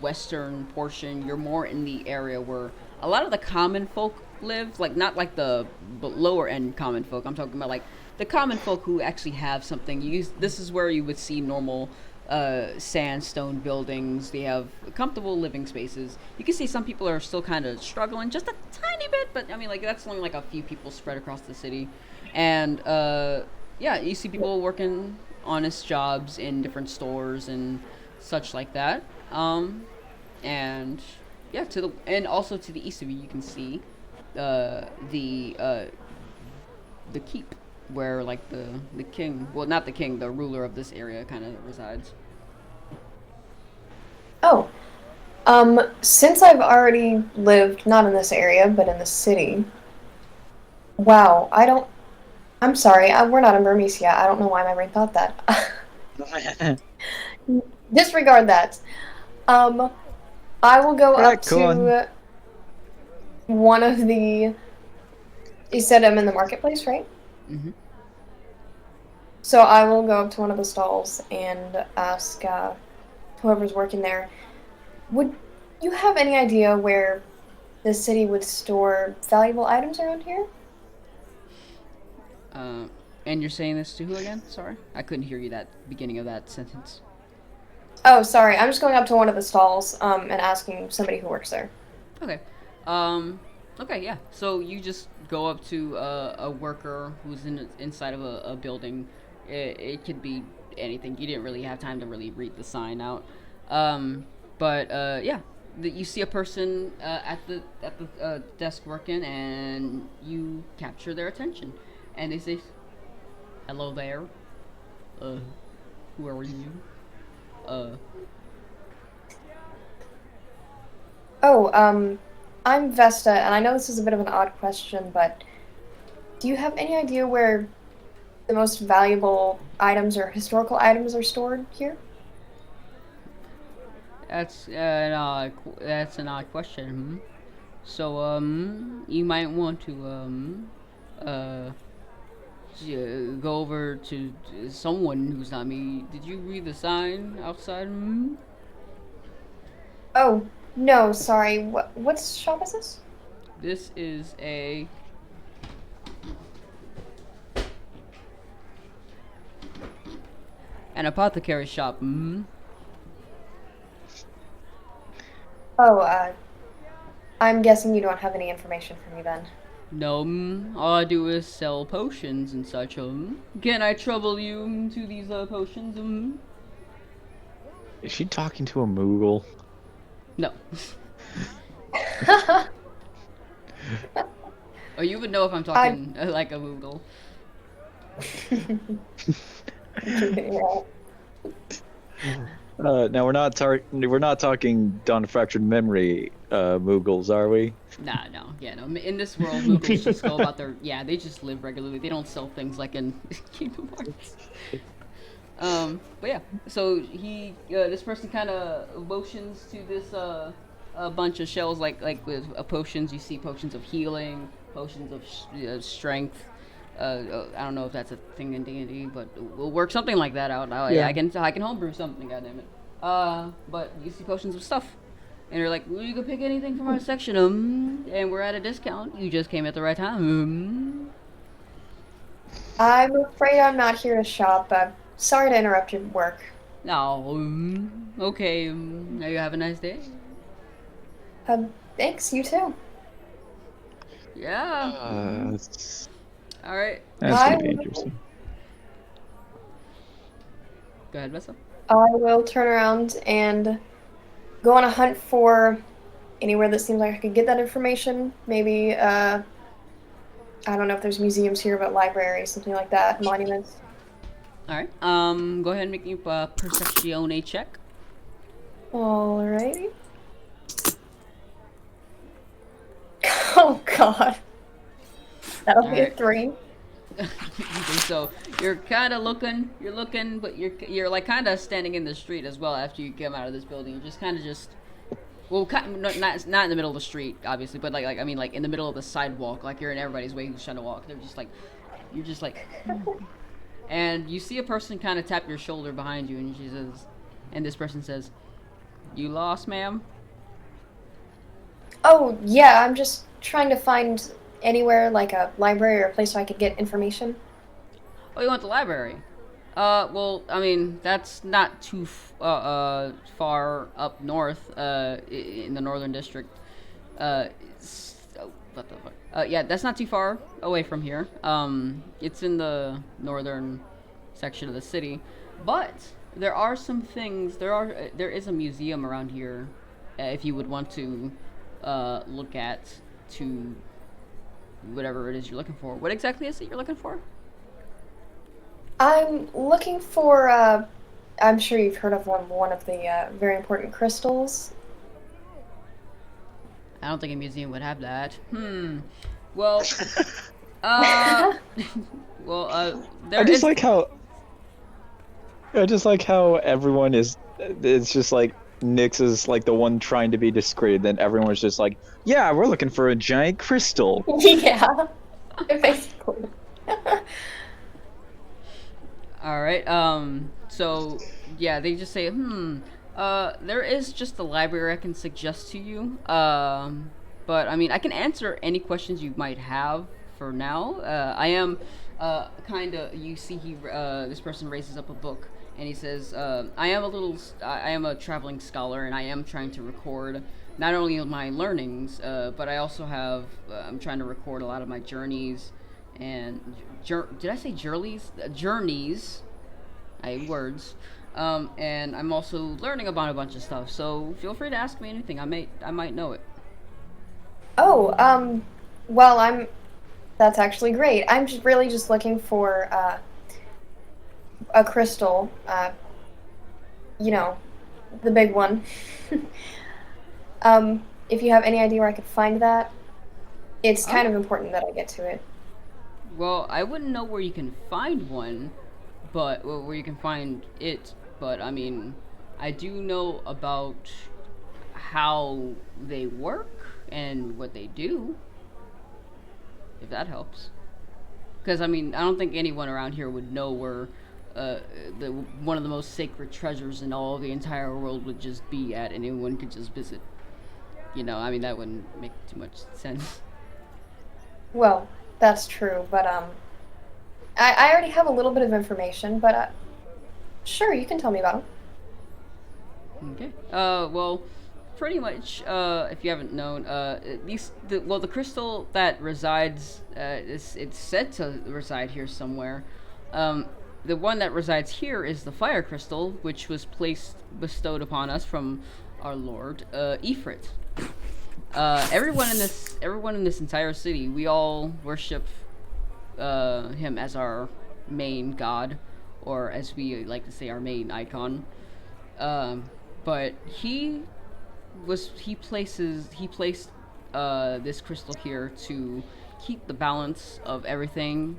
western portion, you're more in the area where a lot of the common folk live, like not like the lower end common folk. I'm talking about like the common folk who actually have something. This is where you would see normal sandstone buildings. They have comfortable living spaces. You can see some people are still kind of struggling just a tiny bit, but I mean, like, that's only like a few people spread across the city. And yeah, you see people working honest jobs in different stores and such like that. And yeah, and also to the east of you, you can see the keep, where like the king, well, not the king, the ruler of this area kind of resides. Oh, since I've already lived not in this area but in the city. Wow, I'm sorry, we're not in Burmese yet. I don't know why my brain thought that. Disregard that. I will go up to one of the. You said I'm in the marketplace, right? Mm-hmm. So I will go up to one of the stalls and ask whoever's working there, would you have any idea where the city would store valuable items around here? And you're saying this to who again? Sorry, I couldn't hear you that beginning of that sentence. Oh, sorry. I'm just going up to one of the stalls and asking somebody who works there. Okay. Okay, yeah. So you just go up to a worker who's inside of a building. It could be anything. You didn't really have time to really read the sign out. But yeah, you see a person at the desk working, and you capture their attention, and they say, "Hello there. Who are you?" I'm Vesta, and I know this is a bit of an odd question, but do you have any idea where the most valuable items or historical items are stored here? That's an odd question. So you might want to uh, go over to someone who's not me. Did you read the sign outside? Hmm? Oh, no, sorry. What shop is this? This is an apothecary shop. Hmm? Oh, I'm guessing you don't have any information for me then. No, all I do is sell potions and such. Can I trouble you to these potions? Is she talking to a Moogle? No. Oh, you would know if I'm I talking like a Moogle. yeah. Now we're not talking Dawn of Fractured Memory Moogles, are we? Nah, no, yeah, no. In this world, Moogles just go about their they just live regularly. They don't sell things like in Kingdom Hearts. But yeah, so this person kind of motions to this a bunch of shells with potions. You see potions of healing, potions of strength. I don't know if that's a thing in D&D, but we'll work something like that out. I can homebrew something, goddammit. But you see potions of stuff. And you're like, well, you can pick anything from our section, and we're at a discount. You just came at the right time. I'm afraid I'm not here to shop. Sorry to interrupt your work. No, okay. Now you have a nice day. Thanks, you too. Yeah. That's All right. gonna be I- interesting. Go ahead, Vessa. I will turn around and go on a hunt for anywhere that seems like I could get that information. Maybe, I don't know if there's museums here, but libraries, something like that, monuments. All right. Go ahead and make me a perceptione check. Alrighty. Oh god. That'll be a Alright. 3. So you're kind of looking, but you're like kind of standing in the street as well after you come out of this building. You're just kind of not in the middle of the street, obviously, but like I mean like in the middle of the sidewalk, like you're in everybody's way who's trying to walk. They're just like, you're just like, and you see a person kind of tap your shoulder behind you, and she says, and this person says, "You lost, ma'am?" Oh, yeah, I'm just trying to find anywhere, like a library or a place so I could get information. Oh, you want the library? Well, I mean, that's not too far up north, in the northern district. Oh, what the fuck? Yeah, that's not too far away from here. It's in the northern section of the city, but there are some things. There is a museum around here, if you would want to, look at to whatever it is you're looking for. What exactly is it you're looking for? I'm looking for, I'm sure you've heard of one of the very important crystals. I don't think a museum would have that. Well, uh, there I just is. like how everyone is. It's just like Nyx is like the one trying to be discreet. Then everyone's just like, "Yeah, we're looking for a giant crystal." Yeah, basically. All right. So yeah, they just say, there is just a library I can suggest to you. But I mean, I can answer any questions you might have for now. I am, kind of. You see, this person raises up a book and he says, I am a traveling scholar and I am trying to record not only my learnings, but I also have, I'm trying to record a lot of my journeys and did I say journeys? Journeys. Words. And I'm also learning about a bunch of stuff. So feel free to ask me anything. I might know it. Oh, well, that's actually great. I'm just really just looking for, a crystal, you know, the big one. If you have any idea where I could find that, it's kind of important that I get to it. Well, I wouldn't know where you can find one, but where you can find it. But I mean, I do know about how they work and what they do. If that helps. Because I mean, I don't think anyone around here would know where the one of the most sacred treasures in all the entire world would just be at, and anyone could just visit. You know, I mean, that wouldn't make too much sense. Well, that's true, but I already have a little bit of information, but sure, you can tell me about them. Okay. Well, pretty much. If you haven't known, the crystal that resides, it's said to reside here somewhere. The one that resides here is the fire crystal, which was bestowed upon us from our lord, Ifrit. Everyone in this entire city, we all worship him as our main god, or as we like to say, our main icon. But he placed this crystal here to keep the balance of everything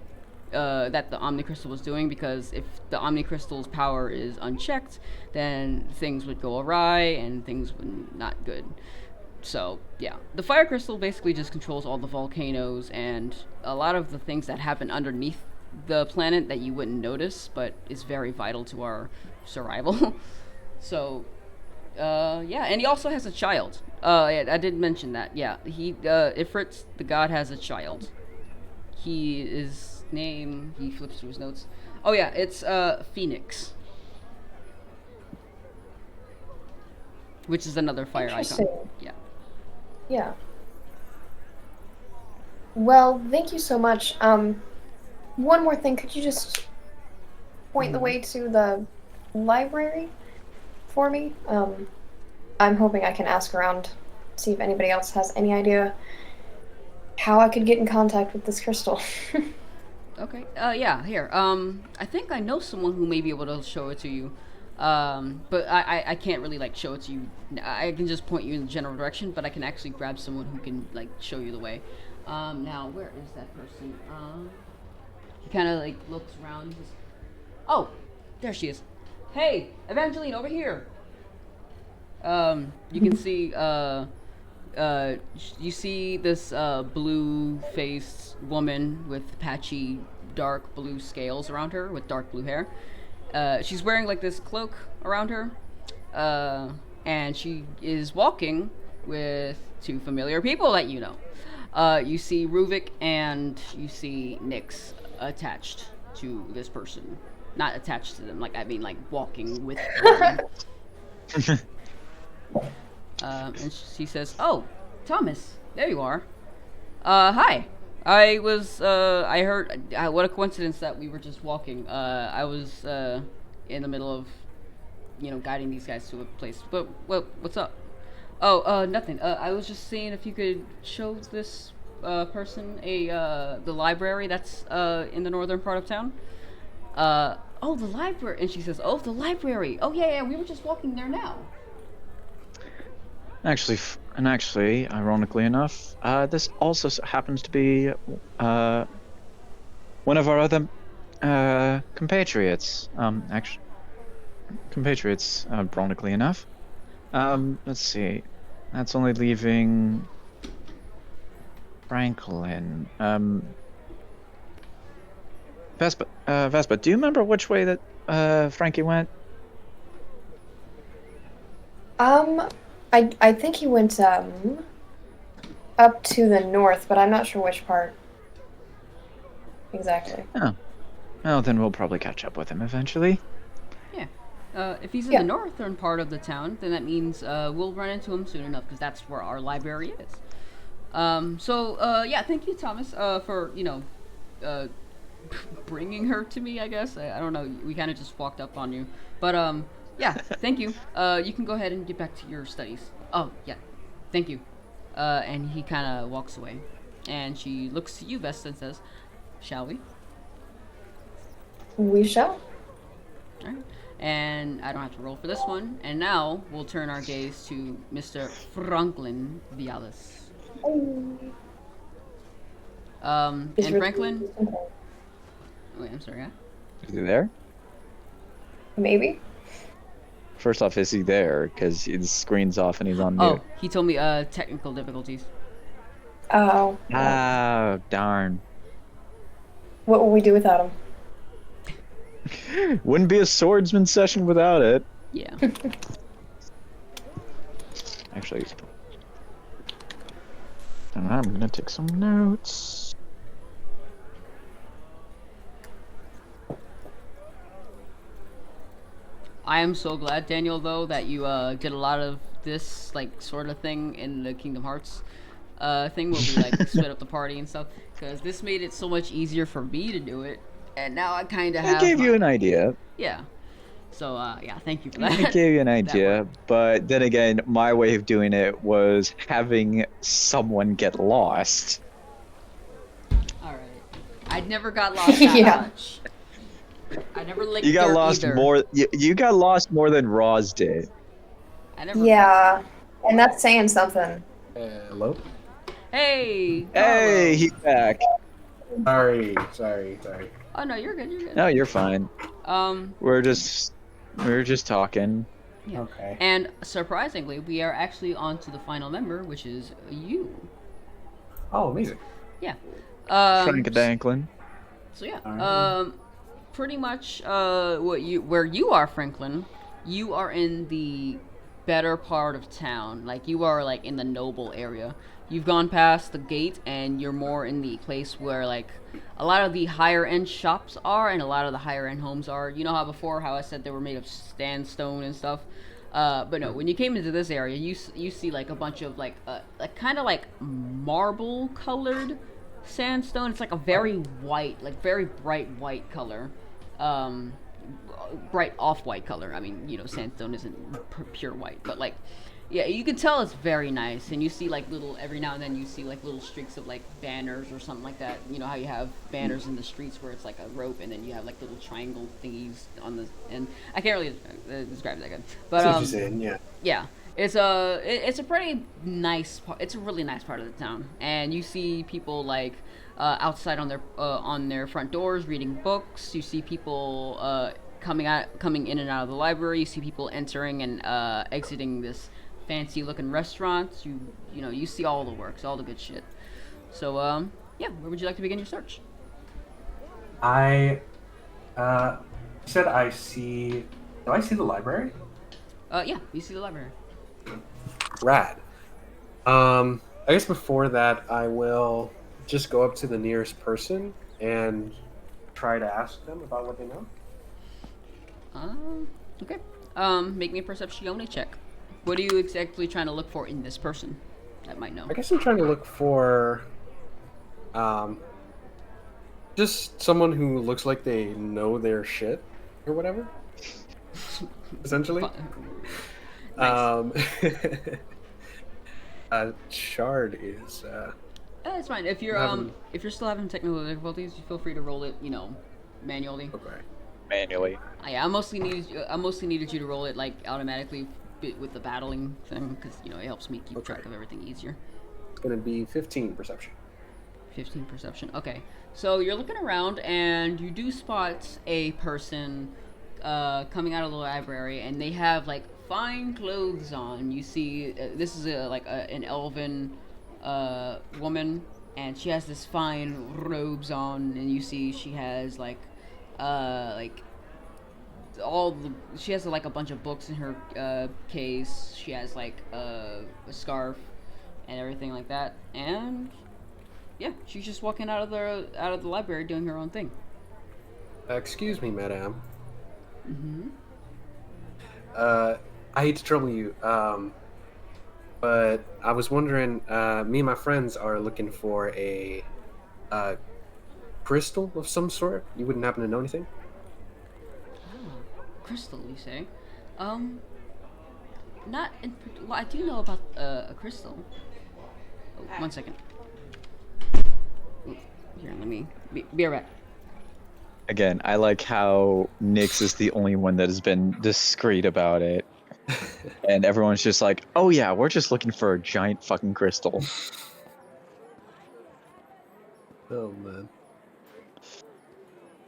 that the Omni Crystal was doing, because if the Omni Crystal's power is unchecked, then things would go awry and things would not good. So yeah, the Fire Crystal basically just controls all the volcanoes and a lot of the things that happen underneath the planet that you wouldn't notice, but is very vital to our survival. So yeah, and he also has a child. Yeah, I did mention that. Yeah, Ifrit, the god, has a child. His name, he flips through his notes. Oh yeah, it's Phoenix, which is another fire icon. Interesting. Yeah. Yeah. Well, thank you so much. One more thing, could you just point the way to the library for me? I'm hoping I can ask around, see if anybody else has any idea how I could get in contact with this crystal. Okay. Yeah. Here. I think I know someone who may be able to show it to you. But I can't really like show it to you. I can just point you in the general direction, but I can actually grab someone who can like show you the way. Now where is that person? He kind of like looks around. Oh, there she is. Hey, Evangeline, over here. You can see you see this blue-faced woman with patchy dark blue scales around her with dark blue hair. She's wearing like this cloak around her, and she is walking with two familiar people that you know. You see Ruvik and you see Nyx attached to this person. Not attached to them, like I mean like walking with them. And she says, "Oh, Thomas, there you are. Hi. I heard, what a coincidence that we were just walking. I was, in the middle of, guiding these guys to a place. But, what's up? Oh, nothing. I was just seeing if you could show this, person the library that's, in the northern part of town. Oh, the library." And she says, "Oh, the library. Oh, yeah, we were just walking there now." Actually, ironically enough, this also happens to be one of our other compatriots. Ironically enough. Let's see. That's only leaving Franklin. Vespa, do you remember which way that Frankie went? I think he went up to the north, but I'm not sure which part exactly. Oh. Well, then we'll probably catch up with him eventually. Yeah. If he's in the northern part of the town, then that means we'll run into him soon enough, because that's where our library is. Yeah, thank you, Thomas, for, bringing her to me, I guess. I don't know, we kind of just walked up on you. But, yeah, thank you. You can go ahead and get back to your studies. Oh, yeah, thank you. And he kind of walks away. And she looks to you, Vesta, and says, "Shall we?" We shall. Alright. And I don't have to roll for this one. And now we'll turn our gaze to Mr. Franklin Vialis. And Franklin... Wait, I'm sorry, yeah? Is he there? Maybe. First off, is he there? Because his screen's off and he's on mute. Oh, he told me technical difficulties. Oh. Ah, darn. What will we do without him? Wouldn't be a swordsman session without it. Yeah. Actually, I'm gonna take some notes. I am so glad, Daniel, though, that you did a lot of this like sort of thing in the Kingdom Hearts thing where we like split up the party and stuff, because this made it so much easier for me to do it, and now I kind of I have. gave you an idea. Yeah. So yeah, thank you for I that. gave you an That idea, worked. but then again, my way of doing it was having someone get lost. All right. I never got lost that Yeah. much. I never licked You got dirt lost either. more. You got lost more than Roz did. I never. Yeah, and that's saying something. Hello? Hey. Hey, Carlo. he's back. Sorry. Oh no, you're good. You're good. No, you're fine. Um. We're just talking. Yeah. Okay. And surprisingly, we are actually on to the final member, which is you. Oh, amazing. Yeah. Frank Danklin. So yeah. Alright. Pretty much where you are, Franklin, you are in the better part of town. Like you are like in the noble area. You've gone past the gate and you're more in the place where like a lot of the higher end shops are and a lot of the higher end homes are. You know how before how I said they were made of sandstone and stuff. But no, when you came into this area, you see like a bunch of like kind of like marble colored sandstone. It's like a very white, like very bright white color. Um, Bright off-white color. I mean, sandstone isn't pure white, but like, yeah, you can tell it's very nice. And you see like every now and then you see like little streaks of like banners or something like that. You know how you have banners in the streets where it's like a rope and then you have like little triangle thingies on the end. I can't really describe it that good, but See what you're saying, yeah. yeah, it's a pretty nice part. It's a really nice part of the town, and you see people like outside on their front doors reading books. You see people coming in and out of the library. You see people entering and exiting this fancy looking restaurant. You see all the works, all the good shit. So yeah, where would you like to begin your search? I said I see. Do I see the library? Yeah, you see the library. Rad. I guess before that, I will just go up to the nearest person and try to ask them about what they know. Okay. Make me a perception check. What are you exactly trying to look for in this person that might know? I guess I'm trying to look for, just someone who looks like they know their shit or whatever. Essentially. Nice. Shard is. That's fine. If you're if you're still having technical difficulties, you feel free to roll it, manually. Okay. Manually. I mostly needed you to roll it like automatically with the battling thing because it helps me keep track of everything easier. It's gonna be 15 perception. 15 perception. Okay, so you're looking around and you do spot a person coming out of the library, and they have like fine clothes on. You see, this is an elven woman, and she has this fine robes on, and you see she has she has like a bunch of books in her case. She has like a scarf and everything like that, and yeah, she's just walking out of the library doing her own thing. Excuse me, madame. Mm-hmm. I hate to trouble you, but I was wondering, me and my friends are looking for a crystal of some sort. You wouldn't happen to know anything? Crystal, you say? Not in. Well, I do know about a crystal. Oh, 1 second. Ooh, here, let me be right back. Again, I like how Nyx is the only one that has been discreet about it. And everyone's just like, oh yeah, we're just looking for a giant fucking crystal. Oh,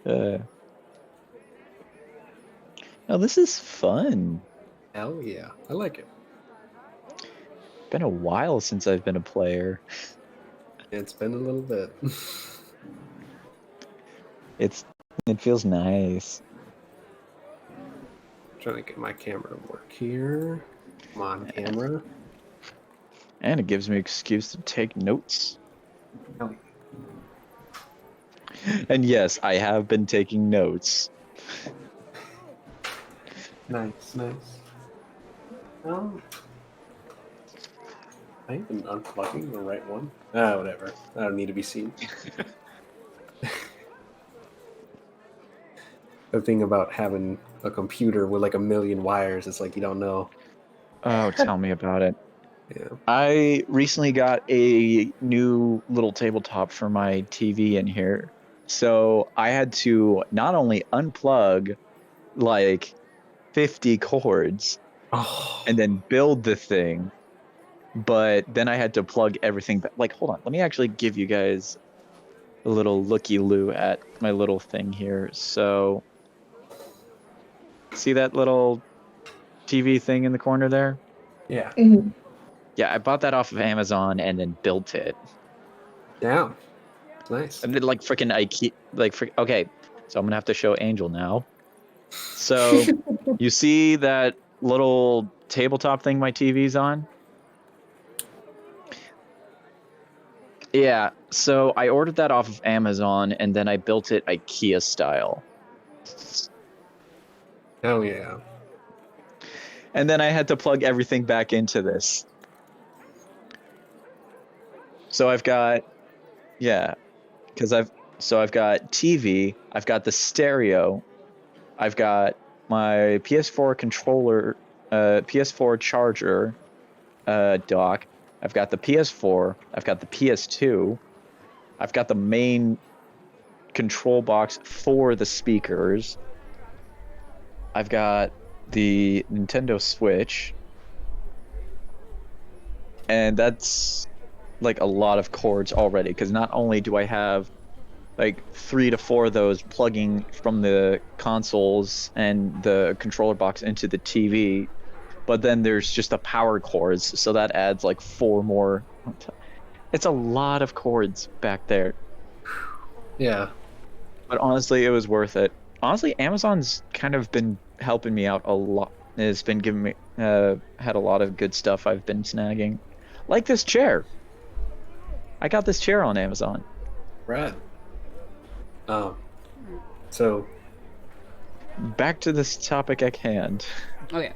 man. No, this is fun. Hell yeah. I like it. Been a while since I've been a player. It's been a little bit. It feels nice. Trying to get my camera to work here. Come on, camera. And it gives me an excuse to take notes. Oh, And yes, I have been taking notes. nice. I ain't been unplugging the right one. Ah, whatever. I don't need to be seen. The thing about having a computer with like a million wires, it's like you don't know. Oh, tell me about it. Yeah. I recently got a new little tabletop for my TV in here. So I had to not only unplug like 50 cords Oh. and then build the thing, but then I had to plug everything back. Like, hold on, let me actually give you guys a little looky-loo at my little thing here. So, see that little TV thing in the corner there? Yeah. Mhm. Yeah, I bought that off of Amazon and then built it. Down. Nice. And then like freaking IKEA, okay, so I'm gonna have to show Angel now. So you see that little tabletop thing my TV's on? Yeah, so I ordered that off of Amazon and then I built it IKEA style. Hell yeah. And then I had to plug everything back into this. So I've got, yeah, I've got TV, I've got the stereo, I've got my PS4 controller, PS4 charger, dock. I've got the PS4. I've got the PS2. I've got the main control box for the speakers. I've got the Nintendo Switch. And that's like a lot of cords already, because not only do I have like 3 to 4 of those plugging from the consoles and the controller box into the TV, but then there's just the power cords, so that adds like 4 more. It's a lot of cords back there. Yeah. But honestly, it was worth it. Honestly, Amazon's kind of been helping me out a lot. It's been giving me had a lot of good stuff I've been snagging. Like this chair. I got this chair on Amazon. Rad. So Back to this topic at hand. Okay.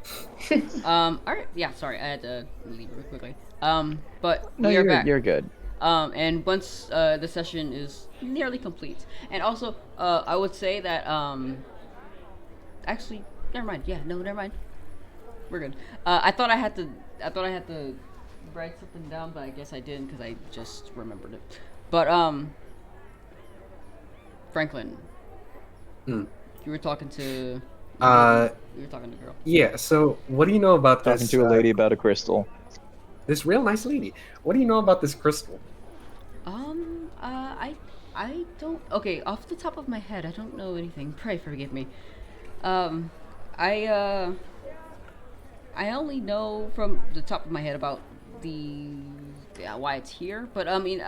Alright, yeah, sorry, I had to leave real quickly. But No, we are back. you're good. And once the session is nearly complete, and also I would say that actually, never mind. Yeah, no, never mind. We're good. I thought I had to write something down, but I guess I didn't because I just remembered it. But Franklin, you were talking to. You were talking to a girl. yeah. So what do you know about Talking this? to a lady about a crystal. This real nice lady. What do you know about this crystal? I don't. Okay, off the top of my head, I don't know anything. Pray forgive me. I only know from the top of my head about why it's here. But I mean,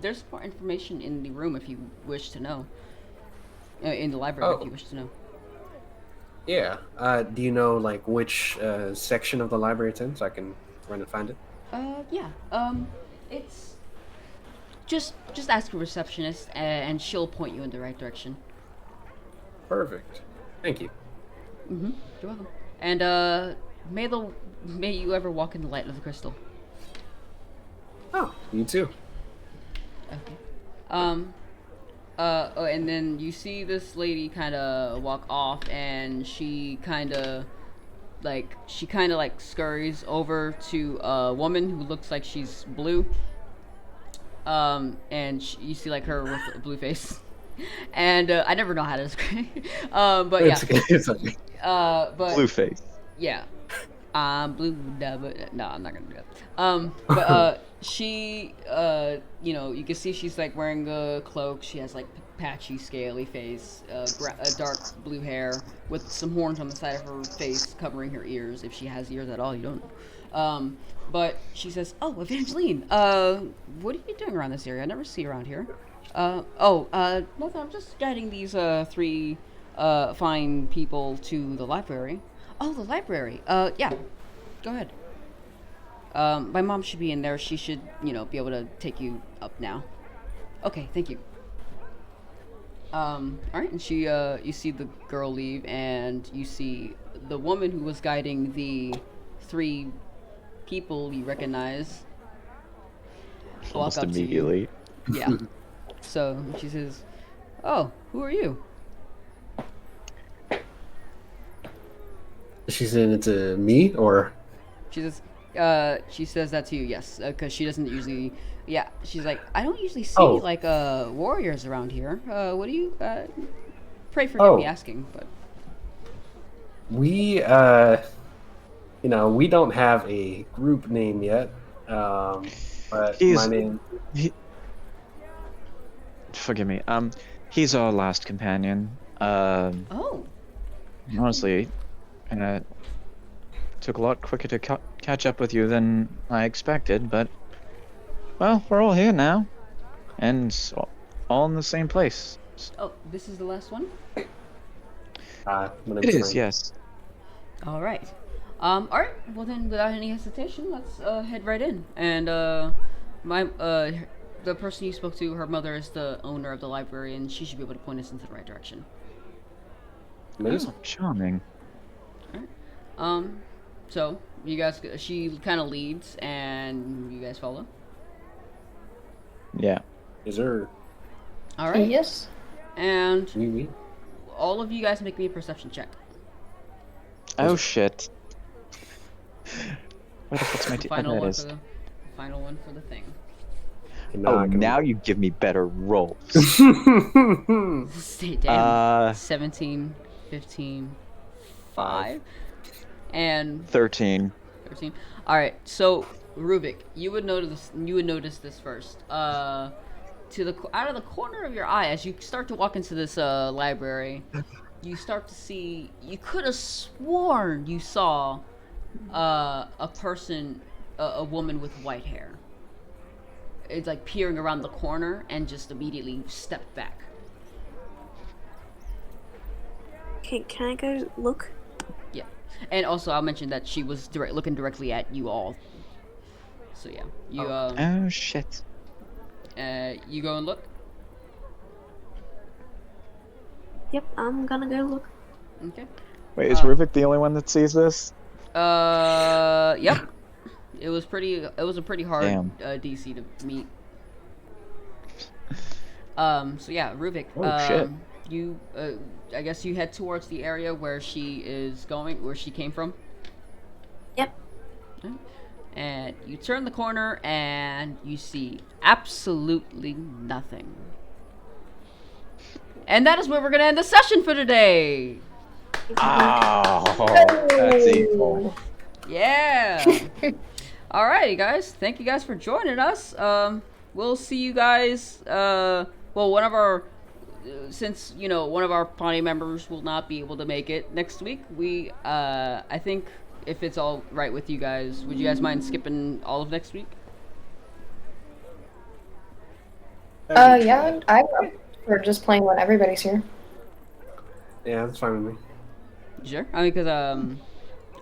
there's more information in the room if you wish to know. In the library, if you wish to know. Yeah. Do you know like which section of the library it's in, so I can run and find it? Yeah. It's just ask a receptionist, and she'll point you in the right direction. Perfect. Thank you. You're welcome. And may you ever walk in the light of the crystal. Oh, you too. Okay. Oh, and then you see this lady kind of walk off, and she kind of like scurries over to a woman who looks like she's blue. And you see like her with a blue face. And I never know how to describe. But yeah. It's okay. But Blue face. yeah. Blue. No, I'm not gonna do that. But she, you can see she's like wearing a cloak. She has like patchy, scaly face, dark blue hair with some horns on the side of her face covering her ears, if she has ears at all. You don't. But she says, "Oh, Evangeline, what are you doing around this area? I never see you around here." Nothing. I'm just guiding these three fine people to the library. Oh, the library. Yeah. Go ahead. My mom should be in there. She should, be able to take you up now. Okay, thank you. All right, and she, you see the girl leave, and you see the woman who was guiding the three people you recognize walk Almost up to you. immediately. Yeah. So she says, "Oh, who are you?" She said it's me, or She says that to you, yes, because she doesn't usually. Yeah, she's like, "I don't usually see Oh. like warriors around here. What do you? Pray forgive me Oh. asking, but we we don't have a group name yet. But my name. Forgive me. He's our last companion. oh, Honestly, took a lot quicker to catch up with you than I expected, but well, we're all here now, and all in the same place. oh, this is the last one. My name's It is, Frank. yes. All right. All right. Well then, without any hesitation, let's head right in. And the person you spoke to, her mother is the owner of the library, and she should be able to point us into the right direction. Amazing. Oh, charming. So you guys, she kind of leads, and you guys follow. Yeah. Is there? All right. Yes. And We. all of you guys make me a perception check. Oh shit. Where the fuck's my Final that one is. for the final one for the thing. Oh, now you give me better rolls. Stay down. 17, 15, 5, and 13. 13. All right. So Rubik, you would notice this first. Out of the corner of your eye, as you start to walk into this library, you start to see. You could have sworn you saw a person, a woman with white hair. It's like peering around the corner and just immediately stepped back. Can I go look? Yeah, and also I'll mention that she was looking directly at you all. So yeah, you Oh shit. you go and look. Yep, I'm gonna go look. Okay. Wait, is Rubik the only one that sees this? Yep. It was a pretty hard Damn. DC to meet. So yeah, Rubik. Oh, shit. You, I guess you head towards the area where she is going, where she came from. Yep. Okay. And you turn the corner and you see absolutely nothing. And that is where we're gonna end the session for today. Oh, that's evil. Yeah. Alrighty, guys. Thank you guys for joining us. We'll see you guys. One of our, since one of our party members will not be able to make it next week. I think if it's all right with you guys, would you guys mind skipping all of next week? Yeah, we're just playing when everybody's here. Yeah, that's fine with me. Sure. I mean, because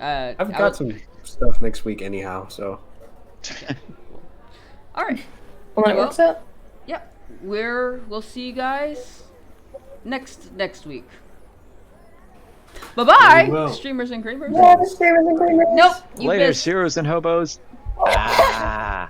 I've got some stuff next week anyhow, so. All right. Well, then it works out. Yep. We'll see you guys next week. Bye bye, We will. streamers and creamers. Yeah, the streamers and creamers. Nope. You Later, missed. heroes and hobos. Ah.